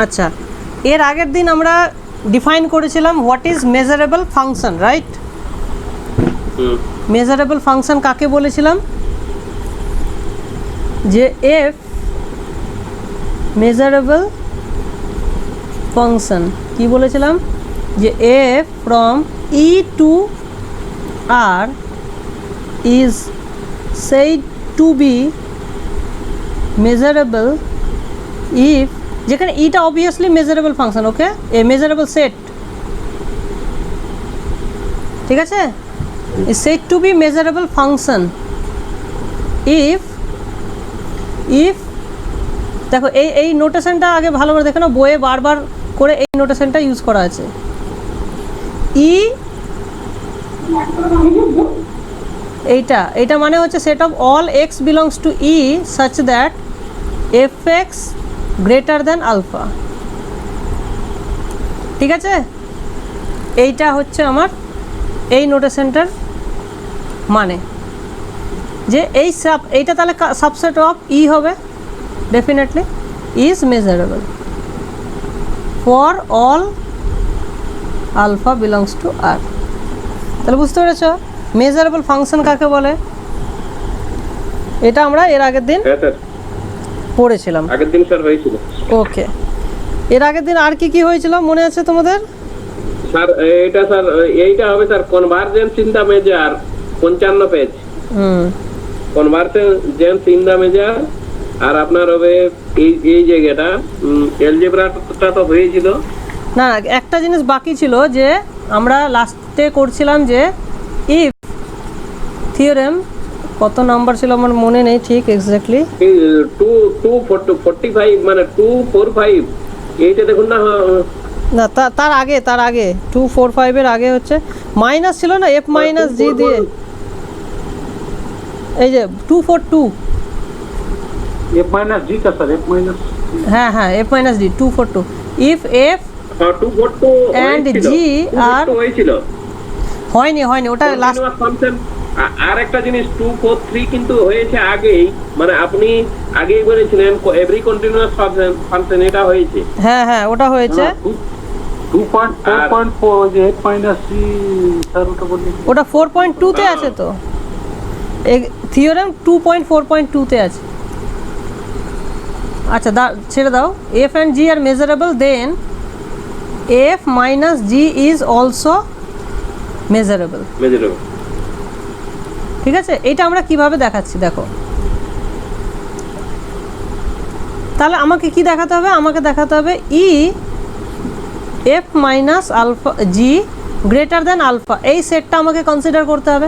আচ্ছা, এর আগের দিন আমরা ডিফাইন করেছিলাম what is measurable function, right? Measurable function কাকে বলেছিলাম? যে এফ মেজারেবল ফাংশন কি বলেছিলাম? যে f from E to R is said to be measurable if, যেখানে এটা obviously measurable function, okay, a measurable set, ঠিক আছে, is said to be measurable function if দেখো এই নোটেশনটা আগে ভালো করে দেখো না, বইয়ে বারবার করে এই নোটেশনটা ইউজ করা আছে। ই এইটা মানে হচ্ছে set of all x belongs to E such that f x greater than alpha, ঠিক আছে? এইটা হচ্ছে আমার এই নোটেশনটার মানে, যে এইটা তাহলে সাবসেট অফ ই হবে, definitely is measurable for all alpha belongs to R. তাহলে বুঝতে পেরেছ মেজারেবল ফাংশন কাকে বলে? এটা আমরা এর আগের দিন পড়েছিলাম, আগের দিন স্যার হয়েছিল। ওকে, এর আগের দিন আর কি হয়েছিল মনে আছে তোমাদের? স্যার এটা স্যার এইটা হবে sir convergence in the measure, 55 পেজ। কনভার্জেন্স ইন দা মেজার, আর আপনার হবে এই জায়গাটা অ্যালজেব্রাটা তো হয়েছিল না। একটা জিনিস বাকি ছিল যে আমরা লাস্টে করছিলাম যে ইফ থিওরেম, কত নাম্বার ছিল আমার মনে নেই ঠিক এক্স্যাক্টলি, 245 মানে 245, এইটা দেখুন না। না তার আগে 245 এর আগে হচ্ছে মাইনাস ছিল না, এফ মাইনাস জি দিয়ে, এই যে 242 এফ মাইনাস জি কা স্যার, এফ মাইনাস, হ্যাঁ F minus D 242 if F 242 and জি আর হয়েছিল, হয়নি ওটা লাস্ট ফাংশন। আর একটা জিনিস 243 কিন্তু হয়েছে আগেই, মানে আপনি আগেই বলেছিলেন এভরি কন্টিনিউয়াস ফাংশন, এটা হয়েছে। হ্যাঁ ওটা হয়েছে 2.4.4 যে এফ মাইনাস জি স্যার ওটা বললেন, ওটা 4.2 তে আছে তো, এই থিওরেম 2.4.2 তে আছে। আচ্ছা ছেড়ে দাও, f and G are measurable, then f minus g is also measurable, ঠিক আছে? এটা আমরা কিভাবে দেখাচ্ছি দেখো। তাহলে আমাকে কি দেখাতে হবে? আমাকে দেখাতে হবে ই এফ মাইনাস আলফা জি গ্রেটার দ্যান আলফা, এই সেটটা আমাকে কনসিডার করতে হবে।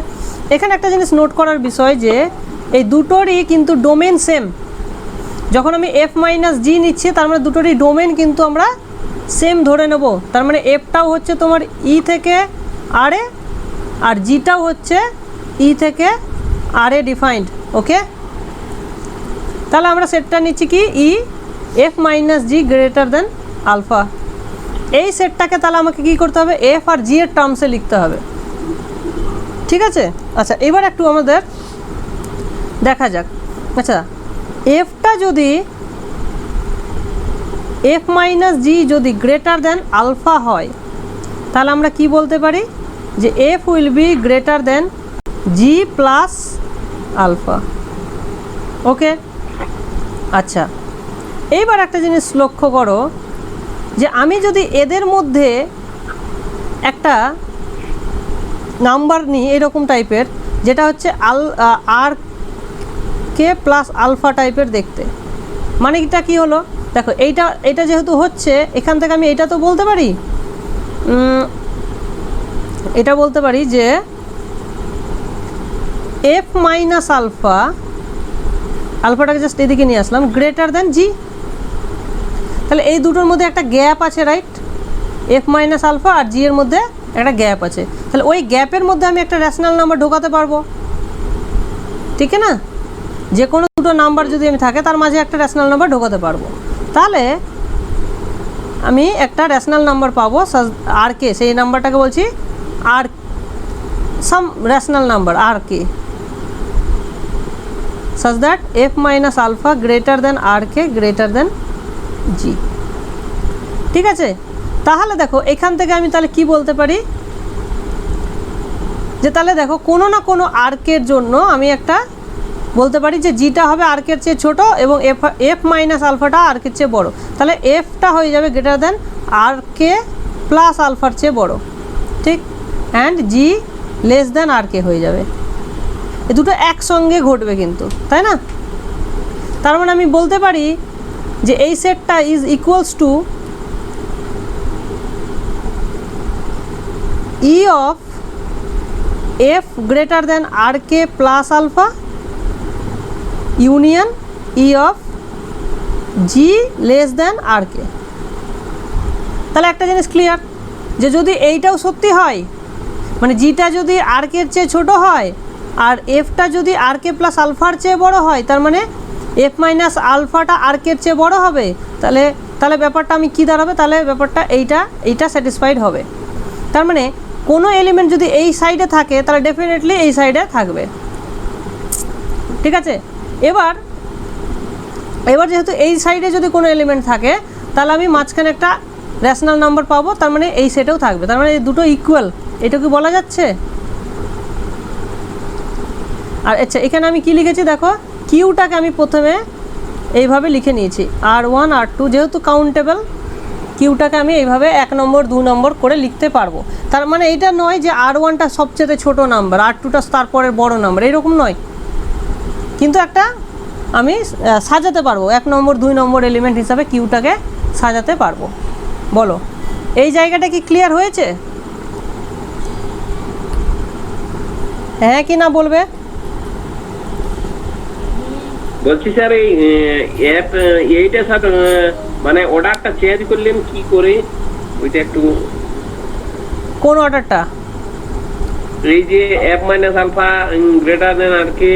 এখানে একটা জিনিস নোট করার বিষয় যে এই দুটোরই কিন্তু ডোমেন সেম। যখন আমি এফ মাইনাস জি নিচ্ছি তার মানে দুটোরই ডোমেন কিন্তু আমরা সেম ধরে নেব। তার মানে এফটাও হচ্ছে তোমার ই থেকে আর এ, আর জিটাও হচ্ছে ই থেকে আর এ ডিফাইন্ড, ওকে? তাহলে আমরা সেটটা নিচ্ছি কি E F minus G greater than alpha, এই সেটটাকে তাহলে আমাকে কি করতে হবে? এফ আর জি এর টার্মসে লিখতে হবে, ঠিক আছে? আচ্ছা এবার একটু আমাদের দেখা যাক। আচ্ছা এফটা যদি এফ মাইনাস জি যদি গ্রেটার দেন আলফা হয় তাহলে আমরা কি বলতে পারি? যে F will be greater than G plus alpha, okay? আচ্ছা এইবার একটা জিনিস লক্ষ্য করো যে আমি যদি এদের মধ্যে একটা নাম্বার নিই এরকম টাইপের, যেটা হচ্ছে আর কে প্লাস আলফা টাইপের দেখতে, মানে এটা কি হলো? দেখো এইটা যেহেতু হচ্ছে, এখান থেকে আমি এটা তো বলতে পারি, এটা বলতে পারি যে এফ মাইনাস আলফা, আলফাটাকে জাস্ট এদিকে নিয়ে আসলাম, গ্রেটার দেন জি। তাহলে এই দুটোর মধ্যে একটা গ্যাপ আছে, রাইট? এফ মাইনাস আলফা আর জি এর মধ্যে একটা গ্যাপ আছে, তাহলে ওই গ্যাপের মধ্যে আমি একটা রেশনাল নাম্বার ঢোকাতে পারবো, ঠিক না? যে কোনো দুটো নাম্বার যদি আমি থাকে তার মাঝে একটা রেশনাল নাম্বার ঢোকাতে পারবো, তাহলে আমি একটা রেশনাল নাম্বার পাবো আর কে, সেই নাম্বারটাকে বলছি আর some rational number R K, such that f minus alpha greater than rk greater than g, ঠিক আছে, তাহলে দেখো এখান থেকে আমি তাহলে কি বলতে পারি যে তাহলে দেখো কোনো না কোনো আর্কের জন্য আমি একটা বলতে পারি যে জিটা হবে আর্কের চেয়ে ছোট এবং এফ মাইনাস আলফাটা আর্কের চেয়ে বড়। তাহলে এফটা হয়ে যাবে greater than R K plus আলফার চেয়ে বড়, ঠিক, and G less than R কে হয়ে যাবে। এ দুটো একসঙ্গে ঘটবে কিন্তু, তাই না? তার মানে আমি বলতে পারি যে এই সেটটা is equals to E of F greater than R K plus alpha union E of G less than R K. তাহলে একটা জিনিস ক্লিয়ার যে যদি এইটাও সত্যি হয়, মানে জিটা যদি আর কের চেয়ে ছোট হয় আর এফটা যদি আর কে প্লাস আলফার চেয়ে বড় হয়, তার মানে এফ মাইনাস আলফাটা আর কের চেয়ে বড় হবে, তাহলে তাহলে ব্যাপারটা আমি কী দাঁড়াবে, তাহলে ব্যাপারটা এইটা স্যাটিসফাইড হবে। তার মানে কোনো এলিমেন্ট যদি এই সাইডে থাকে তাহলে ডেফিনেটলি এই সাইডে থাকবে, ঠিক আছে? এবার যেহেতু এই সাইডে যদি কোনো এলিমেন্ট থাকে তাহলে আমি মাঝখানে একটা রেশনাল নাম্বার পাবো, তার মানে এই সেটেও থাকবে, তার মানে এই দুটো ইকুয়াল, এটা কি বলা যাচ্ছে? আর আচ্ছা, এখানে আমি কি লিখেছি দেখো, কিউটাকে আমি প্রথমে এইভাবে লিখে নিয়েছি R1 R2, যেহেতু কাউন্টেবল কিউটাকে আমি এইভাবে 1 নম্বর 2 নম্বর করে লিখতে পারবো। তার মানে এইটা নয় যে R1টা সবচেয়ে ছোট নাম্বার, R2টা তারপরের বড় নাম্বার, এরকম নয়, কিন্তু একটা আমি সাজাতে পারবো 1 নম্বর 2 নম্বর এলিমেন্ট হিসাবে কিউটাকে সাজাতে পারবো। বলো এই জায়গাটা কি ক্লিয়ার হয়েছে? হ্যাঁ কি না বলবে? বলছি স্যার এই এইটার সাথে মানে অর্ডারটা চেঞ্জ করলেন কি করে, ওইটা একটু। কোন অর্ডারটা? এই যে F minus alpha greater than R K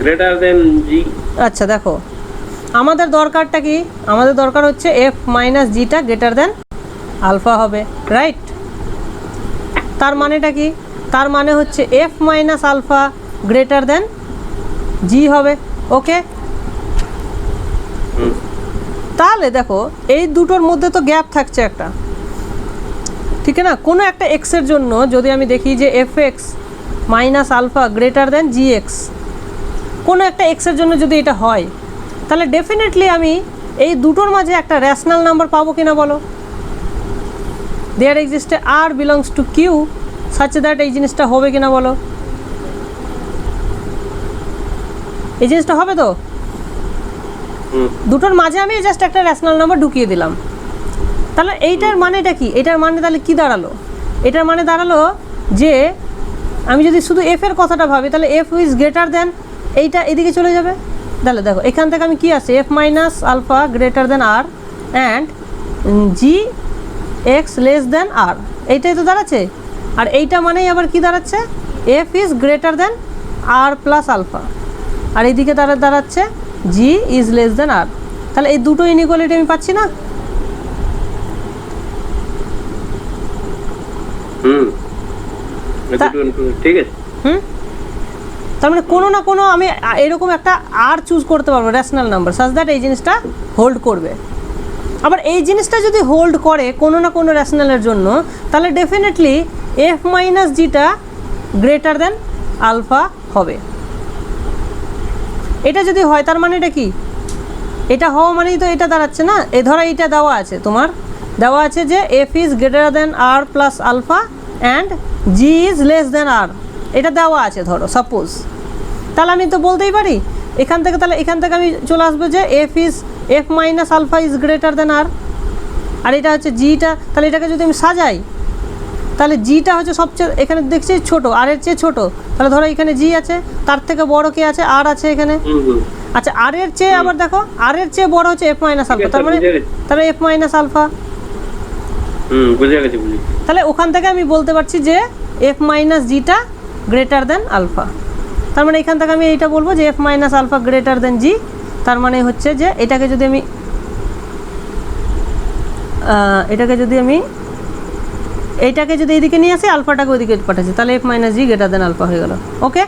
greater than G. আচ্ছা দেখো, আমাদের দরকারটা কি, আমাদের দরকার হচ্ছে এফ মাইনাস জিটা গ্রেটার দেন আলফা হবে, রাইট? তার মানেটা কি? তার মানে হচ্ছে F minus alpha greater than G হবে, ওকে? তাহলে দেখো এই দুটোর মধ্যে তো গ্যাপ থাকছে একটা, ঠিক না? কোনো একটা এক্সের জন্য যদি আমি দেখি যে F X minus alpha greater than G X, কোনো একটা এক্সের জন্য যদি এটা হয়, তাহলে ডেফিনেটলি আমি এই দুটোর মাঝে একটা রেশনাল নাম্বার পাবো কিনা বলো? There exists R belongs to Q such that এই জিনিসটা হবে কিনা বলো? এই জিনিসটা হবে তো? দুটোর মাঝে আমি জাস্ট একটা রেশনাল নাম্বার ঢুকিয়ে দিলাম, তাহলে এইটার মানেটা কি? এটার মানে তাহলে কি দাঁড়ালো? এটার মানে দাঁড়ালো যে আমি যদি শুধু এফ এর কথাটা ভাবি, তাহলে এফ ইজ গ্রেটার দেন এইটা এদিকে চলে যাবে। তাহলে দেখো এখান থেকে আমি কি আছে, F minus alpha greater than R and G X less than R, এইটাই তো দাঁড়াচ্ছে। আর এইটা মানেই আবার কি দাঁড়াচ্ছে, F is greater than R plus alpha, আর এইদিকে দাঁড়াচ্ছে জি ইজ লেস দেন আর। তাহলে এই দুটো ইনইকুয়ালিটি আমি পাচ্ছি না? ঠিক আছে। তার মানে কোনো না কোনো আমি এরকম একটা আর চুজ করতে পারবো রেশনাল নাম্বার সাচ দ্যাট এই জিনিসটা হোল্ড করবে। আবার এই জিনিসটা যদি হোল্ড করে কোনো না কোনো রেশনালের জন্য, তাহলে ডেফিনেটলি এফ মাইনাস জিটা গ্রেটার দেন আলফা হবে। এটা যদি হয় তার মানে এটা কি, এটা হওয়া মানেই তো এটা দাঁড়াচ্ছে না। এ ধরো এইটা দেওয়া আছে, তোমার দেওয়া আছে যে F is greater than R plus alpha and G is less than R, এটা দেওয়া আছে ধরো সাপোজ। তাহলে আমি তো বলতেই পারি এখান থেকে, তাহলে এখান থেকে আমি চলে আসবো যে F minus alpha is greater than R, আর এটা হচ্ছে জিটা। তাহলে এটাকে যদি আমি সাজাই, তাহলে জিটা হচ্ছে সবচেয়ে এখানে দেখছি ছোট, আর এর চেয়ে ছোট। তাহলে ধরো এখানে জি আছে, তার থেকে বড় কে আছে, আর আছে এখানে। আচ্ছা আর এর চেয়ে আবার দেখো, আর এর চেয়ে বড় হচ্ছে এফ মাইনাস আলফা, তার মানে তাহলে এফ মাইনাস আলফা। তাহলে ওখান থেকে আমি বলতে পারছি যে এফ মাইনাস জিটা গ্রেটার দেন আলফা। তার মানে এখান থেকে আমি এইটা বলবো যে F minus alpha greater than G. তার মানে হচ্ছে যে এটাকে যদি আমি এইটাকে যদি এইদিকে নিয়ে আসি, আলফাটাকে ওইদিকে পাঠাচ্ছি, তাহলে F minus G greater than alpha হয়ে গেল, ওকে?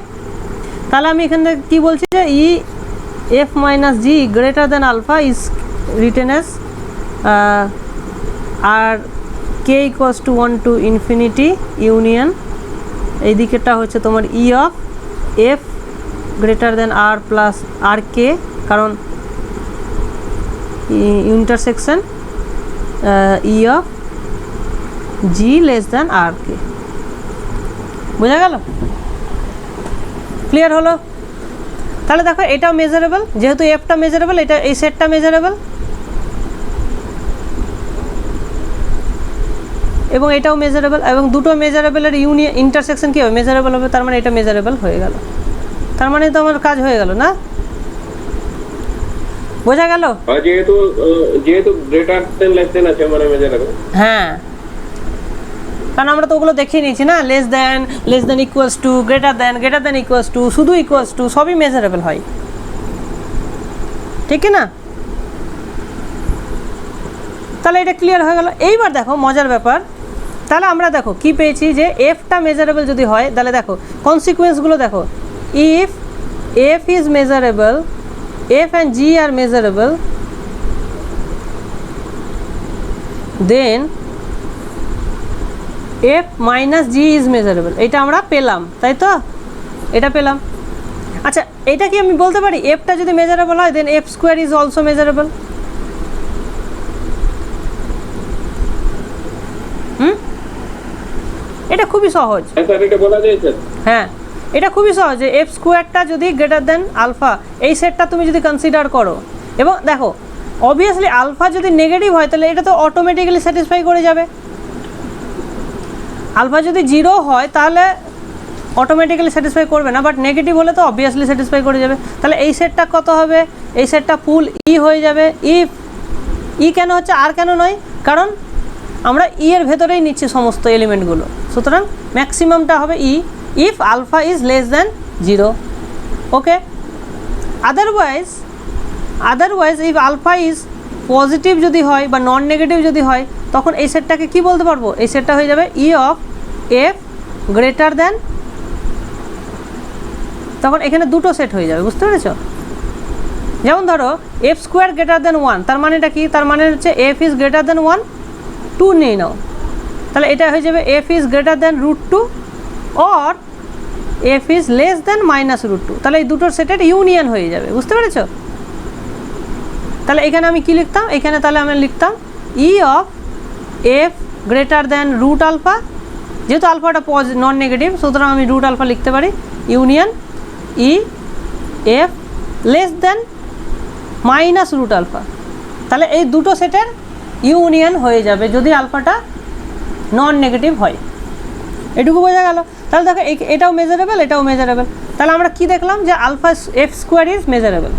তাহলে আমি এখান থেকে কী বলছি যে F minus G greater than alpha is written as R K equals to 1 to infinity union এই দিকেরটা হচ্ছে তোমার E of F greater than R plus R K, কারণ intersection E of G less than R K. বোঝা গেল? Clear হলো? তাহলে দেখো এটাও মেজারেবল, যেহেতু এফটা মেজারেবল, এটা এই সেটটা মেজারেবল এবং এটাও মেজারেবল, এবং দুটো মেজারেবলের ইউনিয়ন ইন্টারসেকশন কী হবে? মেজারেবল হবে, তার মানে এটা মেজারেবল হয়ে গেল। তার মানে তো আমার কাজ হয়ে গেল না? বোঝা গেল? যেহেতু যেহেতু গ্রেটার দেন লেস দেন আছে মানে মেজারেবল। হ্যাঁ, কারণ আমরা তো ওগুলো দেখিয়ে নিয়েছি না, less than equals to, greater than equals to, শুধু ইকুয়ালস টু, সবই মেজারেবল হয়, ঠিক না? তাহলে এটা ক্লিয়ার হয়ে গেল। এইবার দেখো মজার ব্যাপার, তাহলে আমরা দেখো কি পেয়েছি, যে এফটা মেজারেবল যদি হয় তাহলে দেখো কনসিকুয়েন্সগুলো দেখো, if f is measurable, f and g are measurable, then f minus g is measurable. এটা আমরা পেলাম, তাই তো? এটা পেলাম। আচ্ছা, এটা কি আমি বলতে পারি এফটা যদি মেজারেবল হয় then F square is also measurable? এটা খুবই সহজ। এটা বলা যায় স্যার? হ্যাঁ, এটা খুবই সহজ, যে এফ স্কোয়ারটা যদি গ্রেটার দেন আলফা, এই সেটটা তুমি যদি কনসিডার করো, এবং দেখো অবভিয়াসলি আলফা যদি নেগেটিভ হয় তাহলে এটা তো অটোমেটিক্যালি স্যাটিসফাই করে যাবে। আলফা যদি 0 হয় তাহলে অটোমেটিক্যালি স্যাটিসফাই করবে না, বাট নেগেটিভ হলে তো অবভিয়াসলি স্যাটিসফাই করে যাবে। তাহলে এই সেটটা কত হবে? এই সেটটা ফুল ই হয়ে যাবে। ইফ ই কেন হচ্ছে, আর কেন নয়? কারণ আমরা ই এর ভেতরেই নিচ্ছি সমস্ত এলিমেন্টগুলো, সুতরাং ম্যাক্সিমামটা হবে E if alpha is less than 0। Okay, otherwise if alpha is positive যদি হয় বা নন নেগেটিভ যদি হয়, তখন এই সেটটাকে কি বলতে পারবো? এই সেটটা হয়ে যাবে ই অফ এফ গ্রেটার দেন, তখন এখানে দুটো সেট হয়ে যাবে, বুঝতে পেরেছ? যেমন ধরো এফ স্কোয়ার গ্রেটার দেন 1, তার মানেটা কি? তার মানে হচ্ছে এফ ইজ গ্রেটার দেন 1, 2 নিয়ে নাও, তাহলে এটা হয়ে যাবে F is greater then √2 or F is less দেন -√2। তাহলে এই দুটোর সেটের ইউনিয়ন হয়ে যাবে, বুঝতে পেরেছ? তাহলে এখানে আমি কি লিখতাম? এখানে তাহলে আমি লিখতাম E of F greater than √α, যেহেতু আলফাটা নন নেগেটিভ সুতরাং আমি √α লিখতে পারি, union E F less than -√α। তাহলে এই দুটো সেটের ইউনিয়ন হয়ে যাবে যদি আলফাটা নন নেগেটিভ হয়। এটুকু বোঝা গেল? তাহলে দেখো এটাও মেজারেবল, এটাও মেজারেবল। তাহলে আমরা কি দেখলাম? যে alpha f square is measurable.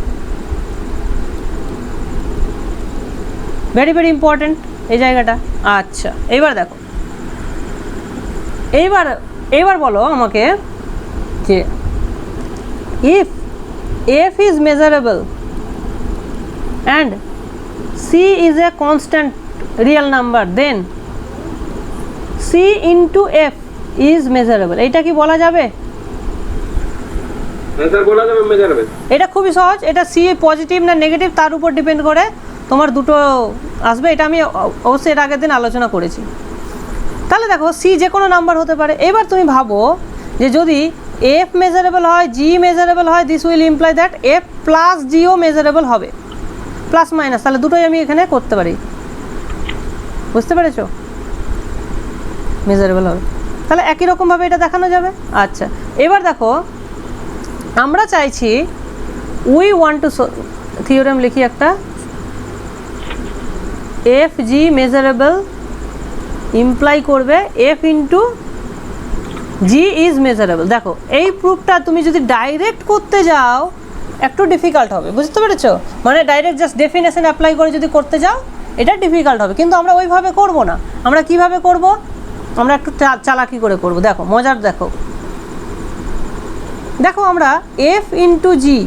Very very important এই জায়গাটা। আচ্ছা, এইবার দেখো, এইবার বলো আমাকে যে if f is measurable and c is a constant real number, then c into f is measurable. এইটা কি বলা যাবে? এটা খুবই সহজ। এটা সি পজিটিভ না নেগেটিভ তার উপর ডিপেন্ড করে তোমার দুটো আসবে। এটা আমি অবশ্যই এর আগের দিন আলোচনা করেছি। তাহলে দেখো সি যে কোনো নাম্বার হতে পারে। এবার তুমি ভাবো যে যদি এফ মেজারেবল হয়, জি মেজারেবল হয়, this will imply that F plus Jio measurable হবে, প্লাস মাইনাস, তাহলে দুটোই আমি এখানে করতে পারি, বুঝতে পেরেছো? মেজারেবল হবে, তাহলে একই রকমভাবে এটা দেখানো যাবে। আচ্ছা, এবার দেখো আমরা চাইছি উই ওয়ান্ট টু থিওরেম লিখি একটা, এফ জি মেজারেবল ইমপ্লাই করবে F into g is measurable. দেখো এই প্রুফটা তুমি যদি ডাইরেক্ট করতে যাও একটু ডিফিকাল্ট হবে, বুঝতে পেরেছো? মানে ডাইরেক্ট জাস্ট ডেফিনেশন অ্যাপ্লাই করে যদি করতে যাও এটা ডিফিকাল্ট হবে, কিন্তু আমরা ওইভাবে করব না। আমরা কিভাবে করব? আমরা একটু চালাকি করে করব। দেখো মজার, দেখো দেখো আমরা এফ ইন্টু জি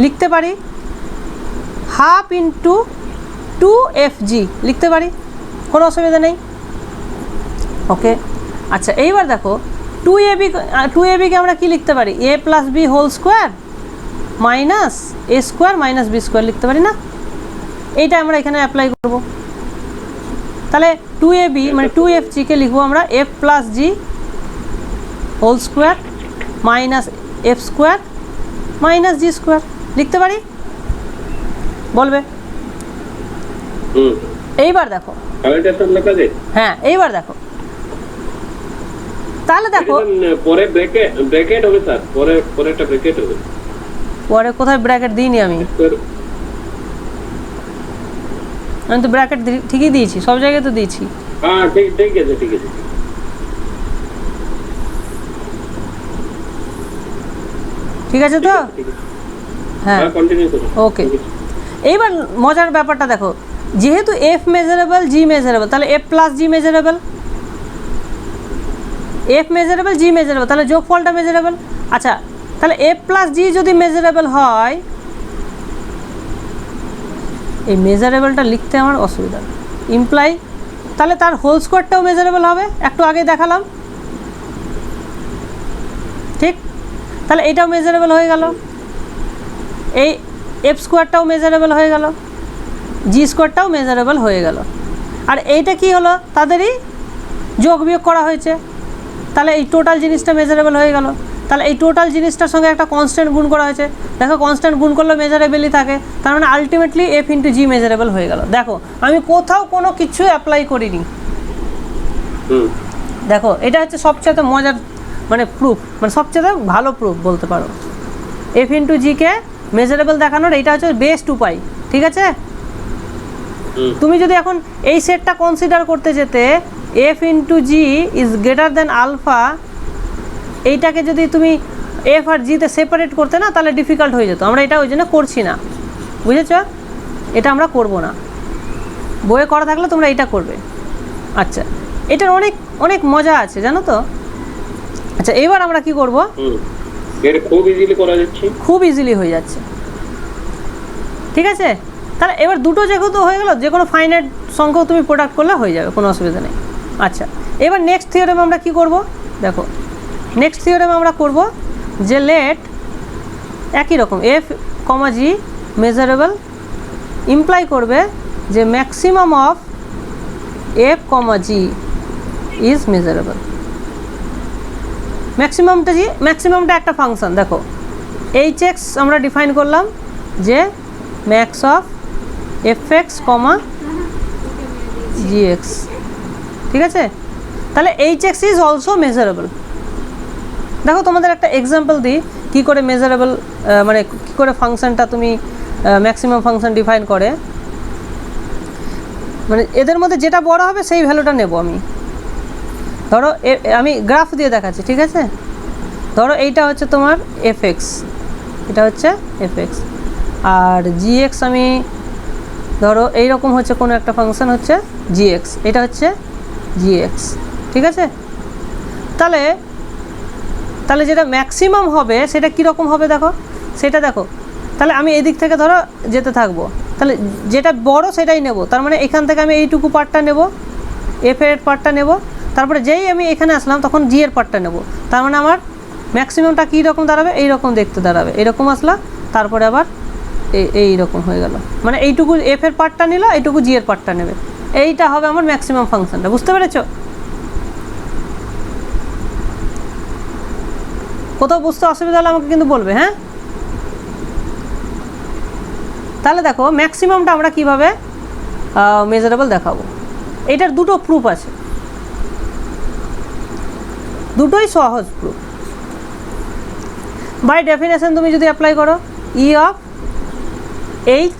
লিখতে পারি হাফ ইন্টু 2fg লিখতে পারি, কোনো অসুবিধা নেই। ওকে, আচ্ছা এইবার দেখো 2ab কে আমরা কি লিখতে পারি? a plus b whole square minus a square minus b square লিখতে পারি না? এইটা আমরা এখানে অ্যাপ্লাই করব। তাহলে 2ab মানে 2fg কে লিখবো আমরা f plus G whole square minus F square minus G square লিখতে পারি? বলবে। এইবার দেখো, হ্যাঁ এইবার দেখো, তাহলে দেখো পরে ব্র্যাকেট হবে স্যার, পরে একটা ব্র্যাকেট হবে। পরে কোথায় ব্র্যাকেট দিইনি আমি তো ব্র্যাকেট ঠিকই দিয়েছি, সব জায়গায় তো দিয়েছি। হ্যাঁ ঠিক আছে ঠিক আছে। ঠিক আছে তো, হ্যাঁ ওকে। এইবার মজার ব্যাপারটা দেখো, যেহেতু এফ মেজারেবল জি মেজারেবল, তাহলে এফ প্লাস জি মেজারেবল, এফ মেজারেবল জি মেজারেবল, তাহলে যোগফলটা মেজারেবল। আচ্ছা, তাহলে এফ প্লাস জি যদি মেজারেবল হয়, এই মেজারেবলটা লিখতে আমার অসুবিধা ইমপ্লাই, তাহলে তার হোল স্কোয়ারটাও মেজারেবল হবে, একটু আগে দেখালাম, ঠিক? তাহলে এইটাও মেজারেবল হয়ে গেল, এই এফ স্কোয়ারটাও মেজারেবল হয়ে গেল, জি স্কোয়ারটাও মেজারেবল হয়ে গেল। আর এইটা কি হলো, তাদেরই যোগ বিয়োগ করা হয়েছে, তাহলে এই টোটাল জিনিসটা মেজারেবল হয়ে গেল। তাহলে এই টোটাল জিনিসটার সঙ্গে একটা কনস্ট্যান্ট গুণ করা হয়েছে, দেখো কনস্ট্যান্ট গুণ করলে মেজারেবলই থাকে, তার মানে আলটিমেটলি এফ ইন্টু জি মেজারেবল হয়ে গেল। দেখো আমি কোথাও কোনো কিছু অ্যাপ্লাই করিনি। দেখো এটা হচ্ছে সবচেয়ে মজার মানে প্রুফ, মানে সবচেয়ে ভালো প্রুফ বলতে পারো, এফ ইন্টু জিকে মেজারেবল দেখানোর এইটা হচ্ছে বেস্ট উপায়, ঠিক আছে? তুমি যদি এখন এই সেটটা কনসিডার করতে যেতে f into g is greater than alpha, এইটাকে যদি তুমি এফ আর জিতে সেপারেট করতে না, তাহলে ডিফিকাল্ট হয়ে যেত। আমরা এটা ওই জন্য করছি না, বুঝেছ? এটা আমরা করব না, বইয়ে করা থাকলে তোমরা এটা করবে। আচ্ছা, এটার অনেক অনেক মজা আছে জানো তো। আচ্ছা, এবার আমরা কি করব, খুব ইজিলি করা যাচ্ছে, খুব ইজিলি হয়ে যাচ্ছে, ঠিক আছে? তাহলে এবার দুটো যেহেতু হয়ে গেল, যে কোনো ফাইনাইট সংখ্যাও তুমি প্রোডাক্ট করলে হয়ে যাবে, কোনো অসুবিধা নেই। আচ্ছা, এবার নেক্সট থিওরেম আমরা কি করব, দেখো নেক্সট থিওরেম আমরা করব যে লেট একই রকম F comma G measurable imply করবে যে maximum of F comma G is measurable. ম্যাক্সিমামটা জি, ম্যাক্সিমামটা একটা ফাংশন, দেখো এইচ এক্স আমরা ডিফাইন করলাম যে max of F X comma G X, ঠিক আছে? তাহলে H X is also measurable. দেখো তোমাদের একটা এক্সাম্পল দিই কী করে মেজারেবল মানে কী করে ফাংশনটা তুমি ম্যাক্সিমাম ফাংশন ডিফাইন করে, মানে এদের মধ্যে যেটা বড় হবে সেই ভ্যালুটা নেব আমি। ধরো আমি গ্রাফ দিয়ে দেখাচ্ছি, ঠিক আছে? ধরো এইটা হচ্ছে তোমার এফ এক্স, এটা হচ্ছে এফ এক্স, আর জি এক্স আমি ধরো এইরকম হচ্ছে কোনো একটা ফাংশন হচ্ছে জি এক্স, এটা হচ্ছে জি এক্স, ঠিক আছে? তাহলে তাহলে যেটা ম্যাক্সিমাম হবে সেটা কীরকম হবে দেখো, সেটা দেখো। তাহলে আমি এই দিক থেকে ধরো যেতে থাকবো, তাহলে যেটা বড় সেটাই নেব, তার মানে এখান থেকে আমি এইটুকু পার্টটা নেব, এফ এর পার্টটা নেব, তারপরে যেই আমি এখানে আসলাম তখন জি এর পার্টটা নেব, তার মানে আমার ম্যাক্সিমামটা কী রকম দাঁড়াবে, এইরকম দেখতে দাঁড়াবে, এরকম আসলা, তারপরে আবার এইরকম হয়ে গেল, মানে এইটুকু এফ এর পার্টটা নিল, এইটুকু জি এর পার্টটা নেবে, এইটা হবে আমার ম্যাক্সিমাম ফাংশনটা। বুঝতে পেরেছো? কোথাও বুঝতে অসুবিধা হলে আমাকে কিন্তু বলবে, হ্যাঁ? তাহলে দেখো ম্যাক্সিমামটা আমরা কিভাবে মেজারেবল দেখাবো, এটার দুটো প্রুফ আছে, দুটোই সহজ প্রুফ। বাই ডেফিনেশন তুমি যদি অ্যাপ্লাই করো E of h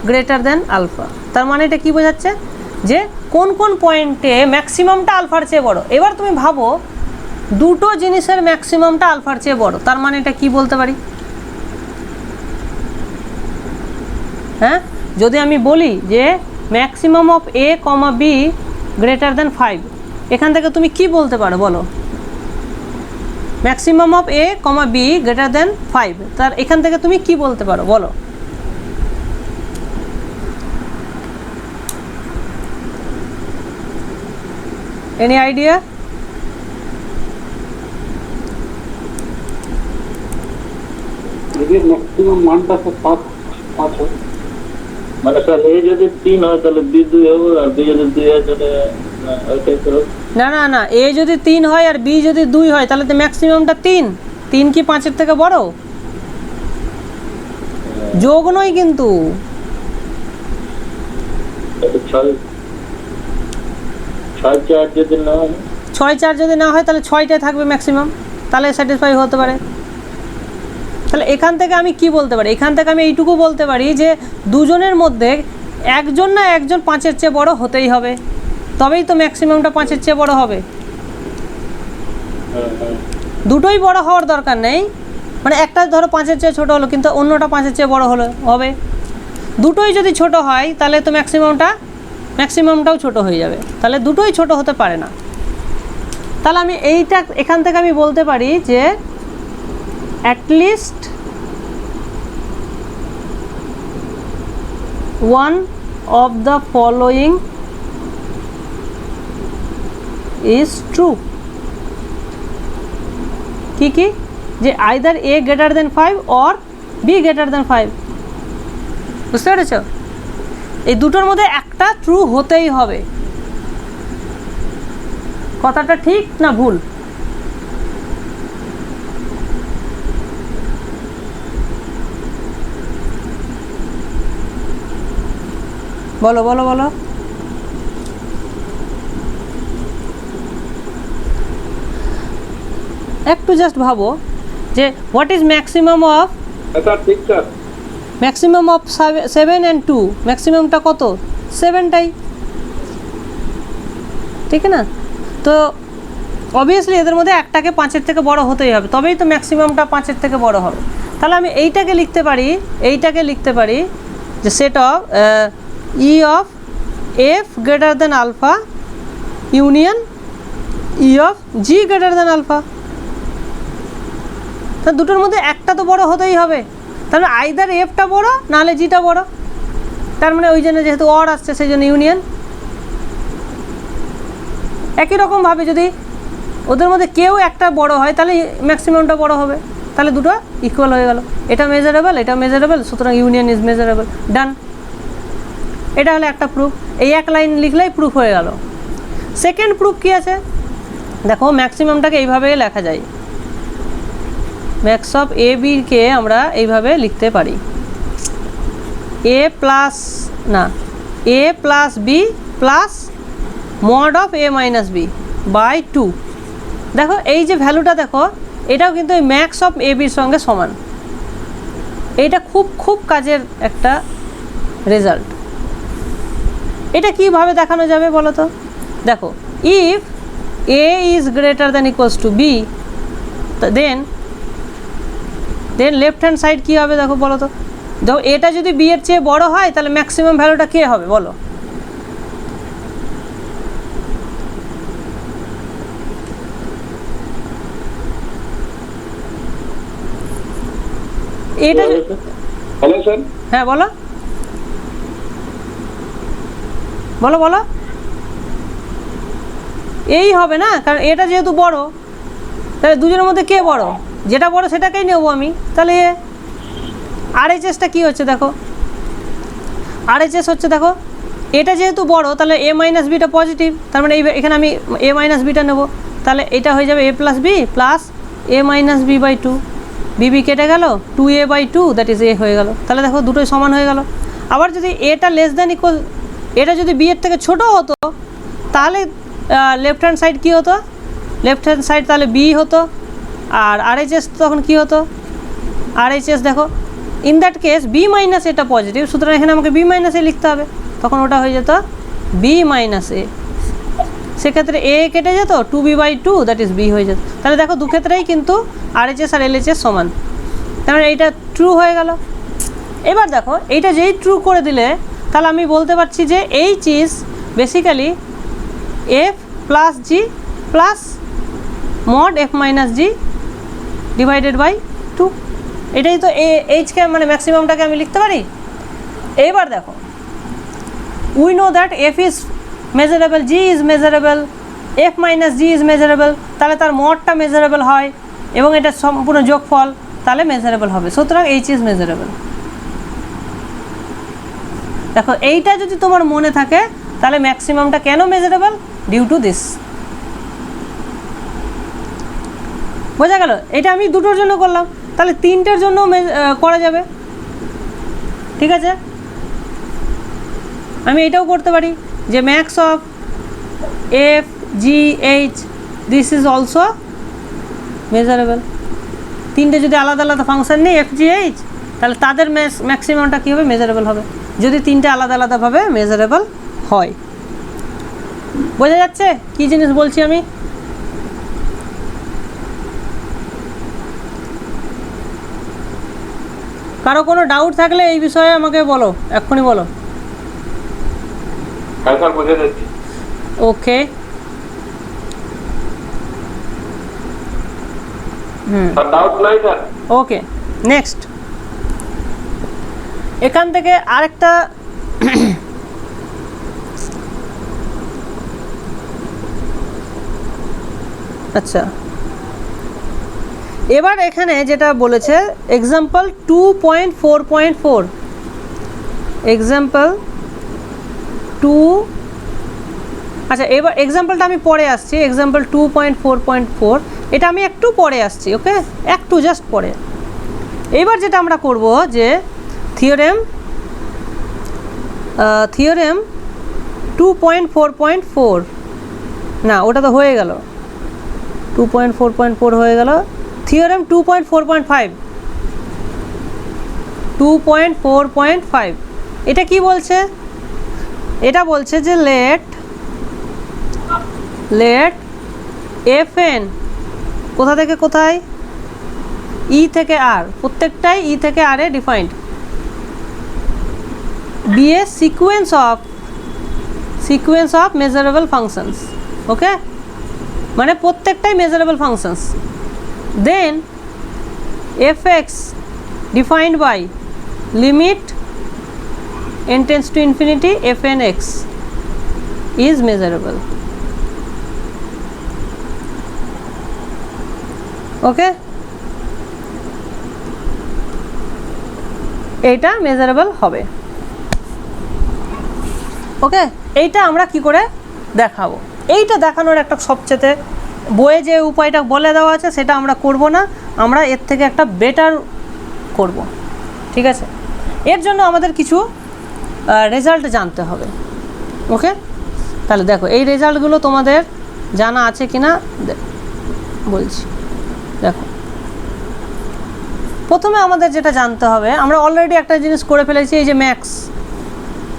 greater than alpha, তার মানে এটা কী বোঝাচ্ছে যে কোন কোন পয়েন্টে ম্যাক্সিমামটা আলফার চেয়ে বড়। এবার তুমি ভাবো দুটো জিনিসের ম্যাক্সিমামটা আলফার চেয়ে বড়, তার মানে এটা কি বলতে পারি? হ্যাঁ, যদি আমি বলি যে maximum of a comma b greater than 5, এখান থেকে তুমি কি বলতে পারো বলো? Maximum of a comma b greater than 5, তার এখান থেকে তুমি কি বলতে পারো বলো? Any idea? ম্যাক্সিমাম মানটা তো 5 হয়। মানে স্যার এ যদি 3 হয় তাহলে বি 2 হবে, আর বি যদি 2 হয় তাহলে ওইটাই করো। না না না, এ যদি 3 হয় আর বি যদি 2 হয় তাহলে তো ম্যাক্সিমামটা 3। 3 কি 5-এর থেকে বড়? যোগ নয় কিন্তু। 6 4 যদি না হয়, 6-4 যদি না হয় তাহলে 6টাই থাকবে ম্যাক্সিমাম, তাহলে স্যাটিসফাই হতে পারে। তাহলে এখান থেকে আমি কি বলতে পারি? এখান থেকে আমি এইটুকু বলতে পারি যে দুজনের মধ্যে একজন না একজন 5-এর চেয়ে বড় হতেই হবে, তবেই তো ম্যাক্সিমামটা 5-এর চেয়ে বড় হবে। দুটোই বড় হওয়ার দরকার নেই, মানে একটা ধরো 5-এর চেয়ে ছোট হলো কিন্তু অন্যটা 5-এর চেয়ে বড় হলো হবে। দুটোই যদি ছোট হয় তাহলে তো ম্যাক্সিমামটাও ছোট হয়ে যাবে, তাহলে দুটোই ছোট হতে পারে না। তাহলে আমি এইটা এখান থেকে আমি বলতে পারি যে at least one of the following is true। কি কি? যে either a greater than 5 or b greater than 5। বুঝতে পেরেছো? এই দুটোর মধ্যে একটা ট্রু হতেই হবে। কথাটা ঠিক না ভুল? বলো বলো বলো। একটু জাস্ট ভাবো যে what is maximum of sir ঠিক স্যার। ম্যাক্সিমাম অফ 7 and 2, ম্যাক্সিমামটা কত? 7টাই, ঠিক না? তো অবভিয়াসলি এদের মধ্যে একটাকে 5-এর থেকে বড় হতেই হবে, তবেই তো ম্যাক্সিমামটা 5-এর থেকে বড় হবে। তাহলে আমি এইটাকে লিখতে পারি যে set of E of F greater than alpha union E of g greater than alpha. তা দুটোর মধ্যে একটা তো বড় হতেই হবে, তাহলে আইদার এফটা বড় নাহলে জিটা বড়। তার মানে ওই জন্য যেহেতু অর আসছে সেই জন্য ইউনিয়ন। একই রকমভাবে যদি ওদের মধ্যে কেউ একটা বড় হয় তাহলে ম্যাক্সিমামটা বড় হবে, তাহলে দুটো ইকুয়াল হয়ে গেল। এটা মেজারেবল, সুতরাং ইউনিয়ন ইজ মেজারেবল। ডান। এটা হলো একটা প্রুফ। এই এক লাইন লিখলেই প্রুফ হয়ে গেল। সেকেন্ড প্রুফ কি আছে দেখো, ম্যাক্সিমামটাকে এইভাবে লেখা যায়। ম্যাক্স অফ এ বিকে আমরা এইভাবে লিখতে পারি A plus B plus mod of A minus B by 2। দেখো এই যে ভ্যালুটা দেখো, এটাও কিন্তু এই ম্যাক্স অফ এ বির সঙ্গে সমান। এইটা খুব খুব কাজের একটা রেজাল্ট। এটা কিভাবে দেখানো যাবে বলো তো? দেখো if A is greater than equals to B, then left hand side কী হবে দেখো বলো তো? দেখো এটা যদি বি এর চেয়ে বড় হয় তাহলে ম্যাক্সিমাম ভ্যালুটা কে হবে বলো? এটা হ্যালো স্যার। হ্যাঁ বলো বলো বলো। এই হবে না, কারণ এটা যেহেতু বড়, তাহলে দুজনের মধ্যে কে বড়? যেটা বড় সেটাকেই নেবো আমি। তাহলে আরএইচএসটা কী হচ্ছে দেখো, আরএইচএস হচ্ছে দেখো এটা যেহেতু বড় তাহলে এ মাইনাস বিটা পজিটিভ, তার মানে এখানে আমি এ মাইনাস বিটা নেবো। তাহলে এটা হয়ে যাবে A plus B plus A minus B by 2। B B কেটে গেল, 2a by 2 that is a হয়ে গেল। তাহলে দেখো দুটোই সমান হয়ে গেল। আবার যদি এটা লেস দ্যান ইকুয়াল, এটা যদি বি এর থেকে ছোট হতো তাহলে লেফট হ্যান্ড সাইড কী হতো? লেফট হ্যান্ড সাইড তাহলে বি হতো, আর আরএইচএস তখন কী হতো? আরএইচএস দেখো in that case b minus এটা পজিটিভ, সুতরাং এখানে আমাকে বি মাইনাস এ লিখতে হবে, তখন ওটা হয়ে যেত বি মাইনাস এ। সেক্ষেত্রে এ কেটে যেত, 2b by 2 that is B হয়ে যেত। তাহলে দেখো দু ক্ষেত্রেই কিন্তু আরএইচএস আর এলএইচএস সমান, তার মানে এইটা ট্রু হয়ে গেল। এবার দেখো এইটা যেই ট্রু করে দিলে তাহলে আমি বলতে পারছি যে h is basically f plus g plus mod f minus g divided by 2। এটাই তো এইচকে মানে ম্যাক্সিমামটাকে আমি লিখতে পারি। এইবার দেখো we know that F is measurable, G is measurable, F minus g is measurable, তাহলে তার মডটা মেজারেবল হয় এবং এটা সম্পূর্ণ যোগফল তাহলে মেজারেবল হবে, সুতরাং এইচ ইজ মেজারেবল। দেখো এইটা যদি তোমার মনে থাকে তাহলে ম্যাক্সিমামটা কেন মেজারেবল, ডিউ টু দিস। বোঝা গেল? এটা আমি দুটোর জন্য করলাম, তাহলে তিনটের জন্য করা যাবে। ঠিক আছে, আমি এটাও করতে পারি যে max of F G H this is also measurable. তিনটে যদি আলাদা আলাদা ফাংশন নেই এফ জি এইচ, তাহলে তাদের ম্যাক্সিমামটা কী হবে, মেজারেবল হবে, যদি তিনটে আলাদা আলাদাভাবে মেজারেবল হয়। বোঝা যাচ্ছে কী জিনিস বলছি আমি? কারো কোনো ডাউট থাকলে এই বিষয়ে আমাকে বলো, এক্ষুনি বলো। স্যার বুঝে যাচ্ছি। ওকে, স্যার ডাউট নাই স্যার। ওকে, নেক্সট এখান থেকে আরেকটা আচ্ছা, এবার এখানে যেটা বলেছে এক্সাম্পল 2.4.4, এক্সাম্পল 2, আচ্ছা এবার এক্সাম্পলটা আমি পরে আসছি, এক্সাম্পল 2.4.4 এটা আমি একটু পরে আসছি, ওকে, একটু জাস্ট পরে। এবার যেটা আমরা করব যে থিওরেম 2.4.4, না ওটা তো হয়ে গেল, 2.4.4 হয়ে গেল। থিওরেম 2.4.5, 2.4.5 এটা কি বলছে? এটা বলছে যে লেট এফ এন কোথা থেকে কোথায়, ই থেকে আর, প্রত্যেকটাই ই থেকে আর এ defined, B a sequence of measurable functions, okay, মানে প্রত্যেকটাই measurable functions. Then F X defined by limit n tends to infinity f n x is measurable, okay, এইটা মেজারেবল হবে, ওকে। এইটা আমরা কি করে দেখাবো? এইটা দেখানোর একটা সবচেয়ে বইয়ে যে উপায়টা বলে দেওয়া আছে সেটা আমরা করব না, আমরা এর থেকে একটা বেটার করব, ঠিক আছে? এর জন্য আমাদের কিছু রেজাল্ট জানতে হবে, ওকে। তাহলে দেখো এই রেজাল্টগুলো তোমাদের জানা আছে কি না বলছি। দেখো প্রথমে আমাদের যেটা জানতে হবে, আমরা অলরেডি একটা জিনিস করে ফেলেছি, এই যে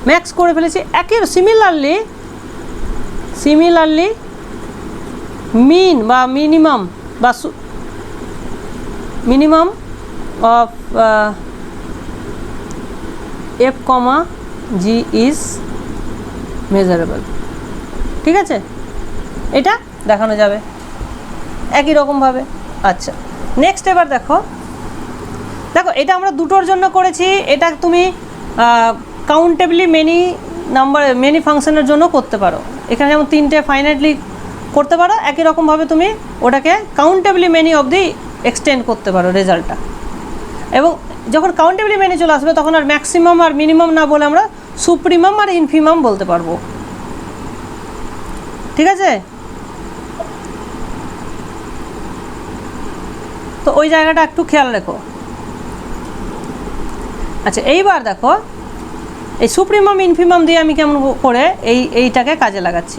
ম্যাক্স করে ফেলেছি, একই সিমিলারলি মিন বা minimum of F comma G is measurable, ঠিক আছে? এটা দেখানো যাবে একই রকমভাবে। আচ্ছা নেক্সট এবার দেখো এটা আমরা দুটোর জন্য করেছি, এটা তুমি কাউন্টেবলি মেনি ফাংশনের জন্য করতে পারো। এখানে যেমন তিনটে ফাইনাইটলি করতে পারো, একই রকমভাবে তুমি ওটাকে কাউন্টেবলি মেনি অবধি এক্সটেন্ড করতে পারো রেজাল্টটা। এবং যখন কাউন্টেবলি মেনি চলে আসবে তখন আর ম্যাক্সিমাম আর মিনিমাম না বলে আমরা সুপ্রিমাম আর ইনফিমাম বলতে পারবো, ঠিক আছে? তো ওই জায়গাটা একটু খেয়াল রেখো। আচ্ছা এইবার দেখো এই সুপ্রিমাম ইনফিমাম দিয়ে আমি কেমন করে এইটাকে কাজে লাগাচ্ছি।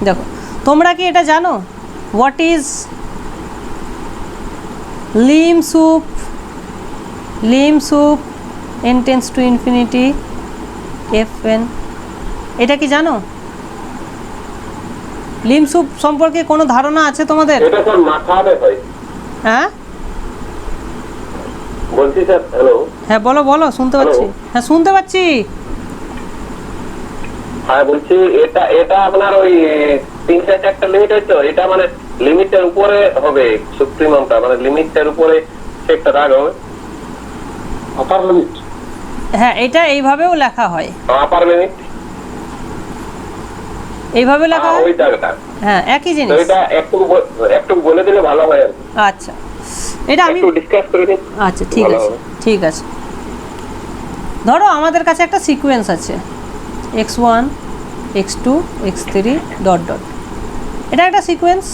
দেখো তোমরা কি এটা জানো what is lim sup n tends to infinity fn, এটা কি জানো? লিম সুপ সম্পর্কে কোনো ধারণা আছে তোমাদের? এটা স্যার মাথায় ভাই। হ্যাঁ বলছি স্যার। হ্যালো, হ্যাঁ বলো শুনতে পাচ্ছি। হ্যাঁ শুনতে পাচ্ছি। হ্যাঁ বলছি এটা আপনার ওই 3-4টা লিমিট আছে, এটা মানে লিমিটের উপরে হবে সুপ্রিমামটা, মানে লিমিটের উপরে একটা রাগ হবে আপার লিমিট। হ্যাঁ এটা এইভাবেও লেখা হয়, আপার লিমিট এইভাবে লেখা হয় ওই জায়গাটা। হ্যাঁ একই জিনিস। তো এটা একটু বলে দিলে ভালো হয়। আচ্ছা এটা আমি একটু ডিসকাস করে দিন। আচ্ছা ঠিক আছে। ধরো আমাদের কাছে একটা সিকোয়েন্স আছে x1 x2 x3 dot dot, এটা একটা সিকোয়েন্স,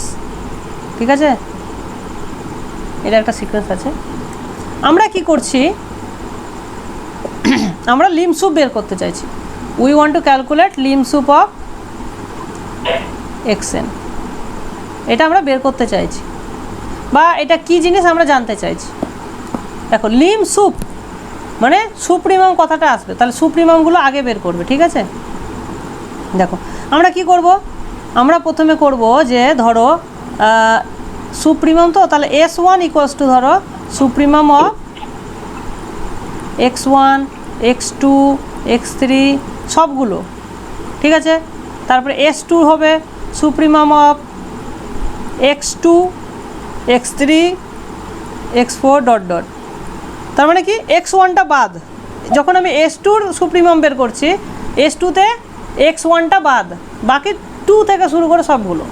ঠিক আছে, এটা একটা সিকোয়েন্স আছে। আমরা কি করছি, আমরা লিম সুপ বের করতে চাইছি। We want to calculate lim sup of xn, এটা আমরা বের করতে চাইছি, বা এটা কি জিনিস আমরা জানতে চাইছি। দেখো লিম সুপ মানে সুপ্রিমাম কথাটা আসবে, তাহলে সুপ্রিমামগুলো আগে বের করবে, ঠিক আছে। দেখো আমরা কি করব, আমরা প্রথমে করব যে ধরো সুপ্রিমাম, তো তাহলে S1 ইকুয়ালস টু ধরো supremum of x1 x2 x3 সবগুলো, ঠিক আছে। তারপরে S2 হবে supremum of x2 x3 x4 dot dot. তার মানে কি x1টা বাদ, যখন আমি S2র সুপ্রিমাম বের করছি S2তে x1টা বাদ, বাকি 2 থেকে শুরু করে সবগুলো।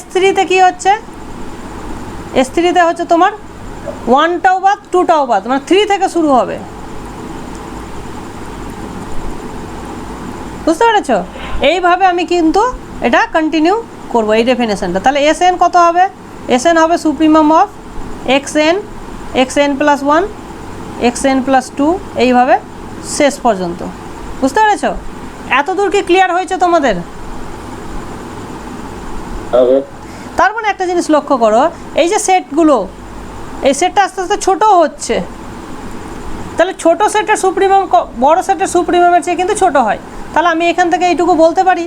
S3তে কি হচ্ছে, S3তে হচ্ছে তোমার 1টাও বাদ 2টাও বাদ, মানে 3 থেকে শুরু হবে, বুঝতে পেরেছ। এইভাবে আমি কিন্তু এটা কন্টিনিউ করবো এই ডেফিনেশনটা। তাহলে Sn কত হবে, Sn হবে supremum of xn xn plus 1 xn plus 2, এইভাবে শেষ পর্যন্ত, বুঝতে পেরেছ। এত দূর কি ক্লিয়ার হয়েছে তোমাদের? তার মানে একটা জিনিস লক্ষ্য করো, এই যে সেটগুলো, এই সেটটা আস্তে আস্তে ছোটো হচ্ছে, তাহলে ছোটো সেটের সুপ্রিমাম বড় সেটের সুপ্রিমামের চেয়ে কিন্তু ছোটো হয়। তাহলে আমি এখান থেকে এইটুকু বলতে পারি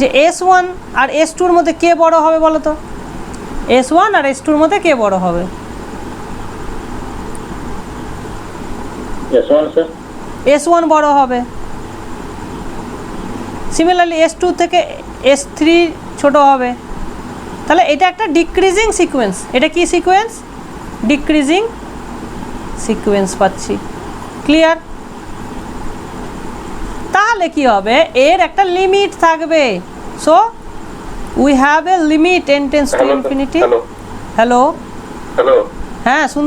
যে S1 আর S2-র মধ্যে কে বড় হবে বলো তো, S1 আর S2-র মধ্যে কে বড় হবে? S1 বড় হবে। সিমিলারলি S2 থেকে S3 ছোট হবে। তাহলে এটা একটা ডিক্রিজিং সিকোয়েন্স, এটা কি সিকোয়েন্স, ডিক্রিজিং সিকোয়েন্স পাচ্ছি, ক্লিয়ার। তাহলে কি হবে, এর একটা লিমিট থাকবে। So we have A limit n tends to infinity. Hello hello, হ্যাঁ শুন,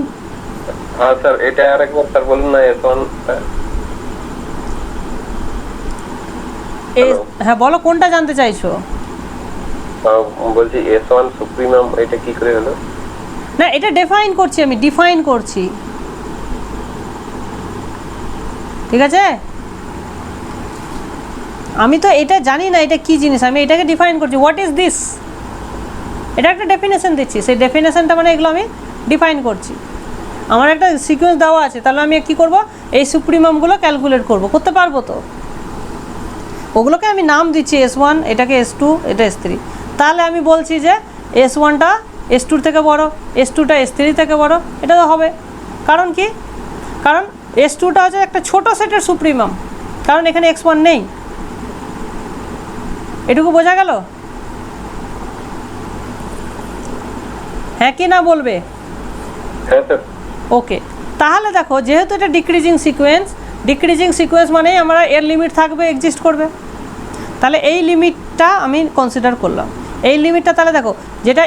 হ্যাঁ স্যার, এটা আরেকবার স্যার বলুন না। S1, হ্যাঁ বলো কোনটা জানতে চাইছো? বলছি S1 সুপ্রিমাম, এটা কি করে হলো? না এটা ডিফাইন করছি, আমি ডিফাইন করছি, ঠিক আছে। আমি তো এটা জানি না এটা কি জিনিস, আমি এটাকে ডিফাইন করছি। হোয়াট ইজ দিস, এটা একটা ডেফিনেশন দিচ্ছি, সেই ডেফিনেশনটা মানে এগুলো আমি ডিফাইন করছি। আমার একটা সিকোয়েন্স দেওয়া আছে, তাহলে আমি কি করব, এই সুপ্রিমামগুলো ক্যালকুলেট করব, করতে পারবো তো। ওগুলোকে আমি নাম দিচ্ছি S1, এটাকে S2, এটা S3। তাহলে আমি বলছি যে S1টা S2-র থেকে বড়, S2টা S3 থেকে বড়, এটা তো হবে। কারণ কি, কারণ S2টা হচ্ছে একটা ছোট সেটের সুপ্রিমাম, কারণ এখানে x1 নেই। এটুকু বোঝা গেল? হ্যাঁ কি না বলবে? হ্যাঁ স্যার। ওকে, তাহলে দেখো যেহেতু এটা ডিক্রিজিং সিকোয়েন্স মানেই আমরা এর লিমিট থাকবে, এক্সিস্ট করবে। তাহলে এই লিমিটটা আমি কনসিডার করলাম। এই লিমিটটা তাহলে দেখো, যেটা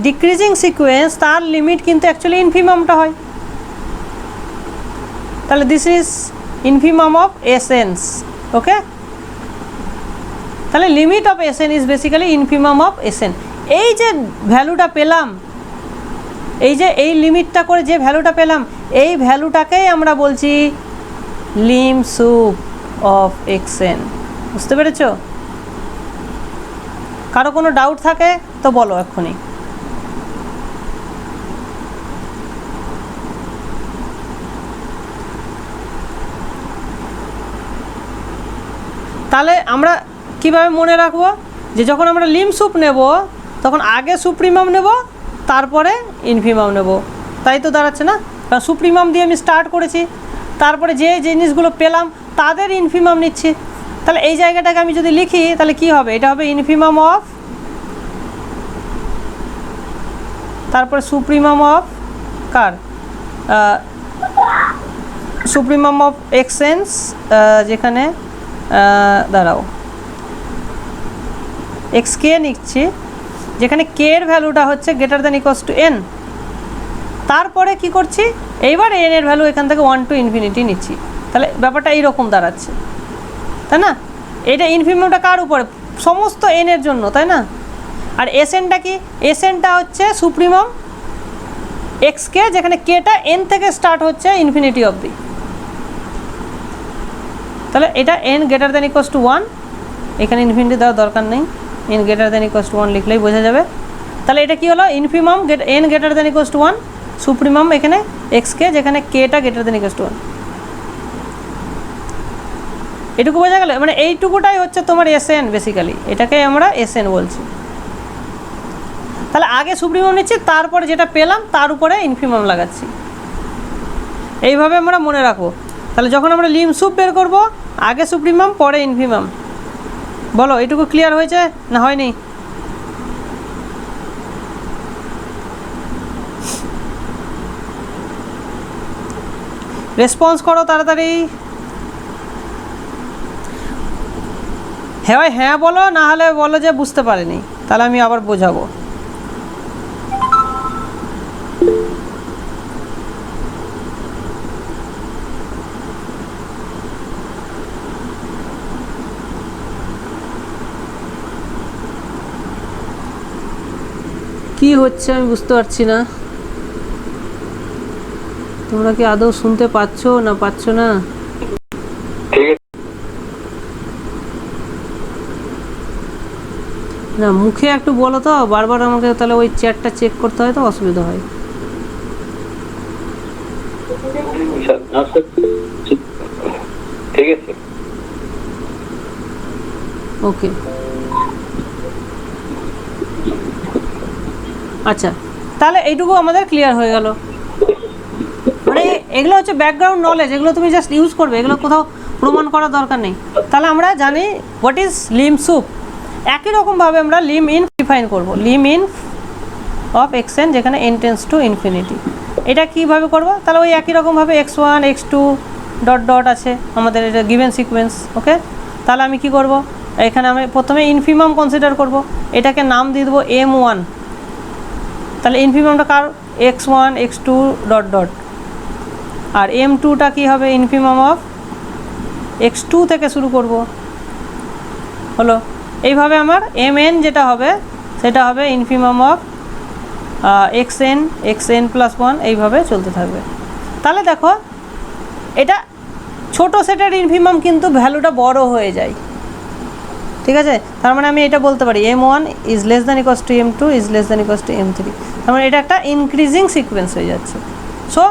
ডিক্রিজিং সিকোয়েন্স তার লিমিট কিন্তু অ্যাকচুয়ালি ইনফিমামটা হয়। তাহলে this is infimum of Sn, ওকে। তাহলে limit of Sn is basically infimum of Sn। এই যে ভ্যালুটা পেলাম, এই যে এই লিমিটটা করে যে ভ্যালুটা পেলাম, এই ভ্যালুটাকেই আমরা বলছি লিম সুপ অফ xn, বুঝতে পেরেছো? কারো কোনো ডাউট থাকে তো বলো এক্ষুনি। তাহলে আমরা কিভাবে মনে রাখবো যে যখন আমরা লিম সুপ নেব তখন আগে সুপ্রিমাম নেব, তারপরে ইনফিমাম নেব, তাই তো দাঁড়াচ্ছে না? কারণ সুপ্রিমাম দিয়ে আমি স্টার্ট করেছি, তারপরে যে জিনিসগুলো পেলাম তাদের ইনফিমাম নিচ্ছি। তাহলে এই জায়গাটাকে আমি যদি লিখি তাহলে কি হবে, এটা হবে ইনফিমাম অফ, তারপরে supremum of car, supremum of xn, যেখানে দাঁড়াও xk নিচ্ছি, যেখানে k এর ভ্যালুটা হচ্ছে greater than equals two n। তারপরে কি করছি, এইবার n এর ভ্যালু এখান থেকে 1 টু ইনফিনিটি নিচ্ছি। তাহলে ব্যাপারটা এইরকম দাঁড়াচ্ছে, তাই না? এটা ইনফিনিমামটা কার উপরে? সমস্ত এন এর জন্য, তাই না? আর এসএনটা কি? এসএনটা হচ্ছে সুপ্রিমাম এক্স কে, যেখানে কেটা এন থেকে স্টার্ট হচ্ছে ইনফিনিটি অবধি। তাহলে এটা N greater than equals to 1, এখানে ইনফিনিটি দেওয়ার দরকার নেই, N greater than equals to 1 লিখলেই বোঝা যাবে। তাহলে এটা কি হলো? Infimum N greater than equals to 1, supremum এখানে এক্স কে, যেখানে কেটা গ্রেটার দ্যান ইকুয়ালস টু 1। এটুকু বোঝা গেল? মানে এইটুকুটাই হচ্ছে তোমার এসএন বেসিক্যালি, এটাকে আমরা এসএন বলছি। তাহলে আগে সুপ্রিমাম নিচ্ছি, তারপরে যেটা পেলাম তার উপরে ইনফিমাম লাগাচ্ছি, এইভাবে আমরা মনে রাখবো। তাহলে যখন আমরা লিম সুপ বের করবো, আগে সুপ্রিমাম পরে ইনফিমাম। বলো এটুকু ক্লিয়ার হয়েছে না হয়নি? রেসপন্স করো তাড়াতাড়ি। হ্যাঁ হ্যাঁ বলো, না হলে বলো যে বুঝতে পারিনি, তাহলে আমি আবার বোঝাবো। কি হচ্ছে আমি বুঝতে পারছি না, তোমরা কি আদৌ শুনতে পাচ্ছ না পাচ্ছ না? ঠিক আছে, না মুখে একটু বলো তো, বারবার আমাকে তাহলে ওই চ্যাটটা চেক করতে হয়, তো অসুবিধা হয়। আচ্ছা ঠিক আছে। ওকে, আচ্ছা তাহলে এইটুকু আমাদের ক্লিয়ার হয়ে গেল। মানে এগুলো হচ্ছে ব্যাকগ্রাউন্ড নলেজ, এগুলো তুমি জাস্ট ইউজ করবে, এগুলো কোথাও প্রমাণ করার দরকার নেই। তাহলে আমরা জানি হোয়াট ইজ লিম সুপ। একই রকমভাবে আমরা লিম ইন ডিফাইন করব, lim inf of x n, যেখানে এন টেন্স টু ইনফিনিটি। এটা কীভাবে করব? তাহলে ওই একই রকমভাবে x1 x2 ডট ডট আছে আমাদের, এটা গিভেন সিকোয়েন্স। ওকে, তাহলে আমি কি করব? এখানে আমি প্রথমে ইনফিমাম কনসিডার করব, এটাকে নাম দিয়ে দেবো m1। তাহলে ইনফিমামটা কার? x1 x2 dot dot. আর m2টা কী হবে? ইনফিমাম অফ x2 থেকে শুরু করব, হলো। এইভাবে আমার mn যেটা হবে সেটা হবে ইনফিমাম অফ xn প্লাস 1, এইভাবে চলতে থাকবে। তাহলে দেখো এটা ছোট সেটের ইনফিমাম কিন্তু ভ্যালুটা বড় হয়ে যায়, ঠিক আছে? তার মানে আমি এটা বলতে পারি m1 is less than equals two m2 is less than equals two m3। তার মানে এটা একটা ইনক্রিজিং সিকোয়েন্স হয়ে যাচ্ছে। সো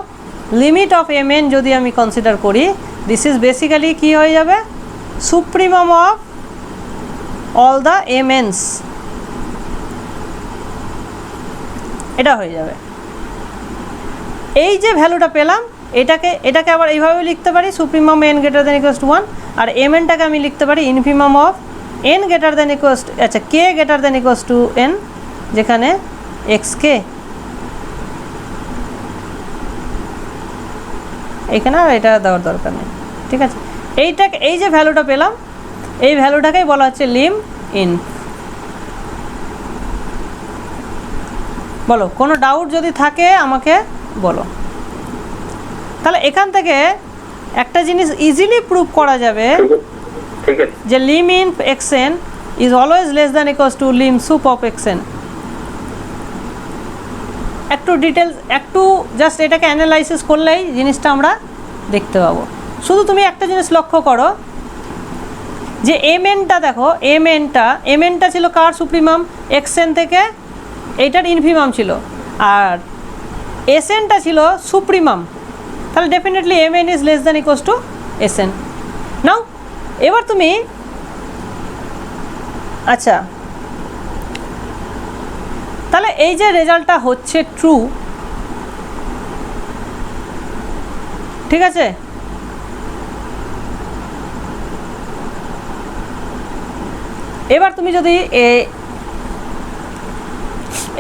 লিমিট অফ mn যদি আমি কনসিডার করি, দিস ইজ বেসিক্যালি কি হয়ে যাবে? Supremum of all the mn's, এটা হয়ে যাবে। এই যে ভ্যালুটা পেলাম, এটাকে আবার এইভাবে লিখতে পারি, supremum n greater than equals to 1, আর mnটাকে আমি লিখতে পারি infimum of n greater than equals two, আচ্ছা k greater than equals two n, যেখানে xk। এখানে আর এটা দেওয়ার দরকার নেই, ঠিক আছে? এই যে ভ্যালুটা পেলাম, এই ভ্যালুটাকেই বলা হচ্ছে লিম ইন। বলো, কোনো ডাউট যদি থাকে আমাকে বলো। তাহলে এখান থেকে একটা জিনিস ইজিলি প্রুভ করা যাবে, ঠিক আছে, যে lim inf xn is always less than equals to lim sup of xn। একটু ডিটেলস, একটু জাস্ট এটাকে অ্যানালাইসিস করলেই জিনিসটা আমরা দেখতে পাবো। শুধু তুমি একটা জিনিস লক্ষ্য করো, যে mnটা দেখো, mnটা ছিল কার? সুপ্রিমাম xn থেকে, এইটার ইনফিমাম ছিল, আর এসএনটা ছিল সুপ্রিমাম। তাহলে definitely mn is less than equals to SN. Now এবার তুমি, আচ্ছা তাহলে এই যে রেজাল্টটা হচ্ছে ট্রু, ঠিক আছে? এবার তুমি যদি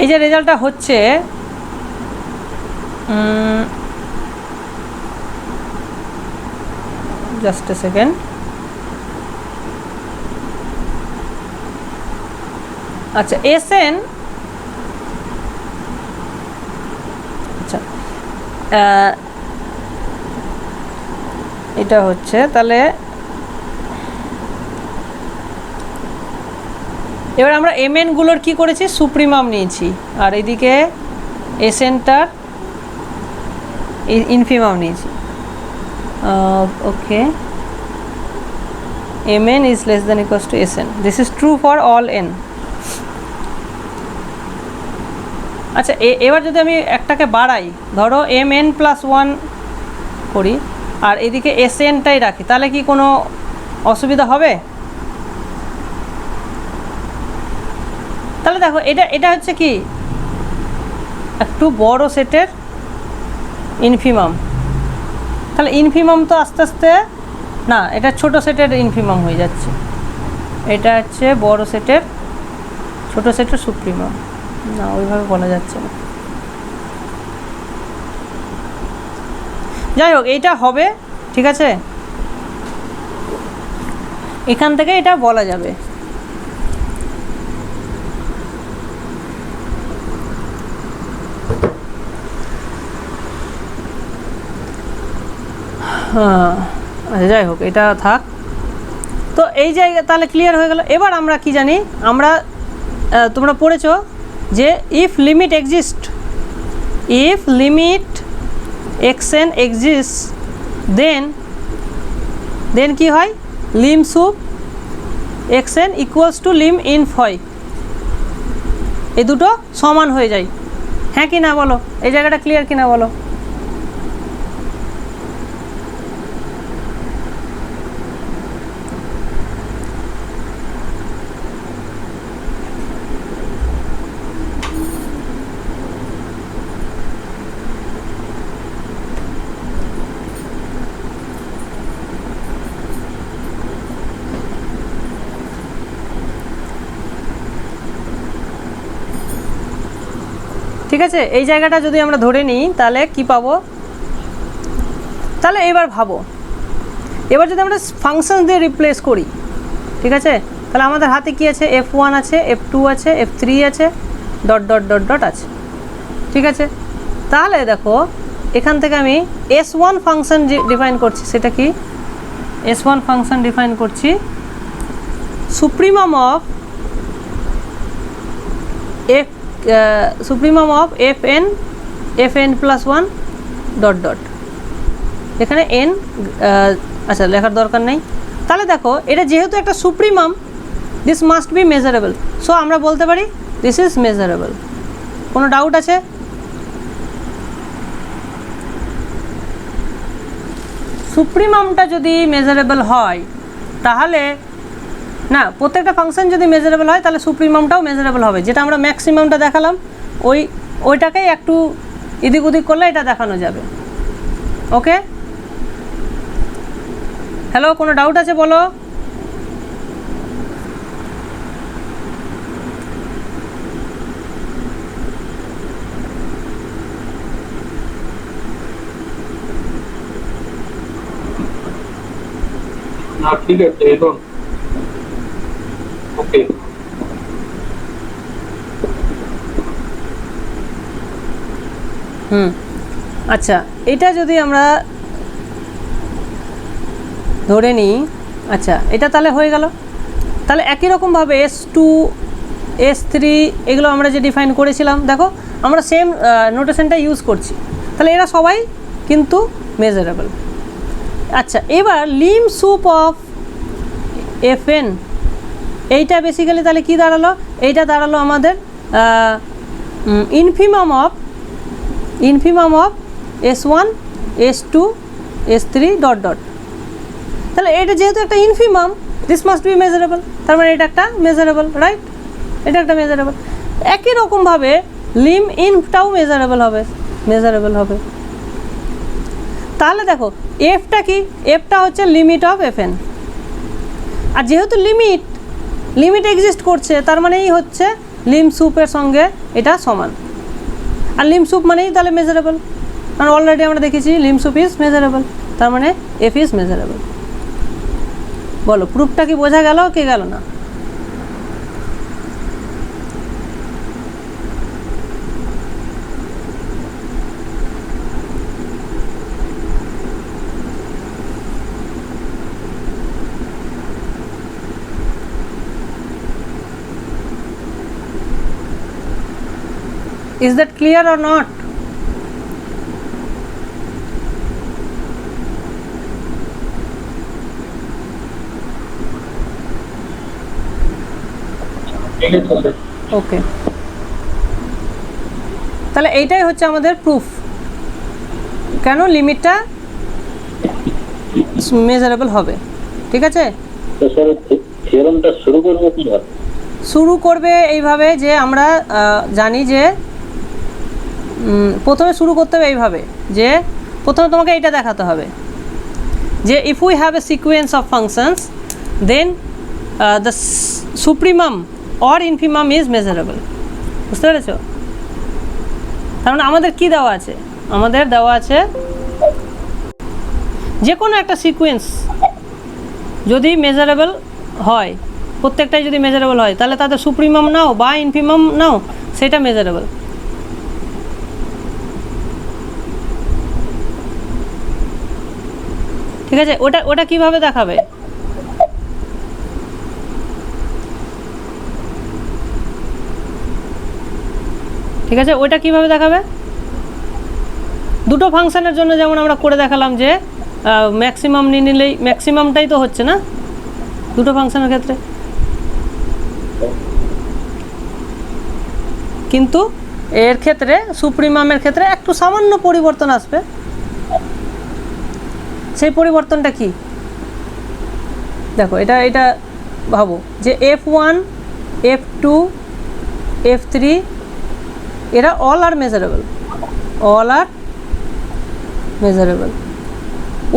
এই যে রেজাল্টটা হচ্ছে, জাস্ট এ সেকেন্ড, আচ্ছা এসএন, আচ্ছা এটা হচ্ছে, তাহলে এবার আমরা mn গুলোর কি করেছি, সুপ্রিমাম নিয়েছি, আর এদিকে এসএনটার ইনফিমাম নিয়েছি। ওকে, mn is less than equals to sn. This is true for all n. আচ্ছা, এবার যদি আমি একটাকে বাড়াই, ধরো mn প্লাস 1 করি আর এদিকে snটাই রাখি, তাহলে কি কোনো অসুবিধা হবে? তাহলে দেখো এটা হচ্ছে কি একটু বড় সেটের ইনফিমাম, তাহলে ইনফিমাম তো আস্তে আস্তে না, এটা ছোট সেটের ইনফিমাম হয়ে যাচ্ছে, এটা হচ্ছে বড় সেটের ছোট সেটের সুপ্রিমাম, না ওইভাবে বলা যাচ্ছে না। যাই হোক, এইটা হবে, ঠিক আছে, এখান থেকে এটা বলা যাবে। হ্যাঁ, আচ্ছা যাই হোক, এটা থাক। তো এই জায়গা তাহলে ক্লিয়ার হয়ে গেল। এবার আমরা কি জানি, আমরা তোমরা পড়েছো যে if limit exist, if limit xn exist, then কি হয়, lim sup xn equals to lim inf, এই দুটো সমান হয়ে যায়। হ্যাঁ কি না বলো, এই জায়গাটা ক্লিয়ার কি না বলো? ঠিক আছে, এই জায়গাটা যদি আমরা ধরে নিই তাহলে কি পাবো, তাহলে এবার ভাবো, এবার যদি আমরা ফাংশন দিয়ে রিপ্লেস করি, ঠিক আছে, তাহলে আমাদের হাতে কি আছে, f1 আছে, f2 আছে, f3 আছে, ডট ডট ডট ডট আছে, ঠিক আছে। তাহলে দেখো এখান থেকে আমি s1 ফাংশন ডিফাইন করছি, সেটা কি, s1 ফাংশন ডিফাইন করছি, supremum of supremum of fn plus 1 dot dot, এখানে n আচ্ছা লেখার দরকার নেই। তাহলে দেখো এটা যেহেতু একটা supremum, this must be measurable, so আমরা বলতে পারি দিস ইজ মেজারেবল। কোনো ডাউট আছে? সুপ্রিমামটা যদি মেজারেবল হয় তাহলে না, প্রত্যেকটা ফাংশন যদি মেজারেবল হয় তাহলে সুপ্রিমামটাও মেজারেবল হবে, যেটা আমরা ম্যাক্সিমামটা দেখালাম ওইটাকেই একটু এদিক ওদিক করলে এটা দেখানো যাবে। ওকে, হ্যালো, কোনো ডাউট আছে বলো? না ঠিক আছে, এখন ওকে। আচ্ছা, এটা যদি আমরা ধরে নিই, আচ্ছা এটা তাহলে হয়ে গেল। তাহলে একই রকমভাবে S2 S3 এগুলো আমরা যে ডিফাইন করেছিলাম, দেখো আমরা সেম নোটেশনটা ইউজ করছি, তাহলে এরা সবাই কিন্তু মেজারেবল। আচ্ছা, এবার লিম সুপ অফ fn, এইটা বেসিক্যালি তাহলে কি দাঁড়ালো, এইটা দাঁড়ালো আমাদের infimum of s1 s2 s3 dot dot. তাহলে এটা যেহেতু একটা infimum, this must be measurable, তার মানে এটা একটা মেজারেবল, রাইট, এটা একটা মেজারেবল। একই রকমভাবে লিম ইনটাও মেজারেবল হবে। তাহলে দেখো এফটা কি, এফটা হচ্ছে লিমিট অফ fn, আর যেহেতু লিমিট এক্সিস্ট করছে তার মানেই হচ্ছে লিম সুপের সঙ্গে এটা সমান, আর লিম সুপ মানেই তাহলে মেজারেবল, কারণ অলরেডি আমরা দেখেছি লিম সুপ ইজ মেজারেবল, তার মানে এফ ইজ মেজারেবল। বলো প্রুফটা কি বোঝা গেল কি গেল না? Is that clear or not? Okay, তাহলে এইটাই হচ্ছে আমাদের প্রুফ কেন লিমিটটা মেজারেবল হবে। ঠিক আছে, তো স্যার থিওরেমটা শুরু করবো কিভাবে? শুরু করবে এইভাবে যে আমরা জানি যে প্রথমে শুরু করতে হবে এইভাবে যে প্রথমে তোমাকে এইটা দেখাতে হবে যে if we have a sequence of functions then the supremum or infimum is measurable. বুঝতে পেরেছ? কারণ আমাদের কি দেওয়া আছে, আমাদের দেওয়া আছে যে কোনো একটা সিকোয়েন্স যদি মেজারেবল হয়, প্রত্যেকটাই যদি মেজারেবল হয় তাহলে তাদের সুপ্রিমাম নাও বা ইনফিমাম নাও সেটা মেজারেবল। ঠিক আছে, ওটা ওটা কিভাবে দেখাবে? ঠিক আছে, ওটা কিভাবে দেখাবে? দুটো ফাংশনের জন্য যেমন আমরা করে দেখালাম যে ম্যাক্সিমাম নিয়ে নিলেই ম্যাক্সিমামটাই তো হচ্ছে না দুটো ফাংশনের ক্ষেত্রে, কিন্তু এর ক্ষেত্রে সুপ্রিমামের ক্ষেত্রে একটু সামান্য পরিবর্তন আসবে। সেই পরিবর্তনটা কি দেখো, এটা ভাবো যে F1 F2 F3 এরা all are measurable, all are measurable.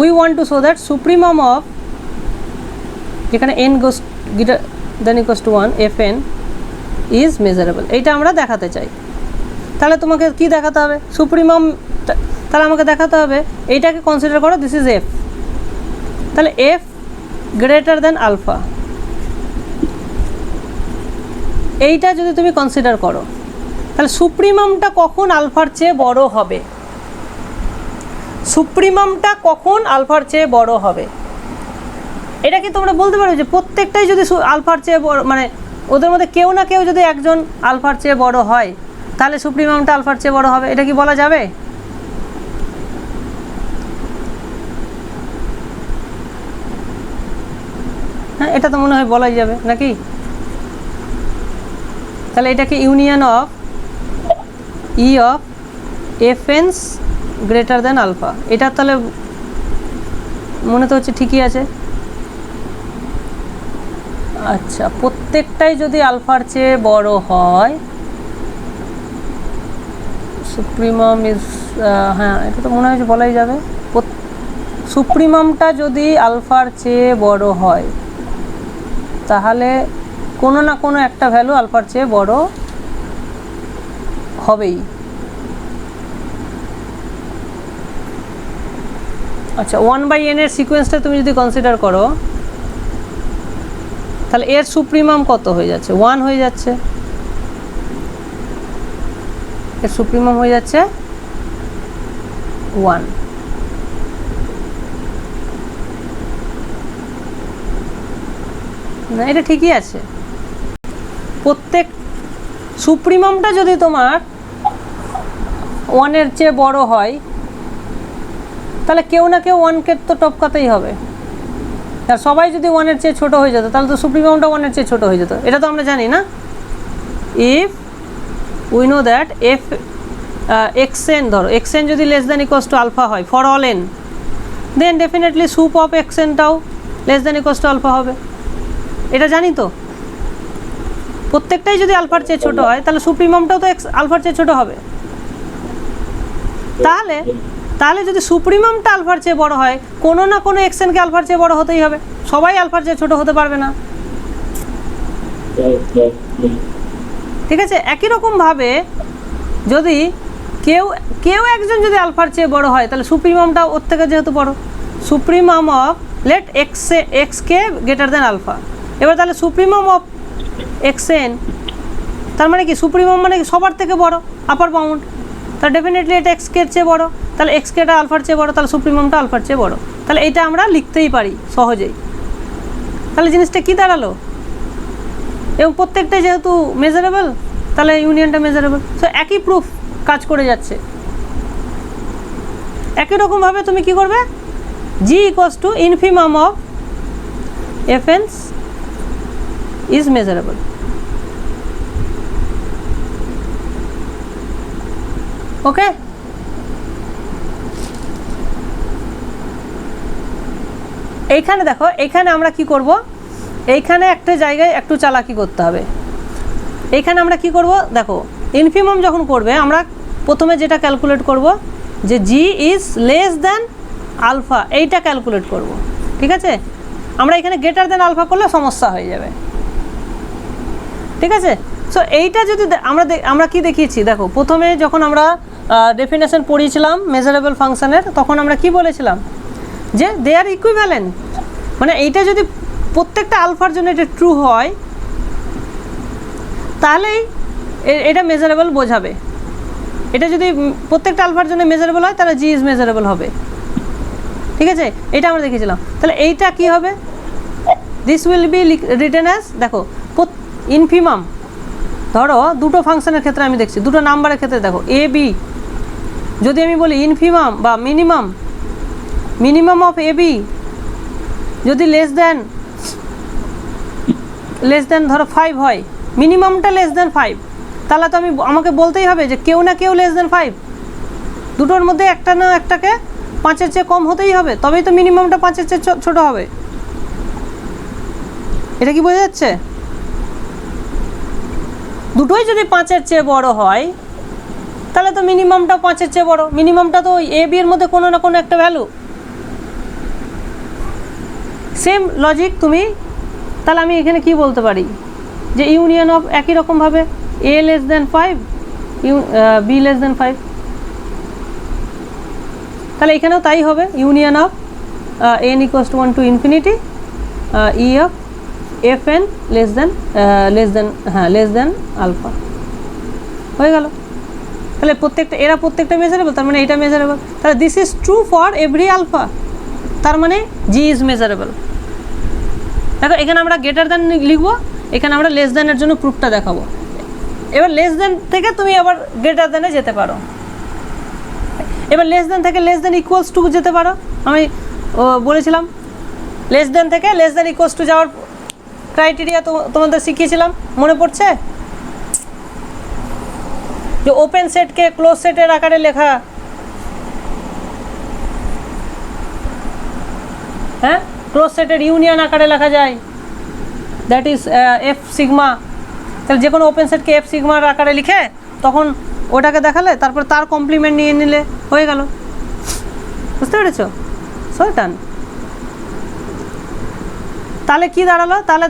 We want to show that supremum of যেখানে n goes greater than equals to 1 fn is measurable, এইটা আমরা দেখাতে চাই। তাহলে তোমাকে কি দেখাতে হবে? সুপ্রিমাম। তাহলে আমাকে দেখাতে হবে এইটাকে কনসিডার করো দিস ইজ f, তাহলে f গ্রেটার দ্যান আলফা, এইটা যদি তুমি কনসিডার করো তাহলে সুপ্রিমামটা কখন আলফার চেয়ে বড় হবে? সুপ্রিমামটা কখন আলফার চেয়ে বড় হবে? এটা কি তোমরা বলতে পারো যে প্রত্যেকটাই যদি আলফার চেয়ে বড়, মানে ওদের মধ্যে কেউ না কেউ যদি একজন আলফার চেয়ে বড় হয় তাহলে সুপ্রিমামটা আলফার চেয়ে বড় হবে, এটা কি বলা যাবে? হ্যাঁ, এটা তো মনে হয় বলাই যাবে নাকি? তাহলে এটাকে union of E of F Ns greater than alpha, এটা তাহলে মনে তো হচ্ছে ঠিকই আছে। আচ্ছা, প্রত্যেকটাই যদি আলফার চেয়ে বড় হয় সুপ্রিমাম ইজ, হ্যাঁ এটা তো মনে হয় বলাই যাবে। সুপ্রিমামটা যদি আলফার চেয়ে বড় হয় তাহলে কোনো না কোনো একটা ভ্যালু আলফার চেয়ে বড় হবেই। আচ্ছা, 1/n এর সিকোয়েন্সটা তুমি যদি কনসিডার করো তাহলে এর সুপ্রিমাম কত হয়ে যাচ্ছে? 1 হয়ে যাচ্ছে, এর সুপ্রিমাম হয়ে যাচ্ছে 1। না, এটা ঠিকই আছে। প্রত্যেক সুপ্রিমামটা যদি তোমার 1 এর চেয়ে বড় হয় তাহলে কেউ না কেউ 1কে তো টপকাতেই হবে, আর সবাই যদি 1 এর চেয়ে ছোট হয়ে যেত তাহলে তো সুপ্রিমামটা 1 এর চেয়ে ছোট হয়ে যেত, এটা তো আমরা জানি না। If we know that F xn, ধরো xn যদি less than equals to alpha হয় for all n, then definitely sup of xnটাও less than equals to alpha হবে, এটা জানি তো। প্রত্যেকটাই যদি আলফার চেয়ে ছোট হয় তাহলে সুপ্রিমামটাও তো আলফার চেয়ে ছোট হবে। তাহলে যদি সুপ্রিমামটা আলফার চেয়ে বড় হয় কোনো না কোনো xnকে আলফার চেয়ে বড় হতেই হবে, সবাই আলফার চেয়ে ছোট হতে পারবে না। ঠিক আছে, একই রকমভাবে যদি কেউ একজন যদি আলফার চেয়ে বড় হয় তাহলে সুপ্রিমামটা ওর থেকে যেহেতু বড়, সুপ্রিমাম অফ লেট এক্সকে গ্রেটার দ্যান আলফা। এবার তাহলে সুপ্রিমাম অফ xn, তার মানে কি সুপ্রিমাম মানে কি সবার থেকে বড়, আপার বাউন্ড, তাহলে ডেফিনেটলি এটা এক্সকে এর চেয়ে বড়, তাহলে এক্সকেটা আলফার চেয়ে বড়, তাহলে সুপ্রিমামটা আলফার চেয়ে বড়, তাহলে এটা আমরা লিখতেই পারি সহজেই। তাহলে জিনিসটা কি দাঁড়ালো? এবং প্রত্যেকটাই যেহেতু মেজারেবল তাহলে ইউনিয়নটা মেজারেবল, সো একই প্রুফ। কাজ করে যাচ্ছে। একই রকমভাবে তুমি কি করবে, G equals to infimum of F Ns is measurable. Okay, এইখানে দেখো, এইখানে আমরা কি করব, এইখানে একটা জায়গায় একটু চালাকি করতে হবে। এইখানে আমরা কি করব, দেখো ইনফিমাম যখন করবে আমরা প্রথমে যেটা ক্যালকুলেট করব যে জি ইজ লেস দ্যান আলফা, এইটা ক্যালকুলেট করব। ঠিক আছে, আমরা এখানে গ্রেটার দ্যান আলফা করলে সমস্যা হয়ে যাবে। ঠিক আছে, সো এইটা যদি আমরা কি দেখিয়েছি, দেখো প্রথমে যখন আমরা ডেফিনেশন পড়িয়েছিলাম মেজারেবল ফাংশনের, তখন আমরা কি বলেছিলাম যে দে আর ইকুইভ্যালেন্ট, মানে এইটা যদি প্রত্যেকটা আলফার জন্য এটা ট্রু হয় তাহলেই এটা মেজারেবল বোঝাবে। এটা যদি প্রত্যেকটা আলফার জন্য মেজারেবল হয় তাহলে জি ইজ মেজারেবল হবে। ঠিক আছে, এটা আমরা দেখেছিলাম। তাহলে এইটা কি হবে, this will be written as, দেখো ইনফিমাম, ধরো দুটো ফাংশনের ক্ষেত্রে আমি দেখছি, দুটো নাম্বারের ক্ষেত্রে দেখো এ বি, যদি আমি বলি ইনফিমাম বা মিনিমাম অফ এ বি যদি লেস দেন ধরো 5 হয়, মিনিমামটা লেস দেন 5, তাহলে তো আমাকে বলতেই হবে যে কেউ না কেউ লেস দেন 5, দুটোর মধ্যে একটা না একটাকে 5-এর চেয়ে কম হতেই হবে, তবেই তো মিনিমামটা 5-এর চেয়ে ছোট হবে। এটা কি বোঝা যাচ্ছে? দুটোই যদি 5-এর চেয়ে বড় হয় তাহলে তো মিনিমামটা 5-এর চেয়ে বড়, মিনিমামটা তো ওই এ বি এর মধ্যে কোনো না কোনো একটা ভ্যালু। সেম লজিক তুমি, তাহলে আমি এখানে কি বলতে পারি যে ইউনিয়ন অফ, একই রকমভাবে A less than 5 B less than 5, তাহলে এখানেও তাই হবে, union of N equals to 1 to infinity E of F N less than alpha, হয়ে গেল। তাহলে প্রত্যেকটা মেজারেবল, তার মানে এটা মেজারেবল, তাহলে this is true for every alpha, তার মানে জি ইজ মেজারেবল। দেখো এখানে আমরা গ্রেটার দ্যান লিখবো, এখানে আমরা লেস দ্যানের জন্য প্রুফটা দেখাবো। এবার লেস দ্যান থেকে তুমি আবার গ্রেটার দ্যানে যেতে পারো, এবার লেস দ্যান থেকে লেস দ্যান ইকুয়ালস টু যেতে পারো। আমি বলেছিলাম লেস দ্যান থেকে লেস দ্যান ইকুয়ালস টু যাওয়ার ক্রাইটেরিয়া তোমাদের শিখিয়েছিলাম, মনে পড়ছে? যে ওপেন সেটকে ক্লোজ সেটের আকারে লেখা, হ্যাঁ, ক্লোজ সেটের ইউনিয়ন আকারে লেখা যায়, দ্যাট ইজ এফ সিগমা। তাহলে যে কোনো ওপেন সেটকে এফ সিগমার আকারে লিখে তখন ওটাকে দেখালে, তারপর তার কমপ্লিমেন্ট নিয়ে নিলে হয়ে গেল। বুঝতে পেরেছ? সো ডান। তাহলে কি দাঁড়ালো, তাহলে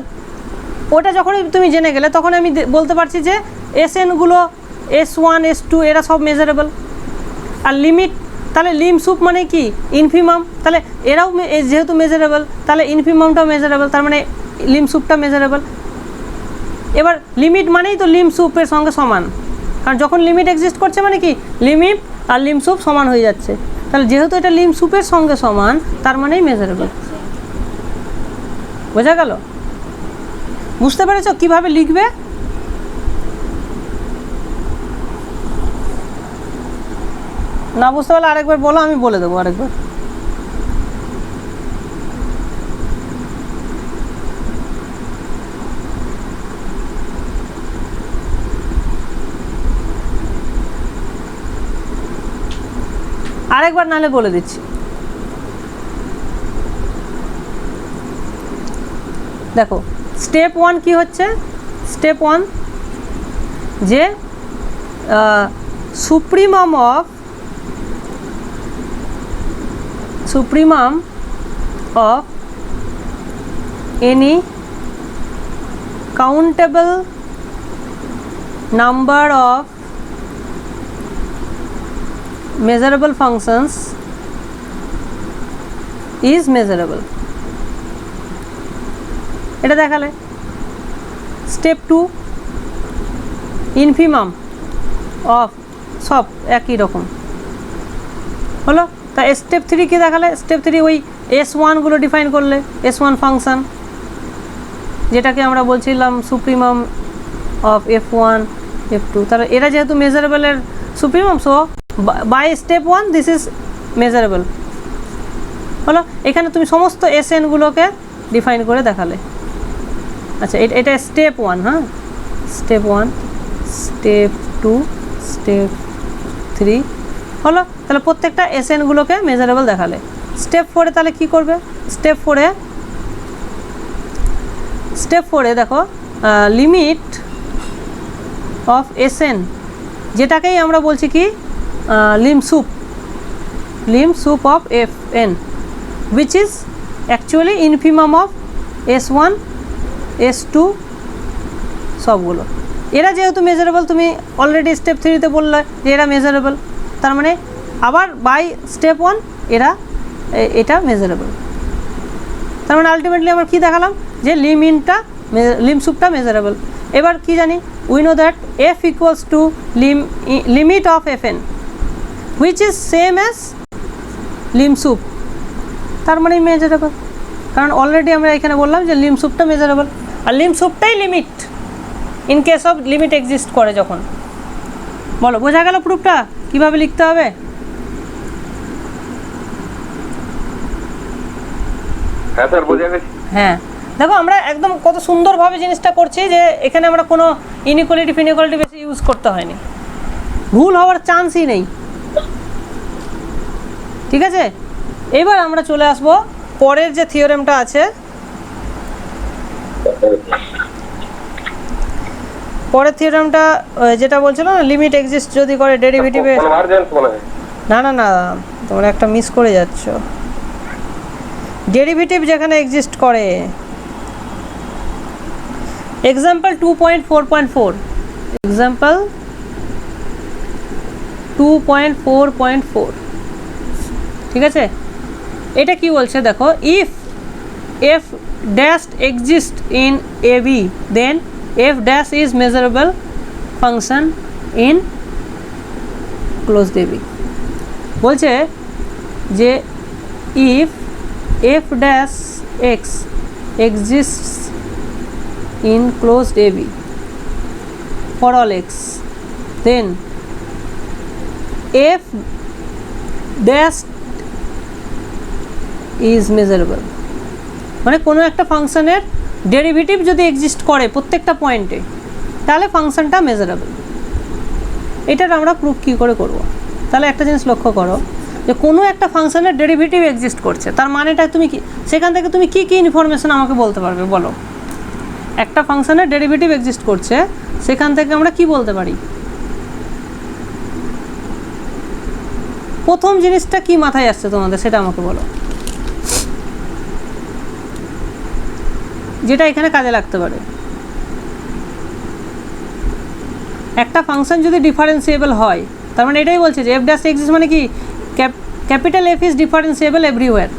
ওটা যখনই তুমি জেনে গেলে তখন আমি বলতে পারছি যে এসএনগুলো S1 S2 এরা সব মেজারেবল। আর লিমিট, তাহলে লিম সুপ মানে কি, ইনফিমাম, তাহলে এরাও যেহেতু মেজারেবল তাহলে ইনফিমামটাও মেজারেবল, তার মানে লিম সুপটা মেজারেবল। এবার লিমিট মানেই তো লিম সুপের সঙ্গে সমান, কারণ যখন লিমিট এক্সিস্ট করছে মানে কি লিমিট আর লিম সুপ সমান হয়ে যাচ্ছে, তাহলে যেহেতু এটা লিম সুপের সঙ্গে সমান তার মানেই মেজারেবল। বোঝা গেল? বুঝতে পেরেছ কিভাবে লিখবে? না বুঝতে পারলে আরেকবার বলো, আমি বলে দেবো আরেকবার। আরেকবার নাহলে বলে দিচ্ছি। দেখো স্টেপ 1 কি হচ্ছে, স্টেপ 1 যে supremum of any countable number of measurable functions is measurable, এটা দেখালে। স্টেপ 2 ইনফিমাম অফ, সব একই রকম হলো। তা স্টেপ 3 কি দেখালে, স্টেপ 3 ওই S1 গুলো ডিফাইন করলে, S1 ফাংশন যেটাকে আমরা বলছিলাম সুপ্রিমাম অফ F1 F2, তাহলে এরা যেহেতু মেজারেবলের supremum. So by step 1 this is measurable. হলো, এখানে তুমি সমস্ত এসএনগুলোকে ডিফাইন করে দেখালে। আচ্ছা, এটা স্টেপ 1, হ্যাঁ, স্টেপ 1, স্টেপ 2, স্টেপ 3 হলো। তাহলে প্রত্যেকটা এসএনগুলোকে মেজারেবল দেখালে। স্টেপ 4-এ তাহলে কি করবে? স্টেপ 4-এ দেখো লিমিট অফ এসএন, যেটাকেই আমরা বলছি কি lim sup of fn, which is actually infimum of s1 s2 সবগুলো। এরা যেহেতু মেজারেবল, তুমি অলরেডি স্টেপ 3-তে বললে যে এরা মেজারেবল, তার মানে আবার বাই স্টেপ 1 এটা মেজারেবল। তার মানে আলটিমেটলি আমরা কি দেখালাম যে লিম সুপটা মেজারেবল। এবার কি জানি, we know that f equals to limit of fn which is same as lim sup, তার মানে মেজারেবল। কারণ অলরেডি আমরা এখানে বললাম যে লিম সুপটা মেজারেবল, আর লিম সুপটাই limit in case of limit exist করে যখন। বলো, বোঝা গেল প্রুফটা কিভাবে লিখতে হবে? হ্যাঁ স্যার, বুঝে গেছি। হ্যাঁ, দেখো আমরা একদম কত সুন্দরভাবে জিনিসটা করছি যে এখানে আমরা কোনো ইনইকুয়ালিটি বেশি ইউজ করতে হয়নি, ভুল হওয়ার চান্সই নেই। ঠিক আছে, এবার আমরা চলে আসবো পরের যে থিওরেমটা আছে। পরের থিওরেমটা যেটা বলছিল না, লিমিট এক্সিস্ট যদি করে ডেরিভেটিভে। না না না, তোমরা একটা মিস করে যাচ্ছ। ডেরিভেটিভ যেখানে এক্সিস্ট করে, এক্সাম্পল 2.4.4, এক্সাম্পল 2.4.4। ঠিক আছে, এটা কি বলছে দেখো, if f dash exists in AB then f dash is measurable function in closed AB। বলছে যে if f dash x exists in closed AB for all x then f dash is measurable। মানে কোনো একটা ফাংশনের derivative যদি exist করে প্রত্যেকটা পয়েন্টে, তাহলে ফাংশনটা মেজারেবল। এটার আমরা প্রুফ কী করে করব? তাহলে একটা জিনিস লক্ষ্য করো যে কোনো একটা ফাংশনের ডেরিভেটিভ এক্সিস্ট করছে, তার মানেটা তুমি কি, সেখান থেকে তুমি কি কি ইনফরমেশন আমাকে বলতে পারবে? বলো, একটা ফাংশনের ডেরিভেটিভ এক্সিস্ট করছে, সেখান থেকে আমরা কি বলতে পারি? প্রথম জিনিসটা কি মাথায় আসছে তোমাদের, সেটা আমাকে বলো, যেটা এখানে কাজে লাগতে পারে। একটা ফাংশন যদি ডিফারেন্সিয়েবল হয়, তার মানে এটাই বলছে যে এফ ড্যাশ এক্সিস্ট মানে কি, capital F is differentiable everywhere.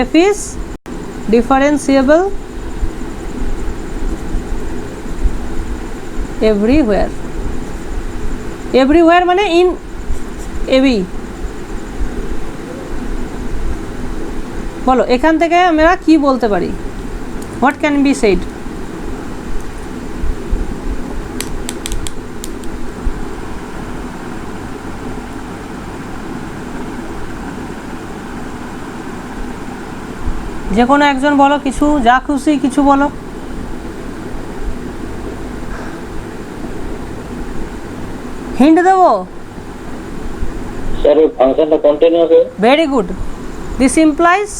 F is differentiable everywhere. Everywhere মানে ইন এবি। বলো, এখান থেকে আমরা কি বলতে পারি? What can be shed? যে কোনো একজন বলো, কিছু যা খুশি কিছু বলো। হিন্ট দেবো? স্যার, ফাংশনটা কন্টিনিউয়াস হবে। Very good, this implies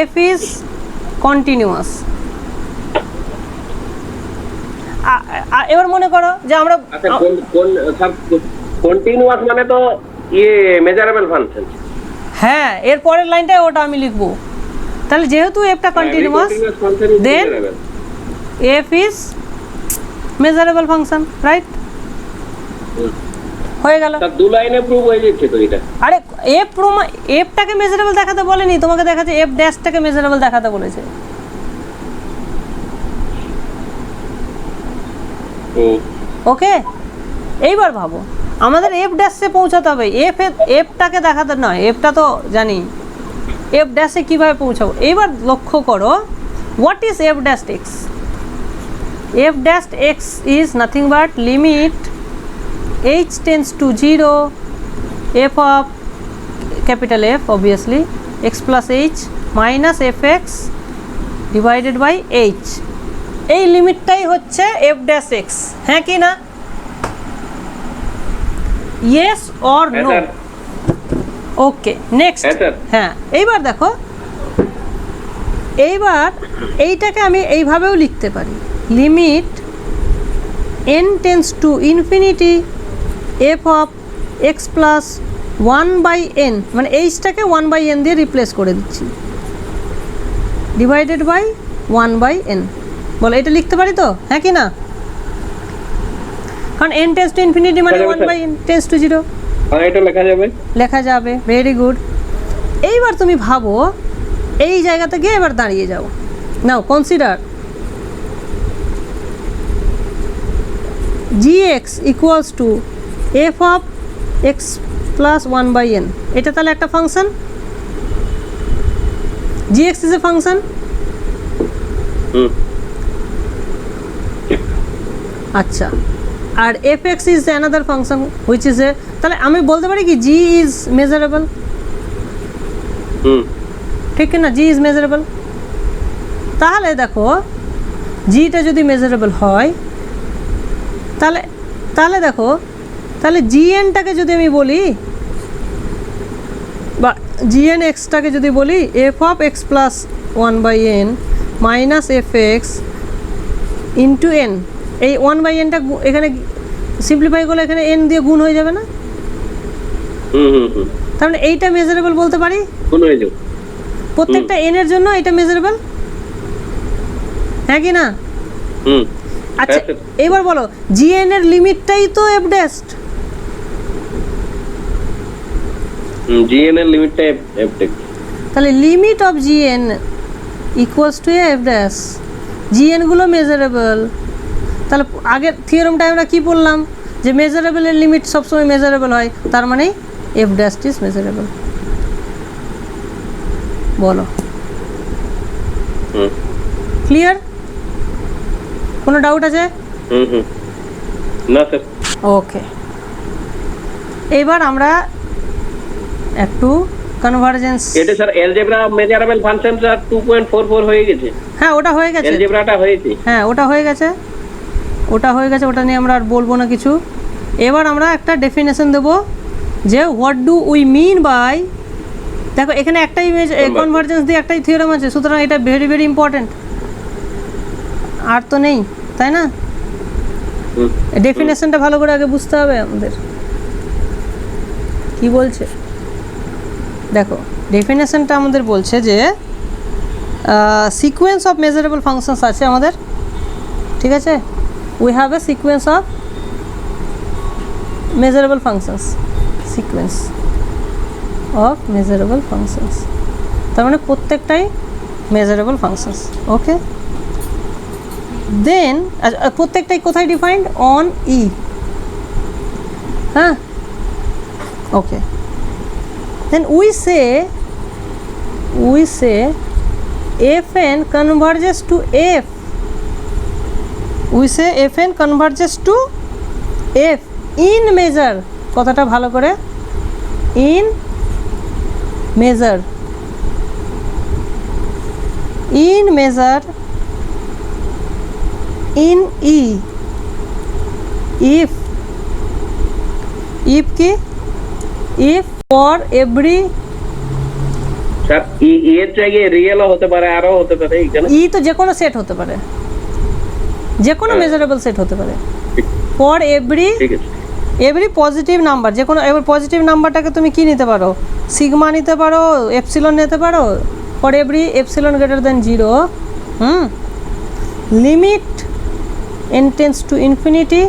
F is continuous. এবার মনে করো যে আমরা কন্টিনিউয়াস মানে তো মেজারেবল ফাংশন। হ্যাঁ, এর পরের লাইনটাই ওটা আমি লিখবো। তাহলে যেহেতু এফটা continuous, then F is measurable function, right? হয়ে গেল, দু লাইনে প্রুফ হয়ে যাচ্ছে তো এটা। আরে এফটাকে মেজারেবল দেখাতে বলেনি, তোমাকে দেখাচ্ছে এফ ড্যাশটাকে মেজারেবল দেখাতে বলেছে। ওকে, এইবার ভাবো, আমাদের এফ ড্যাশে পৌঁছাতে হবে, এফটাকে দেখাতে নয়। এফটা তো জানি, এফ ড্যাশে কীভাবে পৌঁছাবো? এইবার লক্ষ্য করো, what is F dash x? F dash x is nothing but limit h tends to 0, f of capital F obviously x plus h minus fx divided by h, এই লিমিটটাই হচ্ছে f dash x, হ্যাঁ কি না? yes or no? Okay next. হ্যাঁ এইবার দেখো, এইবার এইটাকে আমি এইভাবেও লিখতে পারি, limit n tense to infinity f of x plus 1/n, মানে এইচটাকে 1/n দিয়ে রিপ্লেস করে দিচ্ছি, ডিভাইডেড বাই 1/n। বলো এটা লিখতে পারি তো, হ্যাঁ কি না? কারণ n টেন্স টু ইনফিনিটি মানে 1/n টেন্স টু 0, এটা লেখা যাবে, লেখা যাবে। Very good. এইবার তুমি ভাবো এই জায়গাতে গিয়ে এবার দাঁড়িয়ে যাও। Now consider gx equals to f of x plus 1/n, এটা তাহলে একটা function, gx is a function. আচ্ছা, আর fx is another function which is a, তাহলে আমি বলতে পারি কি g ইজ মেজারেবল, ঠিক না? g is measurable. তাহলে দেখো gটা যদি মেজারেবল হয় তাহলে তাহলে দেখো, তাহলে gnটাকে যদি আমি বলি, বা gn xটাকে যদি বলি f of x plus 1/n minus fx into n, এই 1/nটা এখানে সিম্পলিফাই করলে এখানে n দিয়ে গুণ হয়ে যাবে না? তার মানে এইটা মেজারেবল বলতে পারি, গুণ হয়ে যাবে প্রত্যেকটা n এর জন্য এটা মেজারেবল, হ্যাঁ কি না? আচ্ছা এবার বলো gn এর লিমিটটাই তো f ড্যাশড, gn এর লিমিটটা f ড্যাশ, তাহলে limit of gn equals to f dash, gn গুলো মেজারেবল। তাহলে আগের থিওরেমটা আমরা কি বললাম, যে মেজারেবলের লিমিট সবসময় মেজারেবল হয়, তার মানে f ড্যাশ ইজ মেজারেবল। বলো ক্লিয়ার? কোনো ডাউট আছে? না স্যার। ওকে, এবার আমরা একটু কনভারজেন্স, এটা sir algebra measurable function sir 2.44 হয়ে গেছে। হ্যাঁ ওটা হয়ে গেছে, অ্যালজেব্রাটা হয়েছে, হ্যাঁ ওটা হয়ে গেছে, ওটা হয়ে গেছে, ওটা নিয়ে আমরা আর বলবো না কিছু। এবার আমরা একটা ডেফিনেশন দেবো যে what do we mean by, দেখো এখানে একটাই কনভারজেন্স দিয়ে একটাই থিওরেম আছে, সুতরাং এটা ভেরি ভেরি ইম্পর্টেন্ট, আর তো নেই, তাই না? ডেফিনেশনটা ভালো করে আগে বুঝতে হবে আমাদের কি বলছে। দেখো ডেফিনেশনটা আমাদের বলছে যে সিকোয়েন্স অফ মেজারেবল ফাংশনস আছে আমাদের, ঠিক আছে? We have a sequence of measurable functions, sequence of measurable functions, তার মানে প্রত্যেকটাই মেজারেবল ফাংশনস। ওকে, দেন প্রত্যেকটাই কোথায় ডিফাইন্ড? অন ই, হ্যাঁ ওকে। Then we say fn converges to f, we say fn converges to f in measure, কথাটা ভালো করে, in measure, in measure in e, if কি, if for every, স্যার এর জায়গায় রিয়েলও হতে পারে, আরও হতে পারে, এখানে ই তো যে কোনো সেট হতে পারে, যে কোনো মেজারেবল সেট হতে পারে, ফর এভরি, ঠিক আছে, এভরি পজিটিভ নাম্বার, যে কোনো এবার পজিটিভ নাম্বারটাকে তুমি কি নিতে পারো, সিগমা নিতে পারো, এপসিলন নিতে পারো, for every epsilon greater than 0, limit n tense to infinity,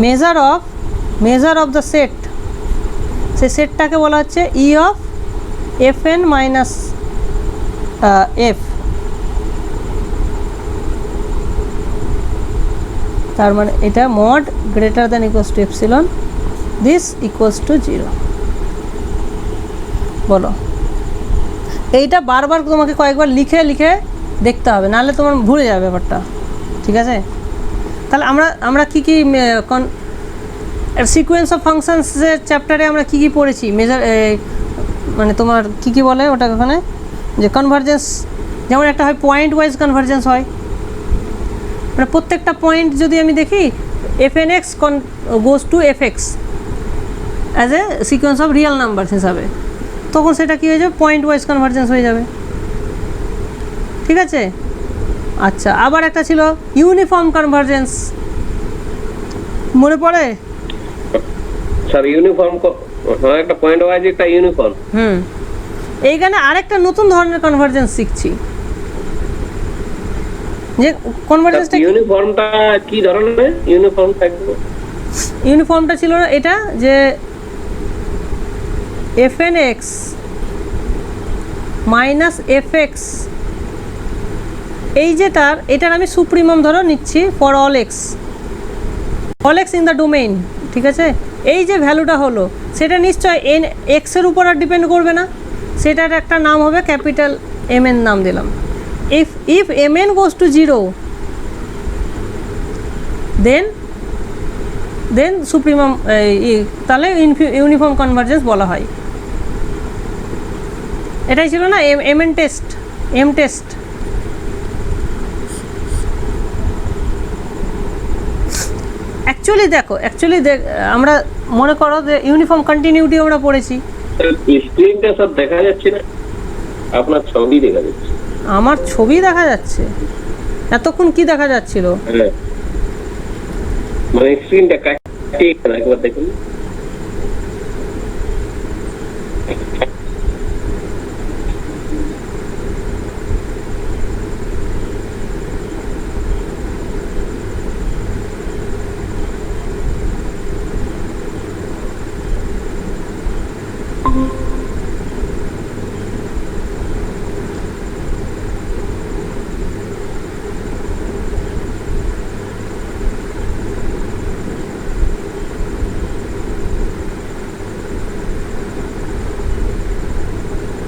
measure of the set, সেই সেটটাকে বলা হচ্ছে ই অফ fn মাইনাস f, তার মানে এটা mod greater than equals two epsilon, this equals to 0। বলো এইটা বারবার তোমাকে কয়েকবার লিখে লিখে দেখতে হবে, নাহলে তোমার ভুলে যাবে ব্যাপারটা, ঠিক আছে? তাহলে আমরা কি কি সিকোয়েন্স অফ ফাংশনসের চ্যাপ্টারে আমরা কি কি পড়েছি মানে তোমার কি কি বলে ওটা ওখানে যে কনভার্জেন্স, যেমন একটা হয় পয়েন্ট ওয়াইজ কনভার্জেন্স হয়, মানে প্রত্যেকটা পয়েন্ট যদি আমি দেখি fnx goes to fx as a sequence of real number হিসাবে, তখন সেটা কী হয়ে যাবে, পয়েন্ট ওয়াইজ কনভার্জেন্স হয়ে যাবে। ঠিক আছে, আচ্ছা আবার একটা ছিল ইউনিফর্ম কনভার্জেন্স, মনে পড়ে? স্যার ইউনিফর্ম, হ্যাঁ একটা পয়েন্ট ওয়াইজ একটা ইউনিফর্ম। এইখানে আরেকটা নতুন ধরনের কনভার্জেন্স শিখছি, যে কনভার্জেন্সটা ইউনিফর্মটা কি ধরনের ইউনিফর্ম থাকবে? ইউনিফর্মটা ছিল এটা যে fnx মাইনাস fx, এই যেটার এটার আমি সুপ্রিমাম ধরো নিচ্ছি for all x in the domain. ঠিক আছে, এই যে ভ্যালুটা হলো সেটা নিশ্চয় এন এক্সের উপর আর ডিপেন্ড করবে না, সেটার একটা নাম হবে ক্যাপিটাল এম এন নাম দিলাম। If M n goes to 0 then supremum, তাহলে ইউনিফর্ম কনভার্জেন্স বলা হয়। এটাই ছিল না এম টেস্ট। অ্যাকচুয়ালি আমরা মনে করো যে ইউনিফর্ম কন্টিনিউটি আমরা পড়েছি। স্ক্রিনটা সব দেখা যাচ্ছে না, আপনার ছবি দেখা যাচ্ছে। আমার ছবি দেখা যাচ্ছে? এতক্ষণ কি দেখা যাচ্ছিল? মানে স্ক্রিনটা কাটিয়ে একবার দেখুন।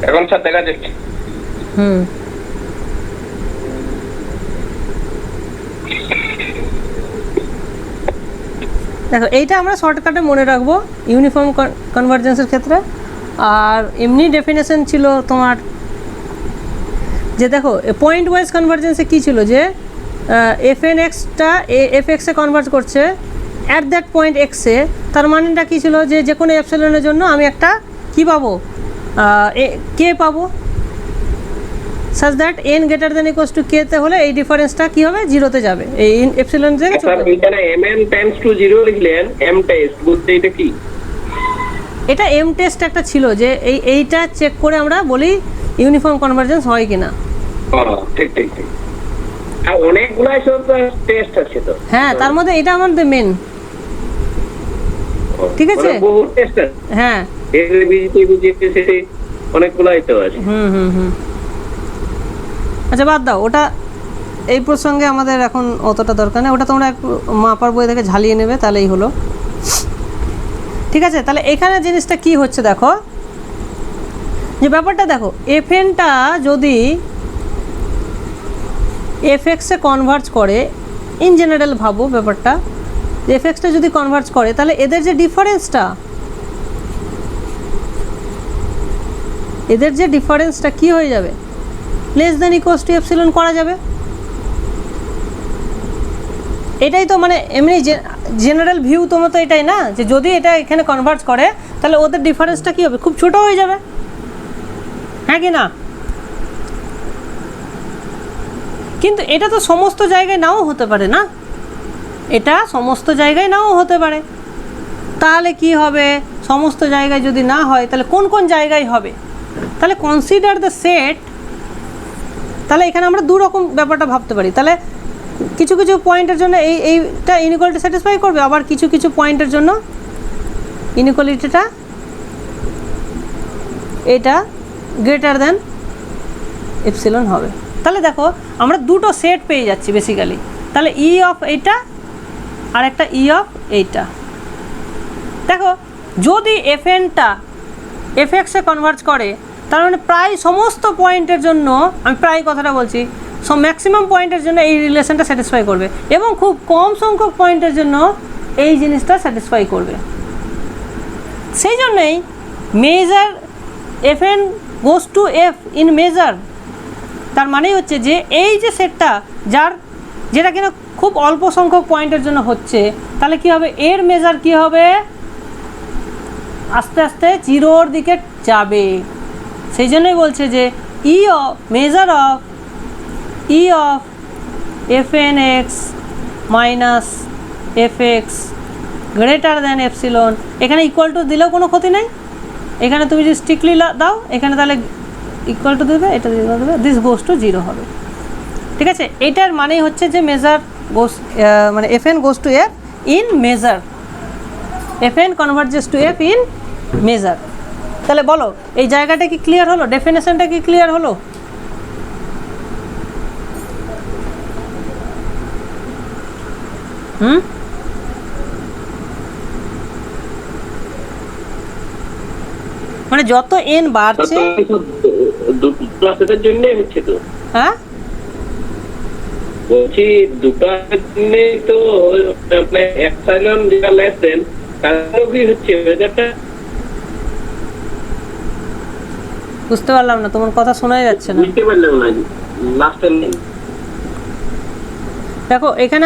এখন স্যার দেখা যাচ্ছে। দেখো এইটা আমরা শর্টকাটে মনে রাখবো ইউনিফর্ম কনভার্জেন্সের ক্ষেত্রে। আর এমনি ডেফিনেশন ছিল তোমার যে দেখো পয়েন্ট ওয়াইজ কনভার্জেন্সে কী ছিল, যে fnxটা fx এ কনভার্ট করছে অ্যাট দ্যাট পয়েন্ট এক্সে, তার মানেটা কী ছিল, যে কোনো এপসিলনের জন্য আমি একটা কী পাবো, কে পাবো, such that n greater than equals to k তে হলে এই ডিফারেন্সটা কি হবে, 0 তে যাবে, এই এপসিলন থেকে স্যার এখানে mn টেন্ডস টু 0 লিখলেন, m টেস্ট বলতে এটা কি? এটা এম টেস্ট একটা ছিল, যে এইটা চেক করে আমরা বলি ইউনিফর্ম কনভার্জেন্স হয় কিনা। ঠিক ঠিক ঠিক, আর অনেকগুলো সব টেস্ট আছে তো। হ্যাঁ, তার মধ্যে এটা আমাদের মেন। ঠিক আছে, বহু টেস্ট আছে। হ্যাঁ, এর বিজিতে অনেকগুলাই তো আছে। আচ্ছা বাদ দাও ওটা, এই প্রসঙ্গে আমাদের এখন অতটা দরকার নেই, ওটা তোমরা একটু মাপার বই থেকে ঝালিয়ে নেবে তাহলেই হলো। ঠিক আছে, তাহলে এখানে জিনিসটা কি হচ্ছে দেখো, যে ব্যাপারটা দেখো এফএনটা যদি এফএক্সে কনভার্জ করে, ইন জেনারেল ভাবো ব্যাপারটা, যে এফএক্সটা যদি কনভার্জ করে তাহলে এদের যে ডিফারেন্সটা কি হয়ে যাবে, less than equals to epsilon করা যাবে। এটাই তো মানে এমনি জেনারেল ভিউ তোমার তো এটাই না, যে যদি এটা এখানে কনভার্ট করে তাহলে ওদের ডিফারেন্সটা কী হবে, খুব ছোট হয়ে যাবে, হ্যাঁ কি না? কিন্তু এটা তো সমস্ত জায়গায় নাও হতে পারে না, এটা সমস্ত জায়গায় নাও হতে পারে। তাহলে কি হবে, সমস্ত জায়গায় যদি না হয় তাহলে কোন কোন জায়গায় হবে, তাহলে কনসিডার দ্য সেট। তাহলে এখানে আমরা দু রকম ব্যাপারটা ভাবতে পারি, তাহলে কিছু কিছু পয়েন্টের জন্য এইটা ইনইকুয়ালিটি স্যাটিসফাই করবে, আবার কিছু কিছু পয়েন্টের জন্য ইনইকুয়ালিটিটা এটা গ্রেটার দ্যান এপসিলন হবে। তাহলে দেখো আমরা দুটো সেট পেয়ে যাচ্ছি বেসিক্যালি। তাহলে ই অফ এইটা আর একটা ই অফ এইটা। দেখো যদি এফএনটা এফএক্সে কনভার্জ করে, তার মানে প্রায় সমস্ত পয়েন্টের জন্য, আমি প্রায় কথাটা বলছি, ম্যাক্সিমাম পয়েন্টের জন্য এই রিলেশনটা স্যাটিসফাই করবে এবং খুব কম সংখ্যক পয়েন্টের জন্য এই জিনিসটা স্যাটিসফাই করবে। সেই জন্যই measure f n goes to f in measure, তার মানেই হচ্ছে যে এই যে সেটটা যেটা কিনা খুব অল্প সংখ্যক পয়েন্টের জন্য হচ্ছে, তাহলে কি হবে, এর মেজার কি হবে, আস্তে আস্তে জিরোর দিকে যাবে। সেই জন্যই বলছে যে ই of measure of E of F N X minus F x greater than epsilon, এখানে ইকুয়াল টু দিলেও কোনো ক্ষতি নেই, এখানে তুমি যদি স্ট্রিক্টলি দাও এখানে তাহলে ইকুয়াল টু দেবে, এটা দেবে, দিস গোস টু জিরো হবে। ঠিক আছে, এটার মানেই হচ্ছে যে মেজার গোস মানে f n goes to f in measure, f n converges to f in measure. তাহলে বলো এই জায়গাটা কি ক্লিয়ার হলো, ডেফিনেশনটা কি ক্লিয়ার হলো? মানে যত এন বাড়ছে, দুটো সেটের জন্য হচ্ছে তো, হ্যাঁ বলছি দুটো জন্য তো আপনি এপসাইলন যেটা লেসেন তারও কি হচ্ছে মেজারটা? বুঝতে পারলাম না, তোমার কথা শোনাই যাচ্ছে না। বুঝতে পারলাম না, লাস্টের নেই। দেখো এখানে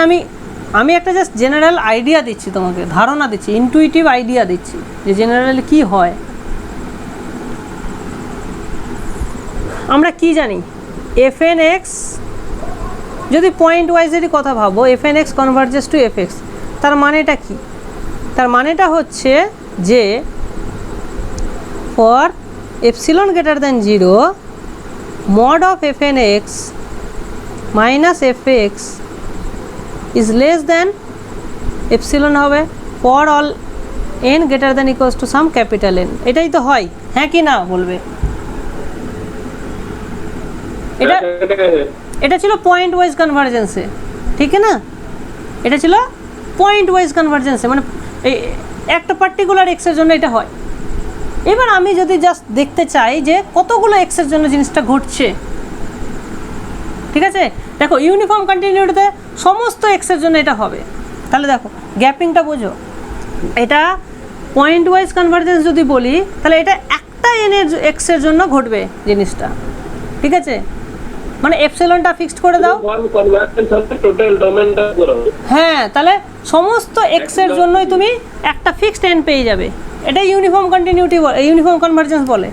আমি একটা জাস্ট জেনারেল আইডিয়া দিচ্ছি তোমাকে, ধারণা দিচ্ছি, ইনটুইটিভ আইডিয়া দিচ্ছি যে জেনারেলি কি হয়। আমরা কি জানি, এফ এন এক্স যদি পয়েন্ট ওয়াইজেরই কথা ভাবো, F N x converges to F X, তার মানেটা কি? তার মানেটা হচ্ছে যে for epsilon greater than zero mod of F N X minus F X is less than epsilon হবে for all N greater than equals to some capital N. এটাই তো হয়, হ্যাঁ কি না বলবে? এটা ছিল পয়েন্ট ওয়াইজ কনভার্জেন্সে, ঠিক না? এটা ছিল পয়েন্ট ওয়াইজ কনভার্জেন্সে, মানে একটা পার্টিকুলার এক্সের জন্য এটা হয়। এবার আমি যদি জাস্ট দেখতে চাই যে কতগুলো এক্সের জন্য জিনিসটা ঘটছে, ঠিক আছে, দেখো ইউনিফর্ম কন্টিনিউটিতে সমস্ত এক্সের জন্য এটা হবে। তাহলে দেখো গ্যাপিংটা বোঝো, এটা পয়েন্ট ওয়াইজ কনভার্জেন্স যদি বলি তাহলে এটা একটা এনের এক্সের জন্য ঘটবে জিনিসটা, ঠিক আছে? মানে এপসিলনটা ফিক্সড করে দাও, হ্যাঁ, তাহলে সমস্ত এক্সের জন্যই তুমি একটা ফিক্সড এন পেয়ে যাবে। এটা ইউনিফর্ম কন্টিনিউটি বলে, ইউনিফর্ম কনভার্জেন্স বলে।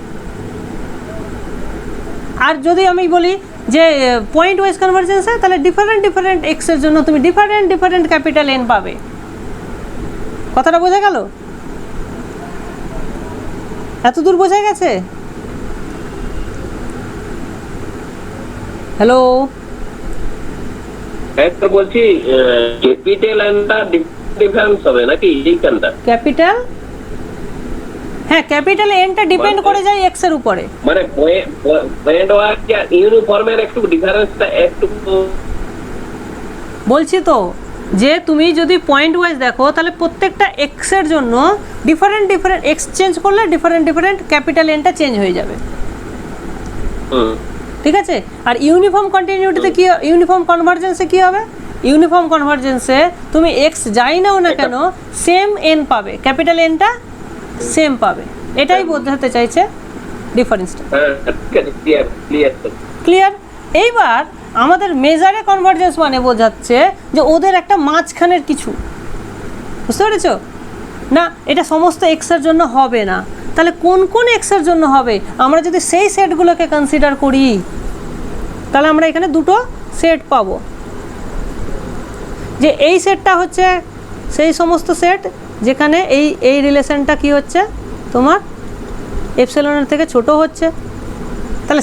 আর যদি আমি বলি যে পয়েন্ট ওয়াইজ কনভার্জেন্স হয়, তাহলে ডিফারেন্ট এক্সের জন্য তুমি ডিফারেন্ট ক্যাপিটাল এন পাবে। কথাটা বোঝা গেল? এত দূর বোঝা গেছে? হ্যালো, একটা বলছি ক্যাপিটাল এনটা ডিফারেন্স হবে নাকি এইখানটা? ক্যাপিটাল, হ্যাঁ, ক্যাপিটাল এনটা ডিপেন্ড করে যায় এক্স এর উপরে। মানে পয়েন্ট ওয়াইজ ইউনিফর্মের একটু ডিফারেন্সটা একটু বলছি তো, যে তুমি যদি পয়েন্ট ওয়াইজ দেখো তাহলে প্রত্যেকটা এক্স এর জন্য ডিফারেন্ট এক্স চেঞ্জ করলে ডিফারেন্ট ক্যাপিটাল এনটা চেঞ্জ হয়ে যাবে, ঠিক আছে? আর ইউনিফর্ম কন্টিনিউটিতে কি, ইউনিফর্ম কনভার্জেন্সে কি হবে? ইউনিফর্ম কনভার্জেন্সে তুমি এক্স যাই নাও না কেন সেম এন পাবে, ক্যাপিটাল এনটা সেম পাবে। এটাই বোঝাতে চাইছে ডিফারেন্সটা। ক্লিয়ার? এইবার আমাদের মেজারে কনভার্জেন্স মানে বোঝাচ্ছে যে ওদের একটা মাঝখানের কিছু, বুঝতে পেরেছ না? এটা সমস্ত এক্সের জন্য হবে না, তাহলে কোন এক্সের জন্য হবে? আমরা যদি সেই সেটগুলোকে কনসিডার করি তাহলে আমরা এখানে দুটো সেট পাবো। যে এই সেটটা হচ্ছে সেই সমস্ত সেট যেখানে এই রিলেশনটা কি হচ্ছে, তোমার এপসিলনের থেকে ছোট হচ্ছে। তাহলে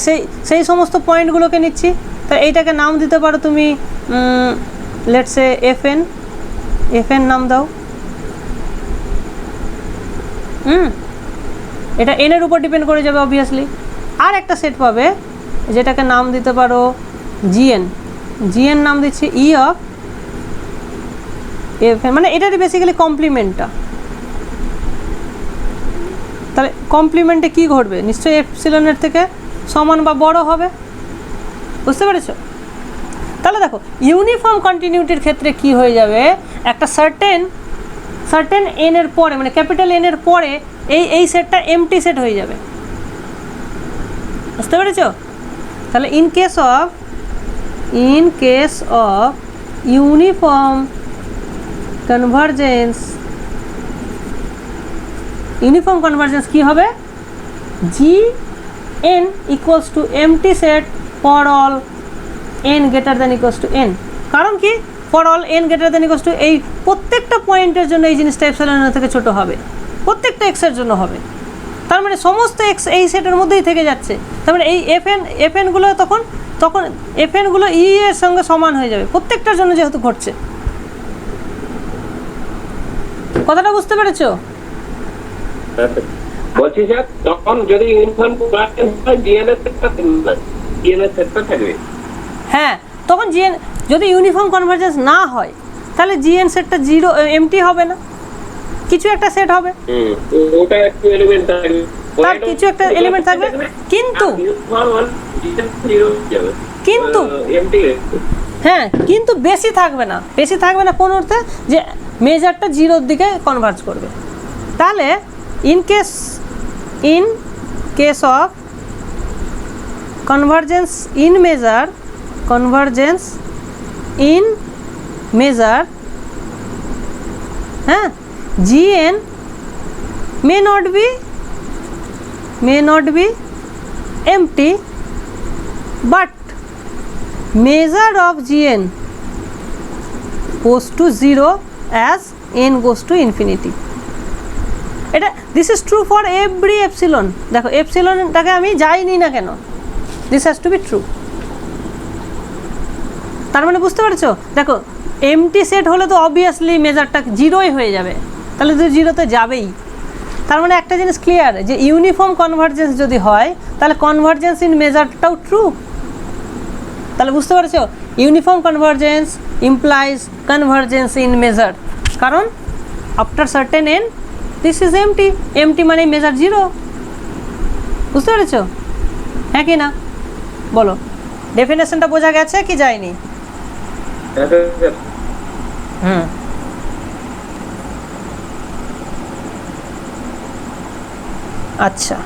সেই সমস্ত পয়েন্টগুলোকে নিচ্ছি। তাহলে এইটাকে নাম দিতে পারো তুমি, লেটস সে এফ এন নাম দাও। এটা এন এর উপর ডিপেন্ড করে যাবে অবভিয়াসলি। আর একটা সেট পাবে যেটাকে নাম দিতে পারো জিএন নাম দিচ্ছি ই অফ এফ এন, মানে এটারই বেসিক্যালি কমপ্লিমেন্টটা। তাহলে কমপ্লিমেন্টে কি ঘটবে? নিশ্চয়ই এপসিলনের থেকে সমান বা বড় হবে, বুঝতে পেরেছো? তাহলে দেখো ইউনিফর্ম কন্টিনিউটির ক্ষেত্রে কি হয়ে যাবে, একটা সার্টেন এন এর পরে মানে ক্যাপিটাল এন এর পরে এই সেটটা এমটি সেট হয়ে যাবে, বুঝতে পেরেছো? তাহলে in case of uniform convergence কি হবে, G N equals two MT set for all N greater than equals two N. কারণ কি, for all N greater than equals two এই প্রত্যেকটা পয়েন্টের জন্য এই জিনিসটা এপসাইলন থেকে ছোট হবে, প্রত্যেকটা এক্সের জন্য হবে। তার মানে সমস্ত এক্স এই সেটের মধ্যেই থেকে যাচ্ছে। তার মানে এই এফএনগুলো তখন এফএনগুলো ই এর সঙ্গে সমান হয়ে যাবে প্রত্যেকটার জন্য যেহেতু ঘটছে। কথাটা বুঝতে পেরেছো? বলছি স্যার, তখন যদি ইউনিফর্ম কনভারজেন্স হয় জিএনএস সেটটা থাকবে। হ্যাঁ, তখন জিএন যদি ইউনিফর্ম কনভারজেন্স না হয় তাহলে জিএন সেটটা জিরো এমটি হবে না, কিছু একটা সেট হবে, ওটা একটু এলিমেন্ট থাকবে, তার কিছু একটা এলিমেন্ট থাকবে, কিন্তু হ্যাঁ কিন্তু বেশি থাকবে না কোন অর্থে, যে মেজারটা জিরোর দিকে কনভার্জ করবে। তাহলে in case of convergence in measure হ্যাঁ, gn may not be empty, but measure of gn goes to 0 as n goes to infinity. এটা this is true for every epsilon. দেখো এপসিলনটাকে আমি যাইনি না কেন, this has to be true. তার মানে বুঝতে পারছো, দেখো এমটি সেট হলে তো অবভিয়াসলি মেজারটা জিরোই হয়ে যাবে, তাহলে তো জিরোতে যাবেই। তার মানে একটা জিনিস ক্লিয়ার, যে ইউনিফর্ম কনভারজেন্স যদি হয় তাহলে কনভারজেন্স ইন মেজারটাও ট্রু। তাহলে বুঝতে পারছো, uniform convergence implies convergence in measure, কারণ after certain N this is empty মানে মেজার জিরো। বুঝতে পেরেছো? হ্যাঁ কি না বলো? ডেফিনেশনটা বোঝা গেছে কি যায়নি? আচ্ছা,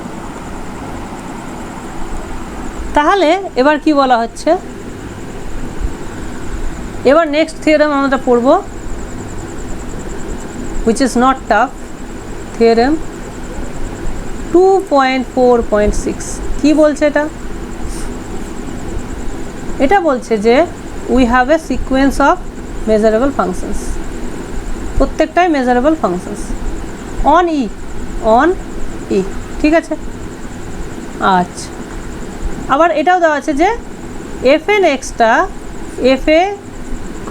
তাহলে এবার কি বলা হচ্ছে, এবার নেক্সট থিওরেম আমরা পড়ব, which is not tough, theorem 2.4.6। কি বলছে এটা বলছে যে we have a sequence of measurable functions, প্রত্যেকটাই measurable functions on e, ঠিক আছে? আচ্ছা, আবার এটাও দেওয়া আছে যে fn xটা f এ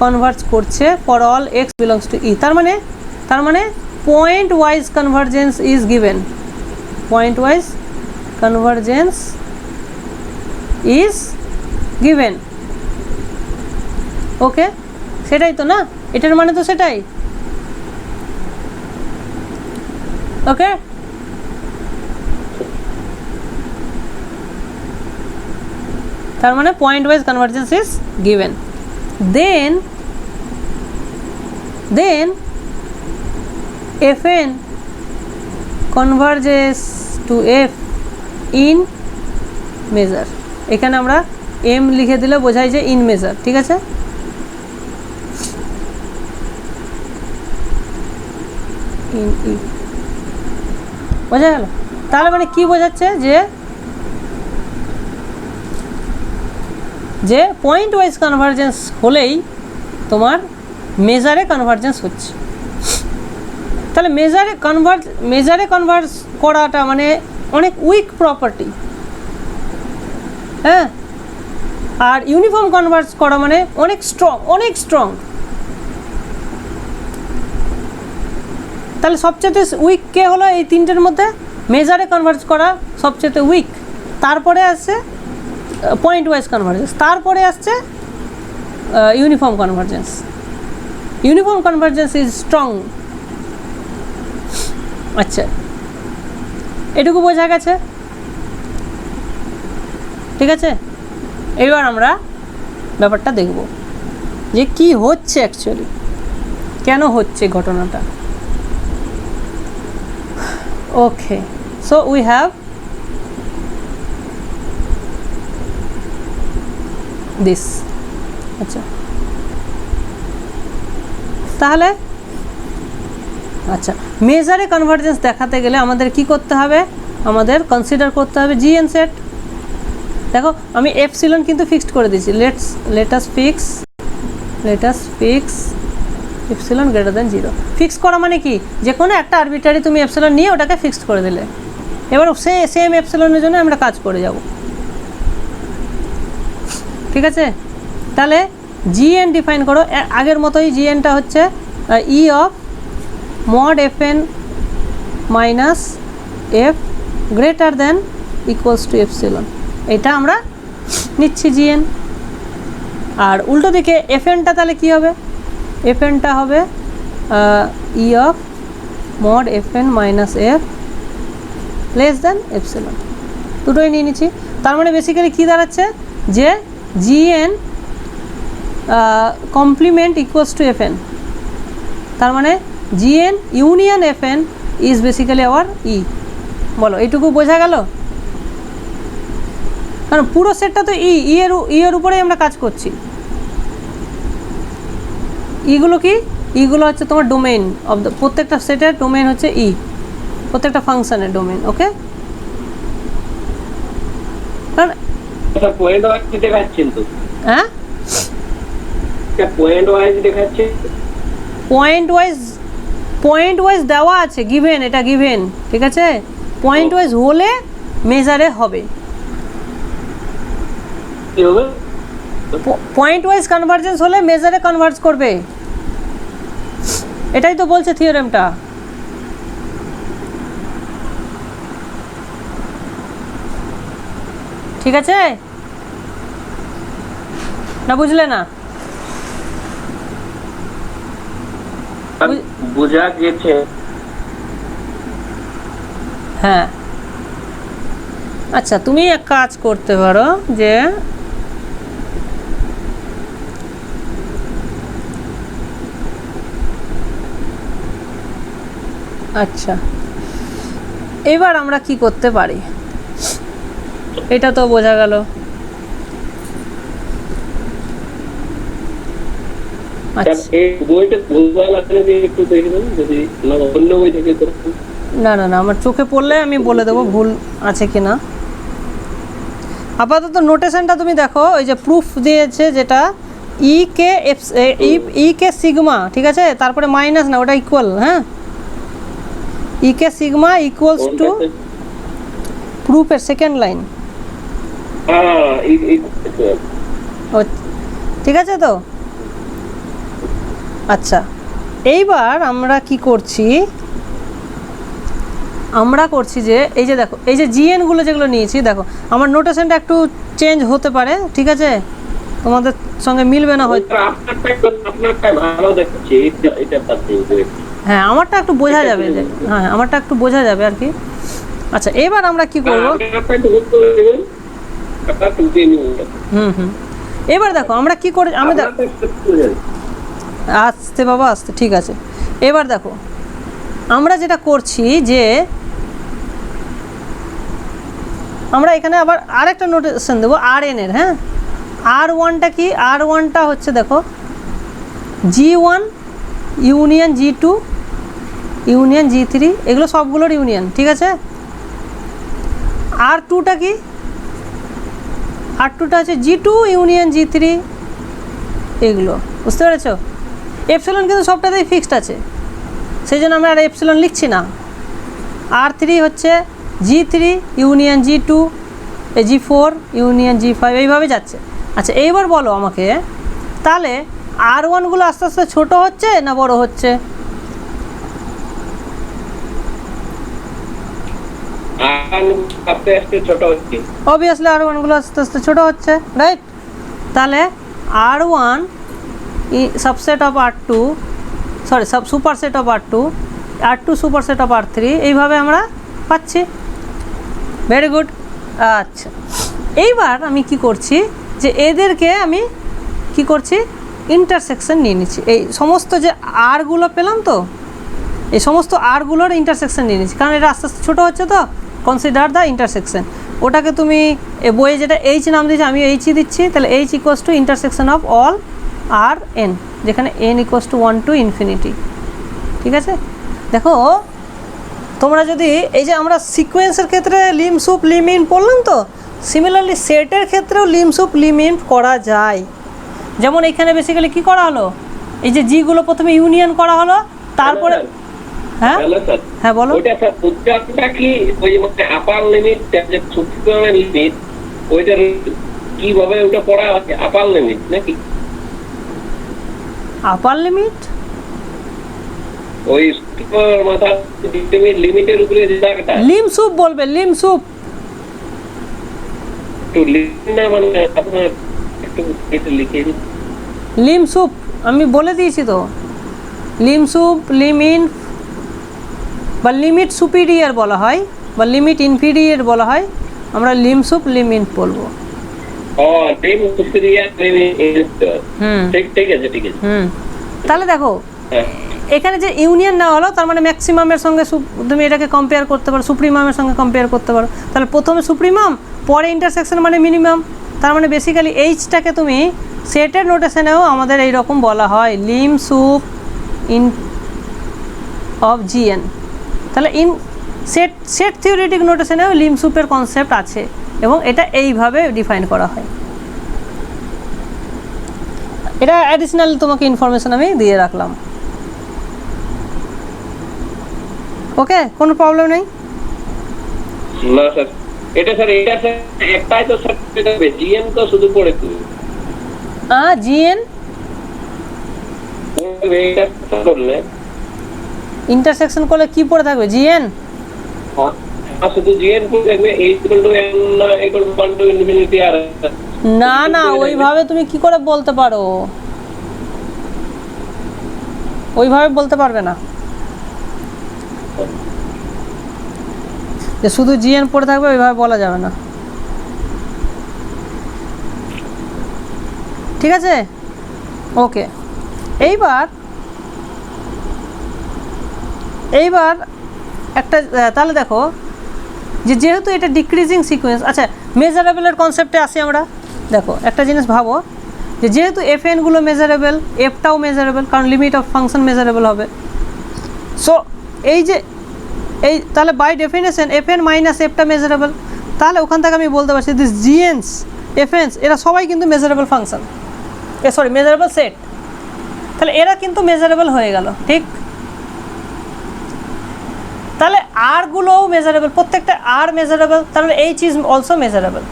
কনভার্জ করছে for all x belongs to e। তার মানে point wise convergence is given, okay, সেটাই তো না, এটার মানে তো সেটাই। ওকে, তার মানে point wise convergence is given, then fn converges to f in measure। এখানে আমরা m লিখে দিলে বোঝাই যে ইন মেজার, ঠিক আছে? ইন ই বোঝা গেল? তাহলে মানে কি বোঝাচ্ছে, যে পয়েন্ট ওয়াইজ কনভারজেন্স হলেই তোমার মেজারে কনভারজেন্স হচ্ছে। তাহলে মেজারে কনভার্জ করাটা মানে অনেক উইক প্রপার্টি, হ্যাঁ, আর ইউনিফর্ম কনভার্জ করা মানে অনেক স্ট্রং। তাহলে সবচেয়ে উইক কে হলো এই তিনটের মধ্যে? মেজারে কনভার্জ করা সবচেয়ে উইক, তারপরে আসছে পয়েন্ট ওয়াইজ কনভারজেন্স, তারপরে আসছে uniform convergence. Uniform convergence is strong. আচ্ছা, এটুকু বোঝা গেছে, ঠিক আছে? এবার আমরা ব্যাপারটা দেখব যে কি হচ্ছে অ্যাকচুয়ালি, কেন হচ্ছে ঘটনাটা। ওকে, সো উই হ্যাভ দিস। আচ্ছা, তাহলে আচ্ছা মেজারে কনভার্জেন্স দেখাতে গেলে আমাদের কি করতে হবে, আমাদের কনসিডার করতে হবে জিএন সেট। দেখো আমি এপসিলন কিন্তু ফিক্সড করে দিয়েছি, let us fix epsilon greater than 0। Fix করা মানে কি, যে কোনো একটা আরবিটারি তুমি এপসিলন নিয়ে ওটাকে ফিক্সড করে দিলে, এবার সেম এপসিলনের জন্য আমরা কাজ করে যাব। ঠিক আছে, তাহলে জিএন ডিফাইন করো আগের মতোই। জিএনটা হচ্ছে ই of mod F N minus F greater then equals to epsilon, এটা আমরা নিচ্ছি জিএন। আর উল্টো দিকে এফ এনটা তাহলে কী হবে, এফ এনটা হবে E of mod F N minus F less than epsilon, দুটোই নিয়ে নিচ্ছি। তার মানে বেসিক্যালি কী দাঁড়াচ্ছে যে G N complement equals to F N, তার মানে G N union F N is basically our E. বলো এইটুকু বোঝা গেল? কারণ পুরো সেটটা তো এর উপরেই আমরা কাজ করছি। ইগুলো কি, ইগুলো হচ্ছে তোমার ডোমেইন অফ দ্য, প্রত্যেকটা সেটের ডোমেইন হচ্ছে ই, প্রত্যেকটা ফাংশনের ডোমেইন। ওকে, কারণ পয়েন্ট ওয়াইজ দেখাচ্ছেন তো, হ্যাঁ পয়েন্ট ওয়াইজ দেখাচ্ছে, পয়েন্ট ওয়াইজ দেওয়া আছে, গিভেন, এটা গিভেন। ঠিক আছে, পয়েন্ট ওয়াইজ হলে মেজারে হবে, কি হবে? পয়েন্ট ওয়াইজ কনভার্জেন্স হলে মেজারে কনভার্জ করবে, এটাই তো বলছে থিওরেমটা। ঠিক আছে না, বুঝলে না? বোঝা গেছে। হ্যাঁ, আচ্ছা তুমি এক কাজ করতে পারো যে আচ্ছা এবার আমরা কি করতে পারি, এটা তো বোঝা গেল। আচ্ছা এই বইটা ভুলভাল আছে একটু দেখে দেবেন, যদি না অন্য বই থেকে তো। না না না, আমার চোখে পড়লে আমি বলে দেবো ভুল আছে কি না। আপাতত নোটেশনটা তুমি দেখো, ওই যে প্রুফ দিয়েছে যেটা ই কে সিগমা, ঠিক আছে, তারপরে মাইনাস না, ওটা ইকুয়াল। হ্যাঁ, E K sigma equals to প্রুফের সেকেন্ড লাইন। ঠিক আছে তো? আচ্ছা এইবার আমরা কি করছি, আমরা করছি যে এই যে দেখো, এই যে জিএনগুলো যেগুলো নিয়েছি, দেখো আমার নোটেশনটা একটু চেঞ্জ হতে পারে, ঠিক আছে, তোমাদের সঙ্গে মিলবে না হয়তো। আপনারটা ভালো দেখাচ্ছে, এটা হ্যাঁ আমারটা একটু বোঝা যাবে, যে হ্যাঁ আমারটা একটু বোঝা যাবে আর কি। আচ্ছা এবার আমরা কি করব, এবার দেখো আমরা কি করে, আমি আস্তে বাবা আস্তে, ঠিক আছে। এবার দেখো আমরা যেটা করছি যে আমরা এখানে আবার আরেকটা নোটেশন দেবো আর এন এর। হ্যাঁ, আর ওয়ানটা কি, আর ওয়ানটা হচ্ছে দেখো G1 union G2 union G3, এগুলো সবগুলোর ইউনিয়ন। ঠিক আছে, আর টুটা কি, আর টুটা হচ্ছে G2 ইউনিয়ন G3, এগুলো বুঝতে পেরেছো। এপসিলন কিন্তু সবটাতেই ফিক্সড আছে, সেই জন্য আমরা আর এপসিলন লিখছি না। আর3 হচ্ছে G3 union G2, G4 union G5, এইভাবে যাচ্ছে। আচ্ছা এইবার বলো আমাকে, তাহলে আর ওয়ানগুলো আস্তে আস্তে ছোটো হচ্ছে না বড় হচ্ছে? অবভিয়াসলি আর ওয়ানগুলো আস্তে আস্তে ছোটো হচ্ছে, রাইট? তাহলে R one subset of R two, sorry superset of R two superset of আর3, এইভাবে আমরা পাচ্ছি। Very good. আচ্ছা এইবার আমি কি করছি যে এদেরকে আমি কি করছি, ইন্টারসেকশন নিয়ে নিচ্ছি। এই সমস্ত যে আরগুলো পেলাম তো, এই সমস্ত আরগুলোর ইন্টারসেকশন নিয়ে নিচ্ছি, কারণ এটা আস্তে আস্তে ছোটো হচ্ছে তো। কনসিডার দ্য ইন্টারসেকশন, ওটাকে তুমি বইয়ে যেটা এইচ নাম দিয়েছি আমি এইচই দিচ্ছি। তাহলে H equals to intersection of all R N, যেখানে N equals to 1 to infinity। ঠিক আছে, দেখো তোমরা যদি এই যে আমরা সিকোয়েন্সের ক্ষেত্রে লিম সুপ লিম ইন পড়লাম তো, সিমিলারলি সেটের ক্ষেত্রেও লিম সুপ লিম ইন করা যায়। যেমন এখানে বেসিক্যালি কি করা হলো, এই যে জিগুলো প্রথমে ইউনিয়ন করা হলো, তারপরে হ্যাঁ হ্যালো স্যার, হ্যাঁ বলো। ওইটা স্যার উচ্চারণটা কি ওই মানে আপার লিমিট যে সুপ্রিমের লিমিট, ওইটার কিভাবে ওটা পড়া আছে, আপার লিমিট নাকি আপার লিমিট? ওই সুপ্রিমের মাথা লিমিটের উপরে যে জায়গাটা লিম সুপ বলবে, লিম সুপ। একটু লিমিট না মানে আপনার একটু এটা লিখে দিন। লিম সুপ আমি বলে দিয়েছি তো, লিম সুপ লিম ইন বা লিমিট সুপিরিয়র বলা হয় বা লিমিট ইনফিরিয়র বলা হয়, আমরা লিম সুপ লিম ইন বলবো। ও লিম সুপিরিয়র লিম ইনফিরিয়র, ঠিক ঠিক আছে ঠিক আছে। তাহলে দেখো হ্যাঁ এখানে যে ইউনিয়ন নেওয়া হলো, তার মানে ম্যাক্সিমামের সঙ্গে তুমি এটাকে কম্পেয়ার করতে পারো, সুপ্রিমামের সঙ্গে কম্পেয়ার করতে পারো। তাহলে প্রথমে সুপ্রিমাম, পরে ইন্টারসেকশন মানে মিনিমাম। তার মানে বেসিক্যালি এইচটাকে তুমি সেটের নোটেশনেও আমাদের এই রকম বলা হয়, lim sup inf of g n. তাহলে ইন সেট থিওরিটিক নোটেশনেও লিম সুপের কনসেপ্ট আছে এবং এটা এইভাবে ডিফাইন করা হয়। এটা অ্যাডিশনাল তোমাকে ইনফরমেশন আমি দিয়ে রাখলাম। ওকে, কোনো প্রবলেম নেই? না স্যার, এটা স্যার এটা স্যার একটাই তো স্যার হবে, জিএন তো শুধু পড়ে তুমি জিএন এটা করলে ইন্টারসেকশন করলে কি পড়ে থাকবে, জিএন? শুধু জিএন পড়ে থাকবে, a equal to n equal to 1 to infinity আর না না, ওইভাবে তুমি কি করে বলতে পারো, ওইভাবে বলতে পারবে না যে শুধু জিএন পড়ে থাকবে, ওইভাবে বলা যাবে না। ঠিক আছে, ওকে। এইবার একটা তাহলে দেখো যে যেহেতু এটা ডিক্রিজিং সিকোয়েন্স, আচ্ছা মেজারেবলের কনসেপ্টে আসি আমরা। দেখো একটা জিনিস ভাবো যে যেহেতু এফ এনগুলো মেজারেবল, এফটাও মেজারেবল, কারণ লিমিট অফ ফাংশন মেজারেবল হবে। সো এই যে এই তাহলে by definition F N minus এফটা মেজারেবল। তাহলে ওখান থেকে আমি বলতে পারছি দিস জিএনস এফএনস এরা সবাই কিন্তু measurable function, sorry measurable set. তাহলে এরা কিন্তু মেজারেবল হয়ে গেল, ঠিক? তাহলে আরগুলোও মেজারেবল, প্রত্যেকটা আর মেজারেবল, তাহলে এইচ ইজ অলসো মেজারেবল।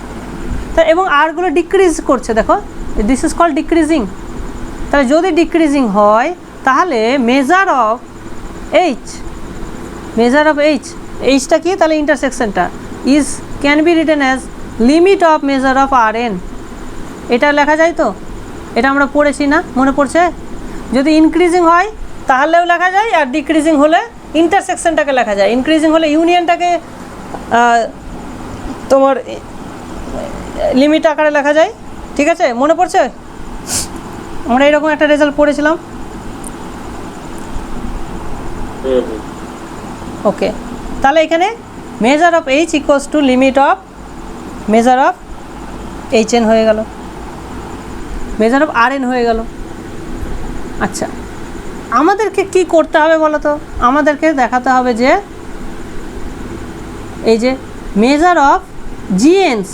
তা এবং আরগুলো ডিক্রিজ করছে, দেখো দিস ইজ কল্ড ডিক্রিজিং। তাহলে যদি ডিক্রিজিং হয় তাহলে মেজার অফ এইচ, এইচটা কি, তাহলে ইন্টারসেকশনটা is can be written as limit of measure of R N. এটা লেখা যায় তো, এটা আমরা পড়েছি না, মনে পড়ছে? যদি ইনক্রিজিং হয় তাহলেও লেখা যায়, আর ডিক্রিজিং হলে ইন্টারসেকশনটাকে লেখা যায়। ইনক্রিজিং হলে ইউনিয়নটাকে তোমার লিমিট আকারে লেখা যায়। ঠিক আছে, মনে পড়ছে? আমরা এরকম একটা রেজাল্ট পড়েছিলাম। ওকে, তাহলে এখানে measure of H equals two limit of measure of H N হয়ে গেল, মেজার অফ আর এন হয়ে গেল। আচ্ছা, আমাদেরকে কি করতে হবে বলো তো? আমাদেরকে দেখাতে হবে যে এই যে মেজার অফ জিএনস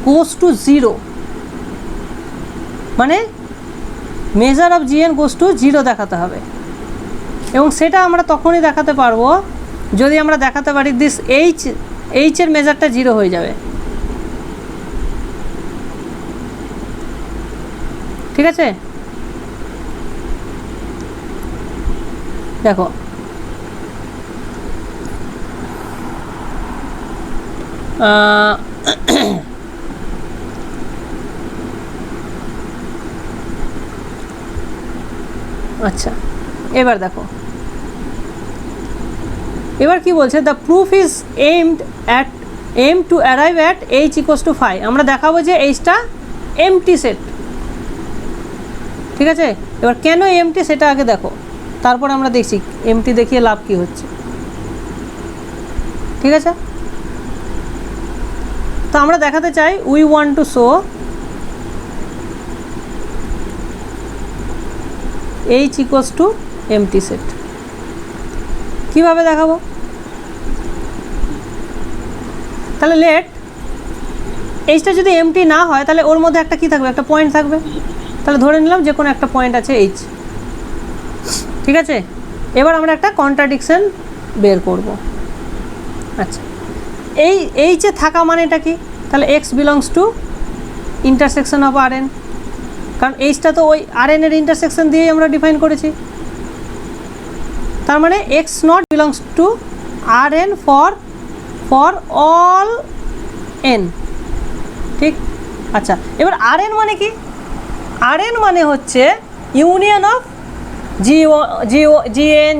গোস টু 0, মানে measure of GN goes to 0 দেখাতে হবে। এবং সেটা আমরা তখনই দেখাতে পারবো যদি আমরা দেখাতে পারি দিস এইচের মেজারটা 0 হয়ে যাবে। ঠিক আছে, দেখো আচ্ছা এবার দেখো, এবার কি বলছে, the proof is aim to arrive at h equals to 5। আমরা দেখাবো যে এইচটা এমটি সেট, ঠিক আছে, এবার কেন এমটি সেটা আগে দেখো, তারপর আমরা দেখছি এমটি দেখিয়ে লাভ কি হচ্ছে। ঠিক আছে, তো আমরা দেখাতে চাই we want to show H equals two MT set. কীভাবে দেখাবো? তাহলে লেট এইচটা যদি এমটি না হয় তাহলে ওর মধ্যে একটা কি থাকবে, একটা পয়েন্ট থাকবে। তাহলে ধরে নিলাম যে কোনো একটা পয়েন্ট আছে এইচ। ঠিক আছে, এবার আমরা একটা কন্ট্রাডিকশন বের করব। আচ্ছা, এই এইচে থাকা মানেটা কি? তাহলে x belongs to intersection of R n, কারণ এইচটা তো ওই আর এন এর ইন্টারসেকশন দিয়েই আমরা ডিফাইন করেছি। তার মানে x not belongs to R n for all n. ঠিক, আচ্ছা, এবার আর এন মানে কি? আর এন মানে হচ্ছে union of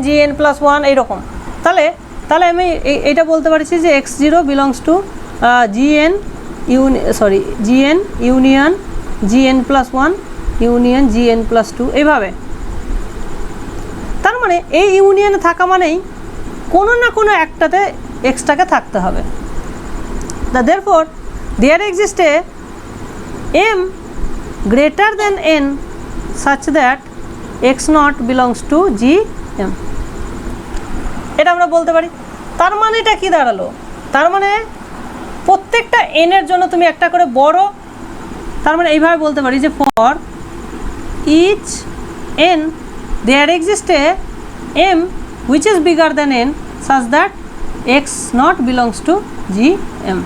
g n plus one এইরকম। তাহলে আমি এইটা বলতে পারছি যে x zero belongs to g n union g n plus one union g n plus two, এইভাবে। তার মানে এই ইউনিয়নে থাকা মানেই কোনো না কোনো একটাতে এক্সটাকে থাকতে হবে। therefore there exists a m greater than n such that x naught belongs to gm, এটা আমরা বলতে পারি। তার মানে এটা কি দাঁড়ালো? তার মানে প্রত্যেকটা n এর জন্য তুমি একটা করে বড়, তার মানে এইভাবে বলতে পারি যে for each n there exists a m which is bigger than n such that x naught belongs to gm।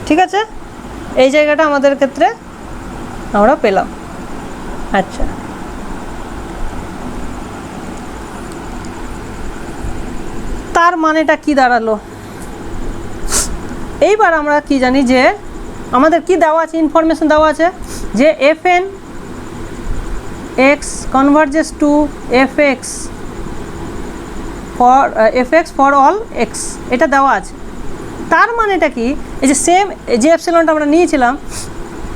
ঠিক আছে, এই জায়গাটা আমাদের ক্ষেত্রে আমরা পেলাম। আচ্ছা, তার মানেটা কি দাঁড়ালো? এইবার আমরা কি জানি যে আমাদের কি দেওয়া আছে, ইনফরমেশন দেওয়া আছে যে f N x converges to F x for all x, এটা দেওয়া আছে। তার মানেটা কি? এই যে সেম যে এপসিলনটা আমরা নিয়েছিলাম,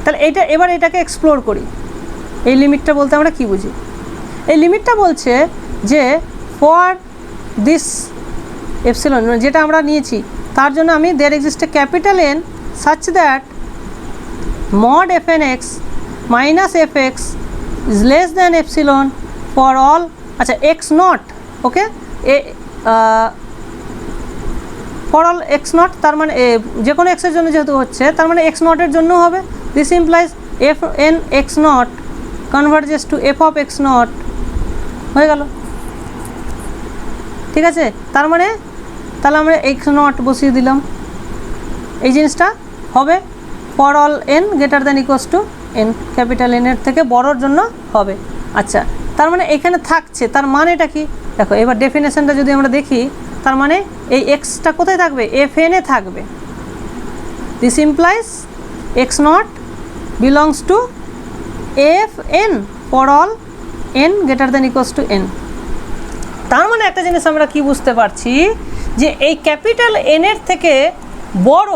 তাহলে এইটা এবার এটাকে এক্সপ্লোর করি। এই লিমিটটা বলতে আমরা কি বুঝি? এই লিমিটটা বলছে যে ফর দিস এপসিলন যেটা আমরা নিয়েছি তার জন্য আমি there exist a capital N such that mod F N X minus F X is less than epsilon for all, আচ্ছা, X naught, okay, for all X naught, তার মানে যে কোনো এক্সের জন্য যেহেতু হচ্ছে তার মানে এক্স নটের জন্য হবে। This implies f N x not converges to f of x not, হয়ে গেল। ঠিক আছে, তাহলে আমরা এক্স নট বসিয়ে দিলাম। এই জিনিসটা হবে for all N greater than equals two N, capital N এর থেকে বড়োর জন্য হবে। আচ্ছা, তার মানে এখানে থাকছে, তার মানেটা কি? দেখো এবার ডেফিনেশনটা যদি আমরা দেখি, তার মানে এই এক্সটা কোথায় থাকবে? এফ এনে থাকবে। This implies x not belongs two F N for all N greater than equals two N. তার মানে একটা জিনিস আমরা কি বুঝতে পারছি যে এই ক্যাপিটাল এন এর থেকে বড়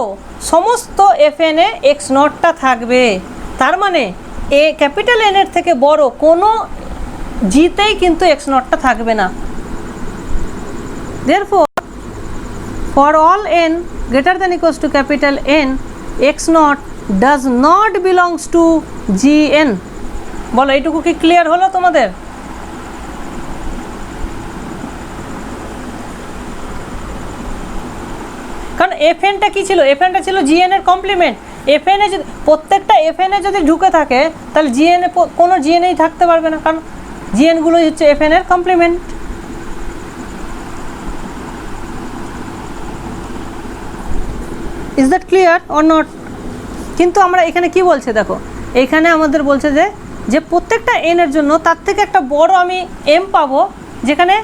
সমস্ত এফ এন এ এক্স নটটা থাকবে। তার মানে এ ক্যাপিটাল এন এর থেকে বড় কোনো জিতেই কিন্তু এক্স নটটা থাকবে না। therefore for all n greater than equals to capital N, x naught does not belongs to gn। বলো এইটুকু কি ক্লিয়ার হলো তোমাদের? কারণ এফ এনটা কি ছিল? এফ এনটা ছিল জিএন এর কমপ্লিমেন্ট। এফ এন এ যদি প্রত্যেকটা এফ এন এ যদি ঢুকে থাকে তাহলে জিএন এ কোনো জিএনই থাকতে পারবে না, কারণ জিএনগুলোই হচ্ছে এফ এন এর complement. Is that clear or not? কিন্তু আমরা এখানে কি বলছে দেখো, এইখানে আমাদের বলছে যে প্রত্যেকটা এন এর জন্য তার থেকে একটা বড় আমি এম পাবো যেখানে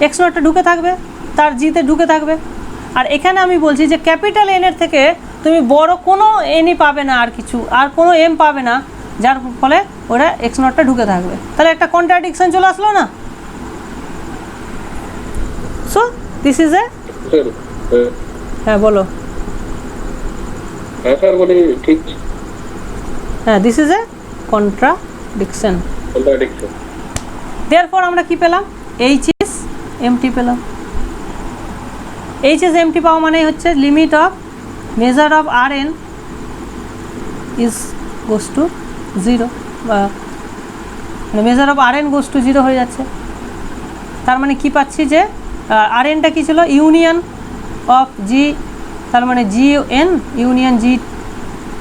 এক্স নটটা ঢুকে থাকবে, তার জিতে ঢুকে থাকবে। আর এখানে আমি বলছি যে ক্যাপিটাল এন এর থেকে তুমি বড় কোনো এনই পাবে না, আর কিছু আর কোনো এম পাবে না, যার ফলে ওরা এক্স নটটা ঢুকে থাকবে। তাহলে একটা কন্ট্রাডিকশন চলে আসলো না? সো দিস ইজ এ, হ্যাঁ বলো। হ্যাঁ স্যার বলি ঠিক। হ্যাঁ, this is a contradiction. Contradiction. Therefore আমরা কি পেলাম? এইচ ইজ এমটি পেলাম। এইচ ইজ এমটি পাওয়া মানে হচ্ছে limit of measure of R n is goes to 0, বা মানে measure of R n goes to 0 হয়ে যাচ্ছে। তার মানে কি পাচ্ছি যে আর এনটা কী ছিল? ইউনিয়ন অফ জি, তার মানে G N union G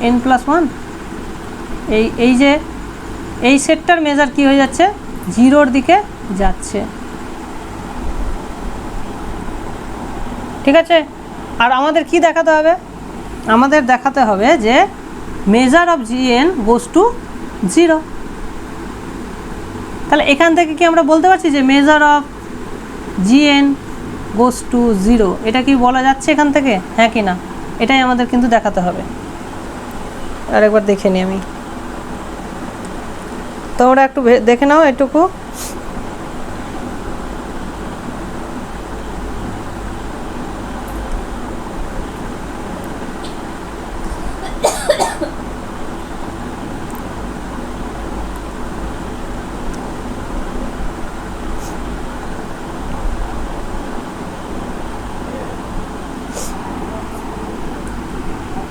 N plus 1। এই যে এই সেটটার মেজার কি হয়ে যাচ্ছে? 0-র দিকে যাচ্ছে। ঠিক আছে, আর আমাদের কি দেখাতে হবে? আমাদের দেখাতে হবে যে measure of G N goes to 0। তাহলে এখান থেকে কি আমরা বলতে পারছি যে measure of G N goes to 0? এটা কি বলা যাচ্ছে এখান থেকে? হ্যাঁ কি না, এটাই আমাদের কিন্তু দেখাতে হবে। আরেকবার দেখে নিই আমি, তোমরা একটু দেখে নাও এটুকু।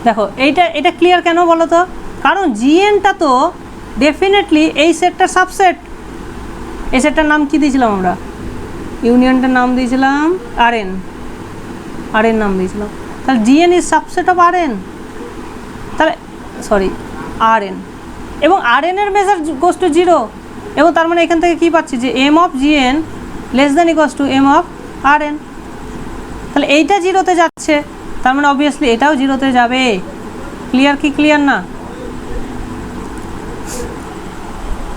দেখো এটা ক্লিয়ার কেন বলো তো? কারণ জিএনটা তো ডেফিনেটলি এই সেটটার সাবসেট। এই সেটটার নাম কি দিয়েছিলাম আমরা? ইউনিয়নটার নাম দিয়েছিলাম আরএন, আরএন নাম দিয়েছিলাম। তাহলে g n is subset of R n, তাহলে সরি আরএন, এবং আরএন এর মেজার গোস টু 0, এবং তার মানে এখান থেকে কি পাচ্ছি যে M of g n less than equals to M of R n. তাহলে এইটা 0-তে যাচ্ছে, তার মানে অবভিয়াসলি এটাও 0-তে যাবে। ক্লিয়ার কি ক্লিয়ার না?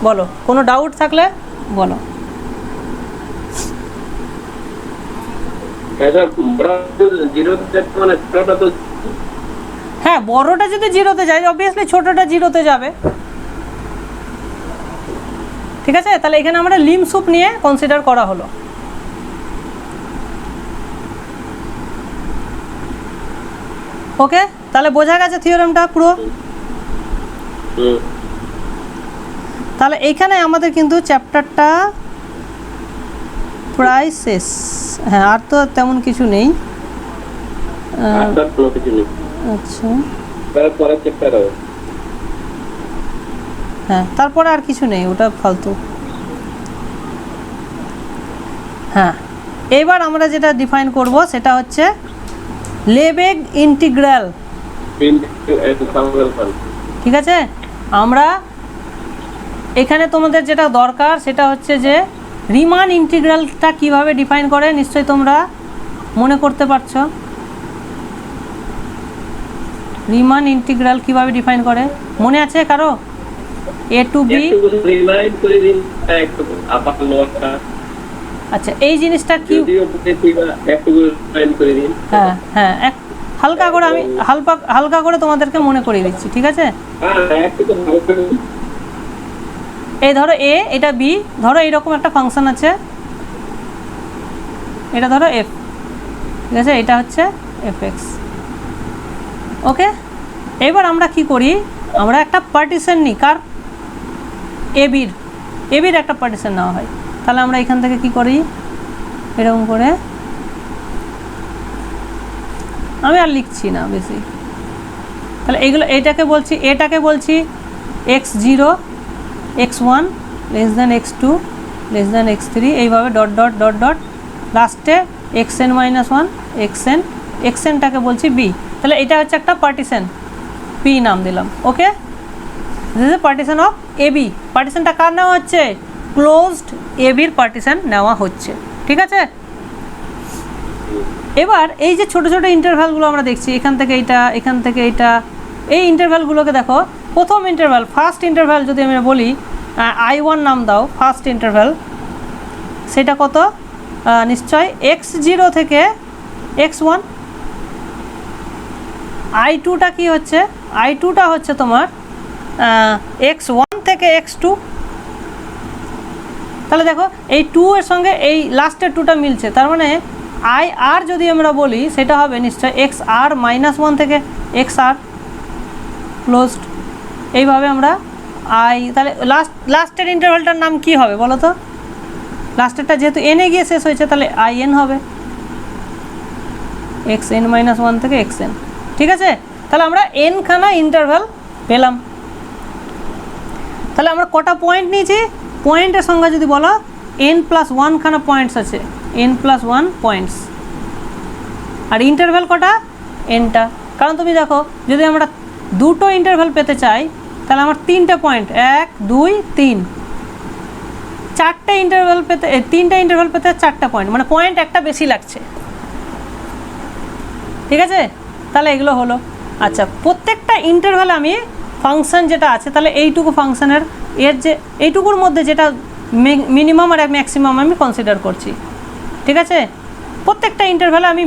বলো, কোনো ডাউট থাকলে বলো। হ্যাঁ, বড়টা যদি 0-তে যায় অবভিয়াসলি ছোটটা 0-তে যাবে। ঠিক আছে, তাহলে এখানে আমরা লিম সুপ নিয়ে কনসিডার করা হলো। ওকে, তাহলে বোঝা গেছে থিওরেমটা পুরো? তাহলে এইখানে আমাদের কিন্তু চ্যাপ্টারটা প্রায় শেষ। হ্যাঁ, আর তো তেমন কিছু নেই। আচ্ছা, হ্যাঁ, তারপরে আর কিছু নেই, ওটা ফালতু। হ্যাঁ, এবার আমরা যেটা ডিফাইন করব সেটা হচ্ছে লেবেগ ইন্টিগ্রাল। ঠিক আছে, আমরা এখানে তোমাদের যেটা দরকার সেটা হচ্ছে যে রিমান ইন্টিগ্রালটা কিভাবে ডিফাইন করে, নিশ্চয়ই তোমরা মনে করতে পারছো। রিমান ইন্টিগ্রাল কিভাবে ডিফাইন করে মনে আছে কারো? এ টু বি। আচ্ছা, এই জিনিসটা কি? হ্যাঁ হ্যাঁ, হালকা করে আমি হালকা করে তোমাদেরকে মনে করিয়ে দিচ্ছি। ঠিক আছে, এই ধরো এ, এটা বি, ধরো এইরকম একটা ফাংশন আছে, এটা ধরো এফ। ঠিক আছে, এটা হচ্ছে এফ এক্স। ওকে, এবার আমরা কি করি? আমরা একটা পার্টিশন নিই। কার? এবির একটা পার্টিশন নেওয়া হয়। তাহলে আমরা এখান থেকে কি করি? এরকম করে, আমি আর লিখছি না বেশি। তাহলে এইগুলো, এইটাকে বলছি, এটাকে বলছি x0 x1 less than x2 less than x3, এইভাবে ডট ডট ডট ডট, লাস্টে xn মাইনাস 1 xnটাকে বলছি b। তাহলে এটা হচ্ছে একটা পার্টিশন, p নাম দিলাম। Okay, this is a partition of AB. পার্টিশনটা কার নেওয়া হচ্ছে? ক্লোজড এবির পার্টিশন নেওয়া হচ্ছে। ঠিক আছে, এবার এই যে ছোট ছোট ইন্টারভ্যালগুলো আমরা দেখছি, এখান থেকে এইটা, এখান থেকে এইটা, এই ইন্টারভ্যালগুলোকে দেখো। প্রথম ইন্টারভ্যাল, ফার্স্ট ইন্টারভ্যাল যদি আমরা বলি, I1 নাম দাও ফার্স্ট ইন্টারভ্যাল, সেটা কত? নিশ্চয় x0 থেকে x1। I2টা কি হচ্ছে? I2টা হচ্ছে তোমার x1 থেকে x2। তাহলে দেখো এই 2 এর সঙ্গে এই লাস্টের 2টা মিলছে, তার মানে IR যদি আমরা বলি সেটা হবে নিশ্চয় XR -1 থেকে XR ক্লোজড। এইভাবে আমরা আই, তাহলে লাস্টের ইন্টারভ্যালটার নাম কি হবে বলো তো? লাস্টেরটা যেহেতু এনে গিয়ে শেষ হয়েছে তাহলে আই এন হবে, এক্স এন মাইনাস ওয়ান থেকে এক্স এন। ঠিক আছে, তাহলে আমরা এন খানা ইন্টারভ্যাল পেলাম। তাহলে আমরা কটা পয়েন্ট নিয়েছি? পয়েন্টের সংখ্যা যদি বলো এন প্লাস ওয়ান খানা পয়েন্টস আছে, এন প্লাস ওয়ান পয়েন্টস। আর ইন্টারভ্যাল কটা? এনটা। কারণ তুমি দেখো যদি আমরা দুটো ইন্টারভ্যাল পেতে চাই তাহলে আমার তিনটে পয়েন্ট, 1 2 3, চারটে ইন্টারভ্যাল পেতে, তিনটা ইন্টারভ্যাল পেতে চারটা পয়েন্ট, মানে পয়েন্ট একটা বেশি লাগছে। ঠিক আছে, তাহলে এগুলো হলো। আচ্ছা, প্রত্যেকটা ইন্টারভ্যাল আমি ফাংশন যেটা আছে তাহলে এইটুকু ফাংশনের এর যে এইটুকুর মধ্যে যেটা মিনিমাম আর ম্যাক্সিমাম আমি কনসিডার করছি। ঠিক আছে, প্রত্যেকটা ইন্টারভ্যালে আমি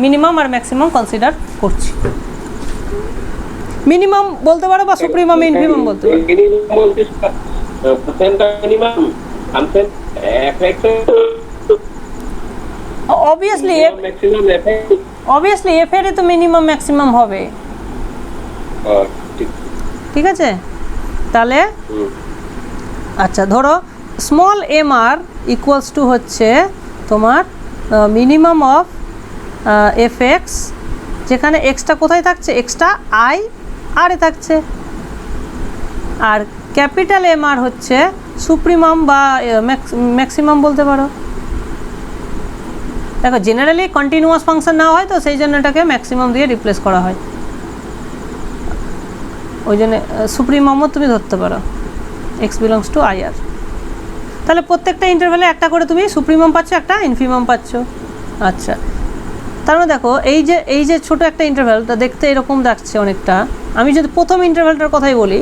মিনিমাম আর ম্যাক্সিমাম কনসিডার করছি। মিনিমাম বলতে পারো বা সুপ্রিমাম ইনফিমাম বলতে পারো। অবভিয়াসলি এফ এর তো মিনিমাম ম্যাক্সিমাম হবে। ঠিক আছে, তাহলে আচ্ছা ধরো small m r equals to হচ্ছে তোমার মিনিমাম অফ এফ এক্স, যেখানে এক্সটা কোথায় থাকছে? এক্সটা আই আর এ থাকছে। আর ক্যাপিটাল এম আর হচ্ছে সুপ্রিমাম বা ম্যাক্সিমাম বলতে পারো। দেখো জেনারেলি কন্টিনিউয়াস ফাংশন না হয় তো সেই জন্য এটাকে ম্যাক্সিমাম দিয়ে রিপ্লেস করা হয়, ওই জন্য সুপ্রিমামও তুমি ধরতে পারো, এক্স বিলংস টু আই আর। তাহলে প্রত্যেকটা ইন্টারভ্যালে একটা করে তুমি সুপ্রিমাম পাচ্ছ, একটা ইনফিমাম পাচ্ছ। আচ্ছা, তার মানে দেখো এই যে ছোট একটা ইন্টারভ্যালটা দেখতে এরকম দেখছে অনেকটা। আমি যদি প্রথম ইন্টারভ্যালটার কথাই বলি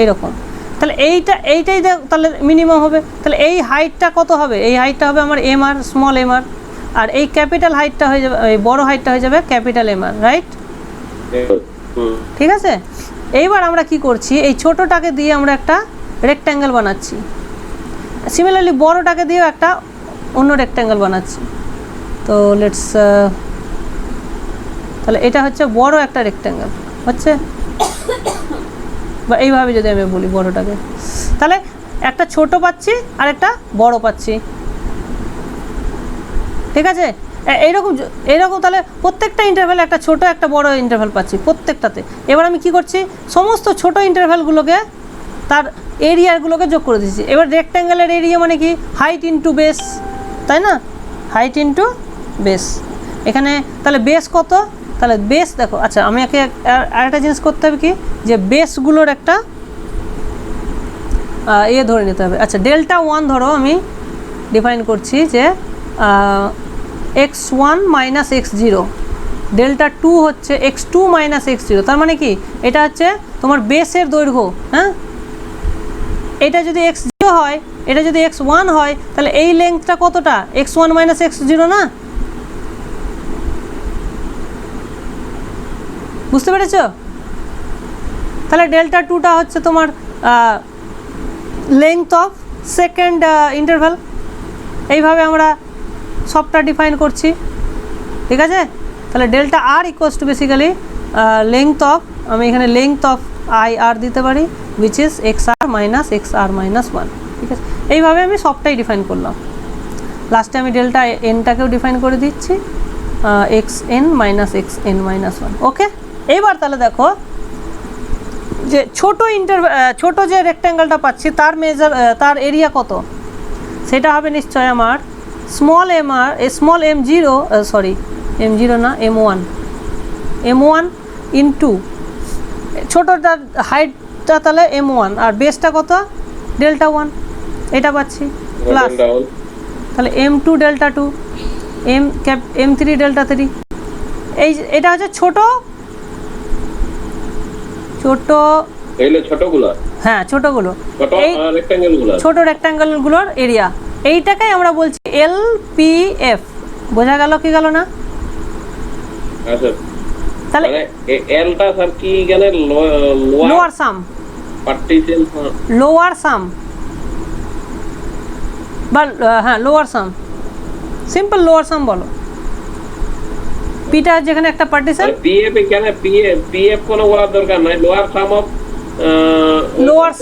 এরকম, তাহলে এইটাই তাহলে মিনিমাম হবে। তাহলে এই হাইটটা কত হবে? এই হাইটটা হবে আমার এম আর, স্মল এম আর। আর এই ক্যাপিটাল হাইটটা হয়ে যাবে, এই বড় হাইটটা হয়ে যাবে ক্যাপিটাল এম আর, রাইট? ঠিক আছে, এইবার আমরা কি করছি? এই ছোটটাকে দিয়ে আমরা একটা রেক্ট্যাঙ্গেল বানাচ্ছি, সিমিলারলি বড়টাকে দিয়েও একটা অন্য রেক্ট্যাঙ্গেল বানাচ্ছি। তো লেটস, তাহলে এটা হচ্ছে বড় একটা রেক্ট্যাঙ্গেল হচ্ছে, বা এইভাবে যদি আমি বলি বড়টাকে, তাহলে একটা ছোট পাচ্ছি আর একটা বড় পাচ্ছি। ঠিক আছে, এইরকম তাহলে প্রত্যেকটা ইন্টারভ্যালে একটা ছোট একটা বড় ইন্টারভ্যাল পাচ্ছি প্রত্যেকটাতে। এবার আমি কি করছি? সমস্ত ছোট ইন্টারভ্যালগুলোকে তার এরিয়াগুলোকে যোগ করে দিচ্ছি। এবার রেক্ট্যাঙ্গেলের এরিয়া মানে কি? হাইট ইন্টু বেস, তাই না? Height into base. এখানে তাহলে বেস কত? তাহলে বেস দেখো, আচ্ছা আমি আরেকটা জিনিস করতে হবে কি, যে বেসগুলোর একটা ধরে নিতে হবে। আচ্ছা ডেল্টা ওয়ান ধরো আমি ডিফাইন করছি যে x1 minus x0, delta two হচ্ছে x2 মাইনাস x0। তার মানে কি? এটা হচ্ছে তোমার বেসের দৈর্ঘ্য। হ্যাঁ, এটা যদি x0 হয়, এটা যদি x1 হয়, তাহলে এই লেন্থটা কতটা? x1 মাইনাস x0 না? বুঝতে পেরেছো? তাহলে ডেল্টা টুটা হচ্ছে তোমার লেন্থ অফ সেকেন্ড ইন্টারভ্যাল। এইভাবে আমরা সবটা ডিফাইন করছি। ঠিক আছে, তাহলে delta r equals to basically length of, আমি এখানে লেন্থ অফ আই আর দিতে পারি, which is x r minus one. ঠিক আছে, এইভাবে আমি সবটাই ডিফাইন করলাম। লাস্টে আমি ডেল্টা এনটাকেও ডিফাইন করে দিচ্ছি, এক্স এন মাইনাস ওয়ান। ওকে, এইবার তাহলে দেখো যে ছোট যে রেক্ট্যাঙ্গেলটা পাচ্ছি তার এরিয়া কত? সেটা হবে নিশ্চয় আমার স্মল এম আর, স্মল m0, সরি m0 না, m1 ইন্টু ছোটোটার হাইটটা তাহলে m1 আর বেসটা কত? ডেল্টা 1, এটা পাচ্ছি প্লাস তাহলে m2 ডেল্টা 2, m3 ডেল্টা 3। এটা হচ্ছে ছোট ছোটগুলো, হ্যাঁ ছোটগুলো, ছোট রেক্ট্যাঙ্গেলগুলোর এরিয়া। এইটাকেই আমরা বলছি LPF। বোঝা গেল কি গেল না? আচ্ছা, তাহলে এলটা স্যার কি গেলে লোয়ার সাম, পার্টিশন, লোয়ার সাম বা হ্যাঁ লোয়ার সাম, সিম্পল লোয়ার সাম বলো। পিটা যেখানে একটা পার্টিশন, পিএফ এখানে পিএফ কোনো বলার দরকার নাই, লোয়ার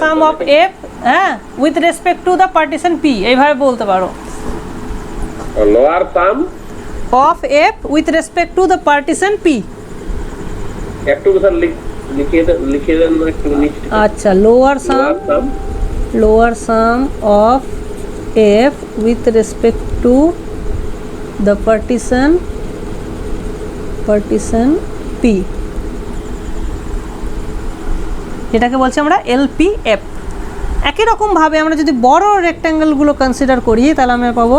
সাম অফ এফ, হ্যাঁ, with respect to the partition P, এইভাবে বলতে পারো। Lower some of F with respect to the partition P. একটু স্যার লিখে দেন না একটু নিচে। আচ্ছা, lower some of F with respect to the partition P, এটাকে বলছি আমরা এলপিএফ। একই রকমভাবে আমরা যদি বড় রেক্ট্যাঙ্গেলগুলো কনসিডার করি তাহলে আমরা পাবো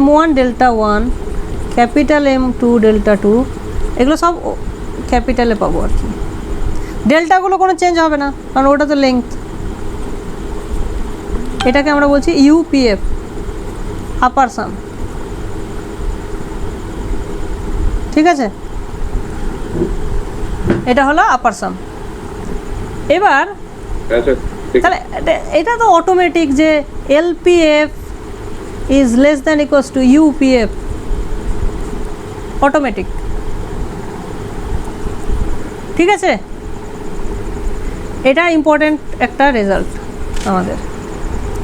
M1 delta 1, capital M2 delta 2, এগুলো সব ক্যাপিটালে পাবো আর কি। ডেল্টাগুলো কোনো চেঞ্জ হবে না কারণ ওটা তো লেংথ। এটাকে আমরা বলছি ইউপিএফ, আপার সাম। ঠিক আছে, এটা হলো আপার সাম। এবার তাহলে এটা তো অটোমেটিক যে LPF is less than equals to UPF, automatic. ঠিক আছে, এটা ইম্পর্টেন্ট একটা রেজাল্ট আমাদের।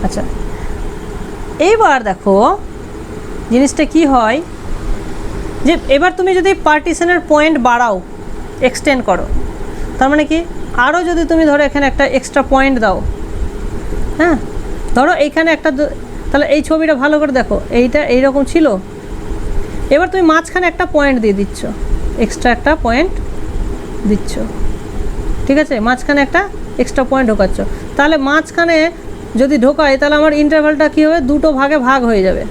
আচ্ছা, এইবার দেখো জিনিসটা কি হয়, যে এবার তুমি যদি পার্টিশনের পয়েন্ট বাড়াও, এক্সটেন্ড করো, তার মানে কি আরও যদি তুমি ধরো এখানে একটা এক্সট্রা পয়েন্ট দাও, হ্যাঁ, ধরো এইখানে একটা, তাহলে এই ছবিটা ভালো করে দেখো, এইটা এইরকম ছিল, এবার তুমি মাঝখানে একটা পয়েন্ট দিয়ে দিচ্ছ, এক্সট্রা একটা পয়েন্ট দিচ্ছ। ঠিক আছে, মাঝখানে একটা এক্সট্রা পয়েন্ট ঢোকাচ্ছ, তাহলে মাঝখানে যদি ঢোকায় তাহলে আমার ইন্টারভ্যালটা কী হবে, দুটো ভাগে ভাগ হয়ে যাবে।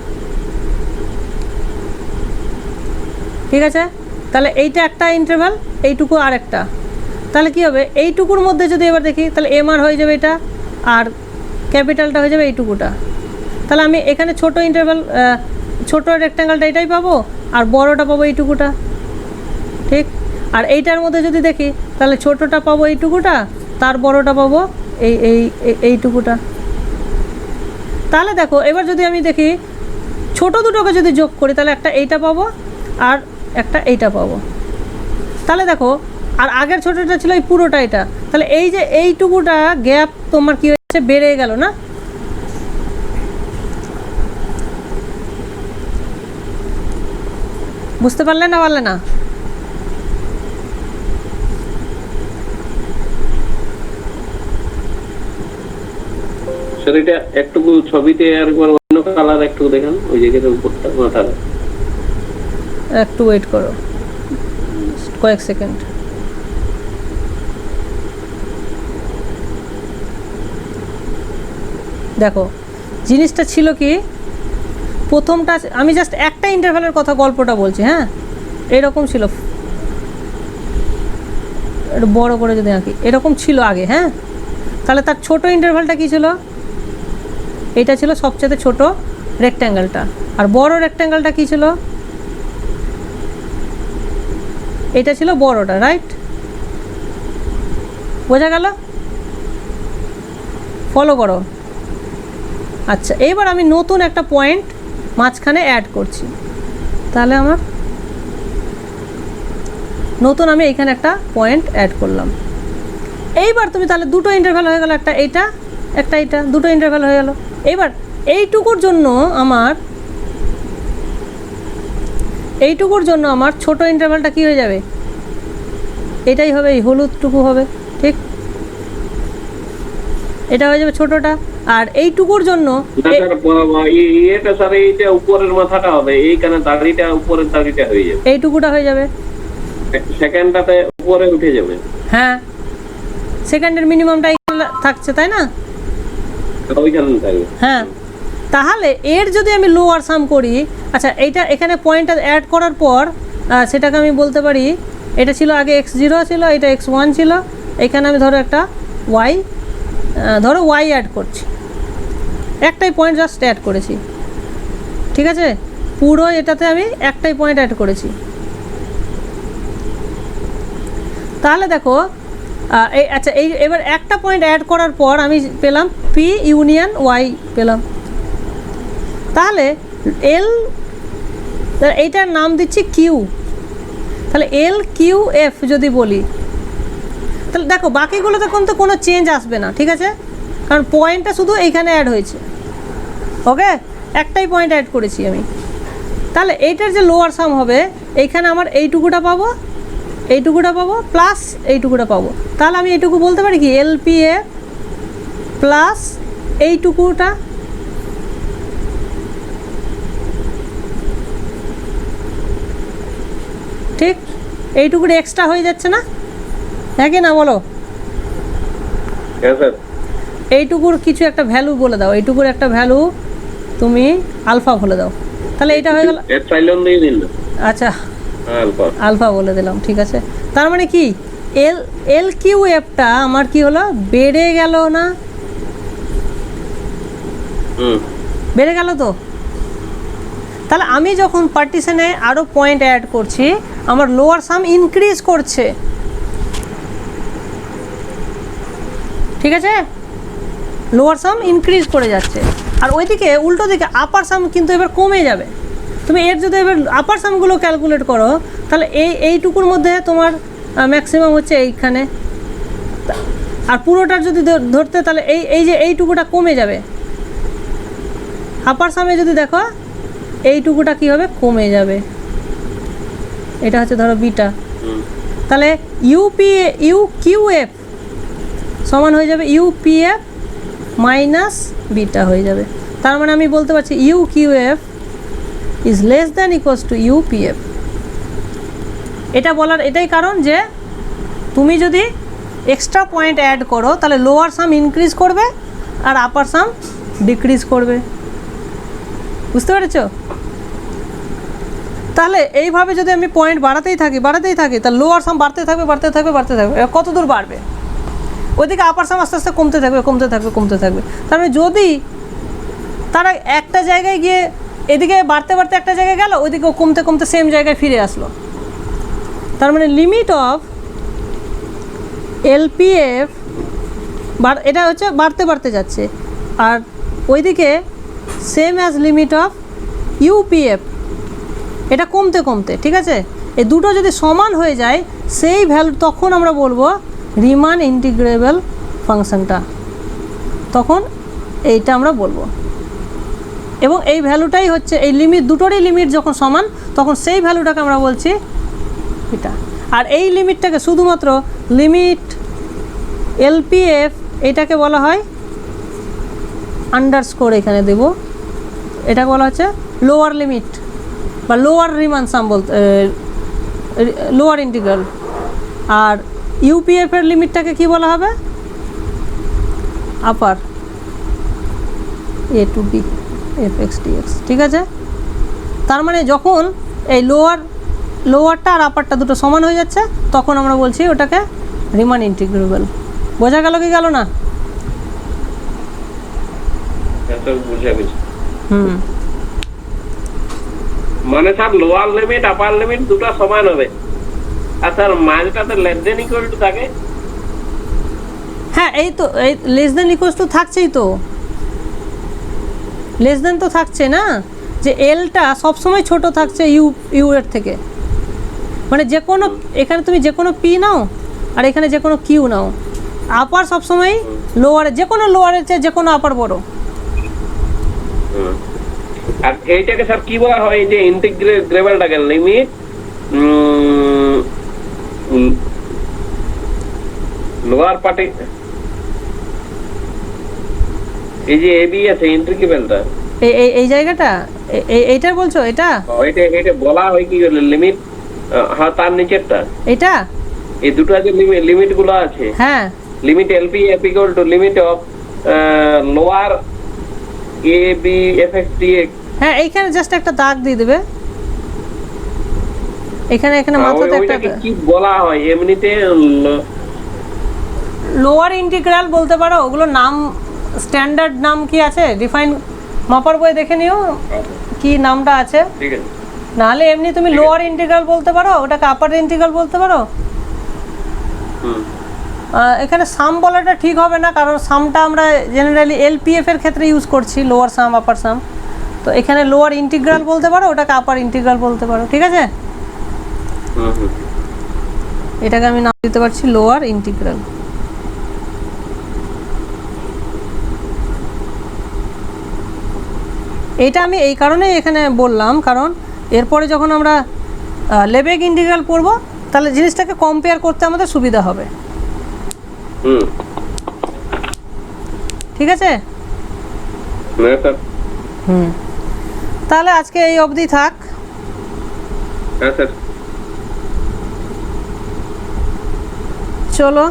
ঠিক আছে, তাহলে এইটা একটা ইন্টারভ্যাল, এইটুকু আর একটা, তাহলে কী হবে, এইটুকুর মধ্যে যদি এবার দেখি তাহলে MR হয়ে যাবে এটা, আর ক্যাপিটালটা হয়ে যাবে এইটুকুটা। তাহলে আমি এখানে ছোট ইন্টারভ্যাল, ছোট রেক্ট্যাঙ্গেলটা এটাই পাবো, আর বড়টা পাবো এইটুকুটা। ঠিক, আর এইটার মধ্যে যদি দেখি তাহলে ছোটটা পাবো এইটুকুটা, তার বড়টা পাবো এইটুকুটা। তাহলে দেখো এবার যদি আমি দেখি ছোট দুটোকে যদি যোগ করি তাহলে একটা এইটা পাবো আর একটা এইটা পাবো। তাহলে দেখো, আর আগের ছোটটা ছিল এই পুরোটা এটা, তাহলে এই যে এইটুকুটা গ্যাপ তোমার কি হচ্ছে, বেড়ে গেল না? বুঝতে পারলে না, পারলে না? স্যার এটা একটু ছবিতে আর অন্য কালার একটু দেখান, ওই জায়গাটা উপরটা মাথার। একটু ওয়েট করো, কয়েক সেকেন্ড। দেখো জিনিসটা ছিল কি, প্রথমটা আমি জাস্ট একটা ইন্টারভ্যালের কথা গল্পটা বলছি, হ্যাঁ, এরকম ছিল, একটু বড় করে যদি আঁকি, এরকম ছিল আগে, হ্যাঁ, তাহলে তার ছোট ইন্টারভ্যালটা কী ছিল, এটা ছিল সবচেয়ে ছোট রেক্ট্যাঙ্গেলটা, আর বড় রেক্ট্যাঙ্গেলটা কী ছিল, এটা ছিল বড়টা, রাইট? বোঝা গেল? ফলো করো। আচ্ছা, এবার আমি নতুন একটা পয়েন্ট মাঝখানে অ্যাড করছি, তাহলে আমার নতুন আমি এইখানে একটা পয়েন্ট অ্যাড করলাম। এইবার তুমি তাহলে দুটো ইন্টারভ্যাল হয়ে গেল, একটা এইটা একটা এইটা, দুটো ইন্টারভ্যাল হয়ে গেল। এইবার এইটুকুর জন্য আমার ছোট ইন্টারভ্যালটা কি হয়ে যাবে, এটাই হবে, এই হলুদটুকু হবে, ঠিক, এটা হয়ে যাবে ছোটটা। আর এইটুকুর জন্য এটা স্যার এইটা উপরের মাথাটা হবে, এইখানে দাড়িটা উপরের দাড়িটা হয়ে যাবে, এইটুকুটা হয়ে যাবে, সেকেন্ডটাতে উপরে উঠে যাবে। হ্যাঁ, সেকেন্ডের মিনিমামটা এখানে থাকছে, তাই না? ওইখানে থাকবে, হ্যাঁ। তাহলে এর যদি আমি লোয়ার সাম করি, আচ্ছা এইটা এখানে পয়েন্টটা অ্যাড করার পর সেটাকে আমি বলতে পারি, এটা ছিল আগে x0 ছিল, এটা x1 ছিল, এখানে আমি ধরো একটা y, ধরো y অ্যাড করছি, একটাই পয়েন্ট জাস্ট অ্যাড করেছি। ঠিক আছে, পুরো এটাতে আমি একটাই পয়েন্ট অ্যাড করেছি। তাহলে দেখো এই, আচ্ছা এই এবার একটা পয়েন্ট অ্যাড করার পর আমি পেলাম P ইউনিয়ন Y পেলাম। তাহলে এইটার নাম দিচ্ছি Q। তাহলে এল কিউ এফ যদি বলি, তাহলে দেখো বাকিগুলোতে কিন্তু কোনো চেঞ্জ আসবে না, ঠিক আছে, কারণ পয়েন্টটা শুধু এইখানে অ্যাড হয়েছে। ওকে, একটাই পয়েন্ট অ্যাড করেছি আমি। তাহলে এইটার যে লোয়ার সাম হবে, এইখানে আমার এইটুকুটা পাবো, এইটুকুটা পাবো প্লাস এইটুকুটা পাবো। তাহলে আমি এইটুকু বলতে পারি কি এলপিএ প্লাস এইটুকুটা, ঠিক, এইটুকুটা এক্সট্রা হয়ে যাচ্ছে না, হ্যাঁ কি না বলো? হ্যাঁ স্যার। এইটুকুর কিছু একটা ভ্যালু বলে দাও, এইটুকুর একটা ভ্যালু তুমি আলফা বলে দাও, তাহলে এইটা হয়ে গেল এপসাইলন দিয়ে দিন। আচ্ছা, আলফা আলফা বলে দিলাম, ঠিক আছে। তার মানে কি এল এল কিউ এফটা আমার কি হলো, বেড়ে গেল না, বেড়ে গেল তো। তাহলে আমি যখন পার্টিশনে আরও পয়েন্ট অ্যাড করছি, আমার লোয়ার সাম ইনক্রিজ করছে, ঠিক আছে, লোয়ার সাম ইনক্রিজ করে যাচ্ছে। আর ওইদিকে উল্টো দিকে আপার সাম কিন্তু এবার কমে যাবে। তুমি এর যদি এবার আপার সামগুলো ক্যালকুলেট করো, তাহলে এইটুকুর মধ্যে তোমার ম্যাক্সিমাম হচ্ছে এইখানে, আর পুরোটার যদি ধরতে তাহলে এই যে এইটুকুটা কমে যাবে। আপার সামে যদি দেখো এইটুকুটা কি হবে, কমে যাবে। এটা হচ্ছে ধরো বিটা, তাহলে ইউকিউএফ সমান হয়ে যাবে ইউপিএফ মাইনাস বিটা হয়ে যাবে। তার মানে আমি বলতে পারছি UQF is less than equals to UPF. এটা বলার এটাই কারণ যে তুমি যদি এক্সট্রা পয়েন্ট অ্যাড করো, তাহলে লোয়ার সাম ইনক্রিজ করবে আর আপার সাম ডিক্রিজ করবে। বুঝতে পেরেছো? তাহলে এইভাবে যদি আমি পয়েন্ট বাড়াতেই থাকি তাহলে লোয়ার সাম বাড়তে থাকবে। কত দূর বাড়বে? ওইদিকে আপার সাম আস্তে আস্তে কমতে থাকবে। তার মানে যদি তারা একটা জায়গায় গিয়ে এদিকে বাড়তে একটা জায়গায় গেল, ওইদিকে কমতে সেম জায়গায় ফিরে আসলো। তার মানে লিমিট অফ এলপিএফ এটা হচ্ছে বাড়তে যাচ্ছে, আর ওইদিকে same as limit of UPF এটা কমতে, ঠিক আছে। এই দুটো যদি সমান হয়ে যায় সেই ভ্যালু, তখন আমরা বলবো রিমান ইন্টিগ্রেবল ফাংশনটা, তখন এইটা আমরা বলবো। এবং এই ভ্যালুটাই হচ্ছে এই লিমিট, দুটোরই লিমিট যখন সমান তখন সেই ভ্যালুটাকে আমরা বলছি এটা। আর এই লিমিটটাকে শুধুমাত্র লিমিট এলপিএফ এটাকে বলা হয় আন্ডারস্কোর, এখানে দেব, এটাকে বলা হচ্ছে লোয়ার লিমিট বা লোয়ার রিমান সাম বলতে, লোয়ার ইন্টিগ্রাল। আর ইউপিএফ এর লিমিটটাকে কি বলা হবে, upper A to B F x DX, ঠিক আছে। তার মানে যখন এই লোয়ারটা আর আপারটা দুটো সমান হয়ে যাচ্ছে, তখন আমরা বলছি ওটাকে রিমান ইন্টিগ্রেবল। বোঝা গেল কি গেল না? মানে sir lower limit upper limit দুটো সমান হবে, আর স্যার মাঝটাতে লেস দেন ইকুয়াল টু থাকে। হ্যাঁ, এই তো এই লেস দেন ইকুয়ালস টু থাকছেই তো, লেস দেন তো থাকছে না, যে এলটা সবসময় ছোট থাকছে ইউ এর থেকে। মানে যে কোনো, এখানে তুমি যে কোনো পি নাও আর এখানে যে কোনো কিউ নাও, আপার সবসময় লোয়ারে, যে কোনো লোয়ারের চেয়ে যে কোনো আপার বড়। আর এইটাকে স্যার কি বলা হয়, যে ইন্টিগ্রেবলটাকে লিমিট লোয়ার পার্টি, এই যে এবি আছে ইন্টিগ্রেবলটা, এই জায়গাটা এইটা বলছো, এটা এটা বলা হয় কি লিমিট, হ্যাঁ তার নিচেরটা এটা, এই দুটো যে লিমিট গুলো আছে, হ্যাঁ, limit LPF equal to limit of lower a b F x dx. হ্যাঁ, এইখানে জাস্ট একটা দাগ দিয়ে দেবে, এখানে মাথাতে একটা, কি বলা হয় এমনিতে লোয়ার ইন্টিগ্রাল বলতে পারো। ওগুলো নাম, স্ট্যান্ডার্ড নাম কি আছে ডিফাইন, মাপার বই দেখে নিও কি নামটা আছে, ঠিক আছে। নাহলে এমনি তুমি লোয়ার ইন্টিগ্রাল বলতে পারো, ওটাকে আপার ইন্টিগ্রাল বলতে পারো। এখানে সাম বলাটা ঠিক হবে না, কারণ সামটা আমরা জেনারেলি এলপিএফ এর ক্ষেত্রে ইউজ করছি, লোয়ার সাম আপার সাম। তো এখানে লোয়ার ইন্টিগ্রাল বলতে পারো, ওটাকে আপার ইন্টিগ্রাল বলতে পারো, ঠিক আছে। এটাকে আমি নাম দিতে পারছি লোয়ার ইন্টিগ্রাল। এটা আমি এই কারণেই এখানে বললাম, কারণ এরপরে যখন আমরা লেবেক ইন্টিগ্রাল পড়ব তাহলে জিনিসটাকে কম্পেয়ার করতে আমাদের সুবিধা হবে। হুম, ঠিক আছে? হ্যাঁ স্যার। তাহলে আজকে এই অবধি থাক। হ্যাঁ স্যার। চলো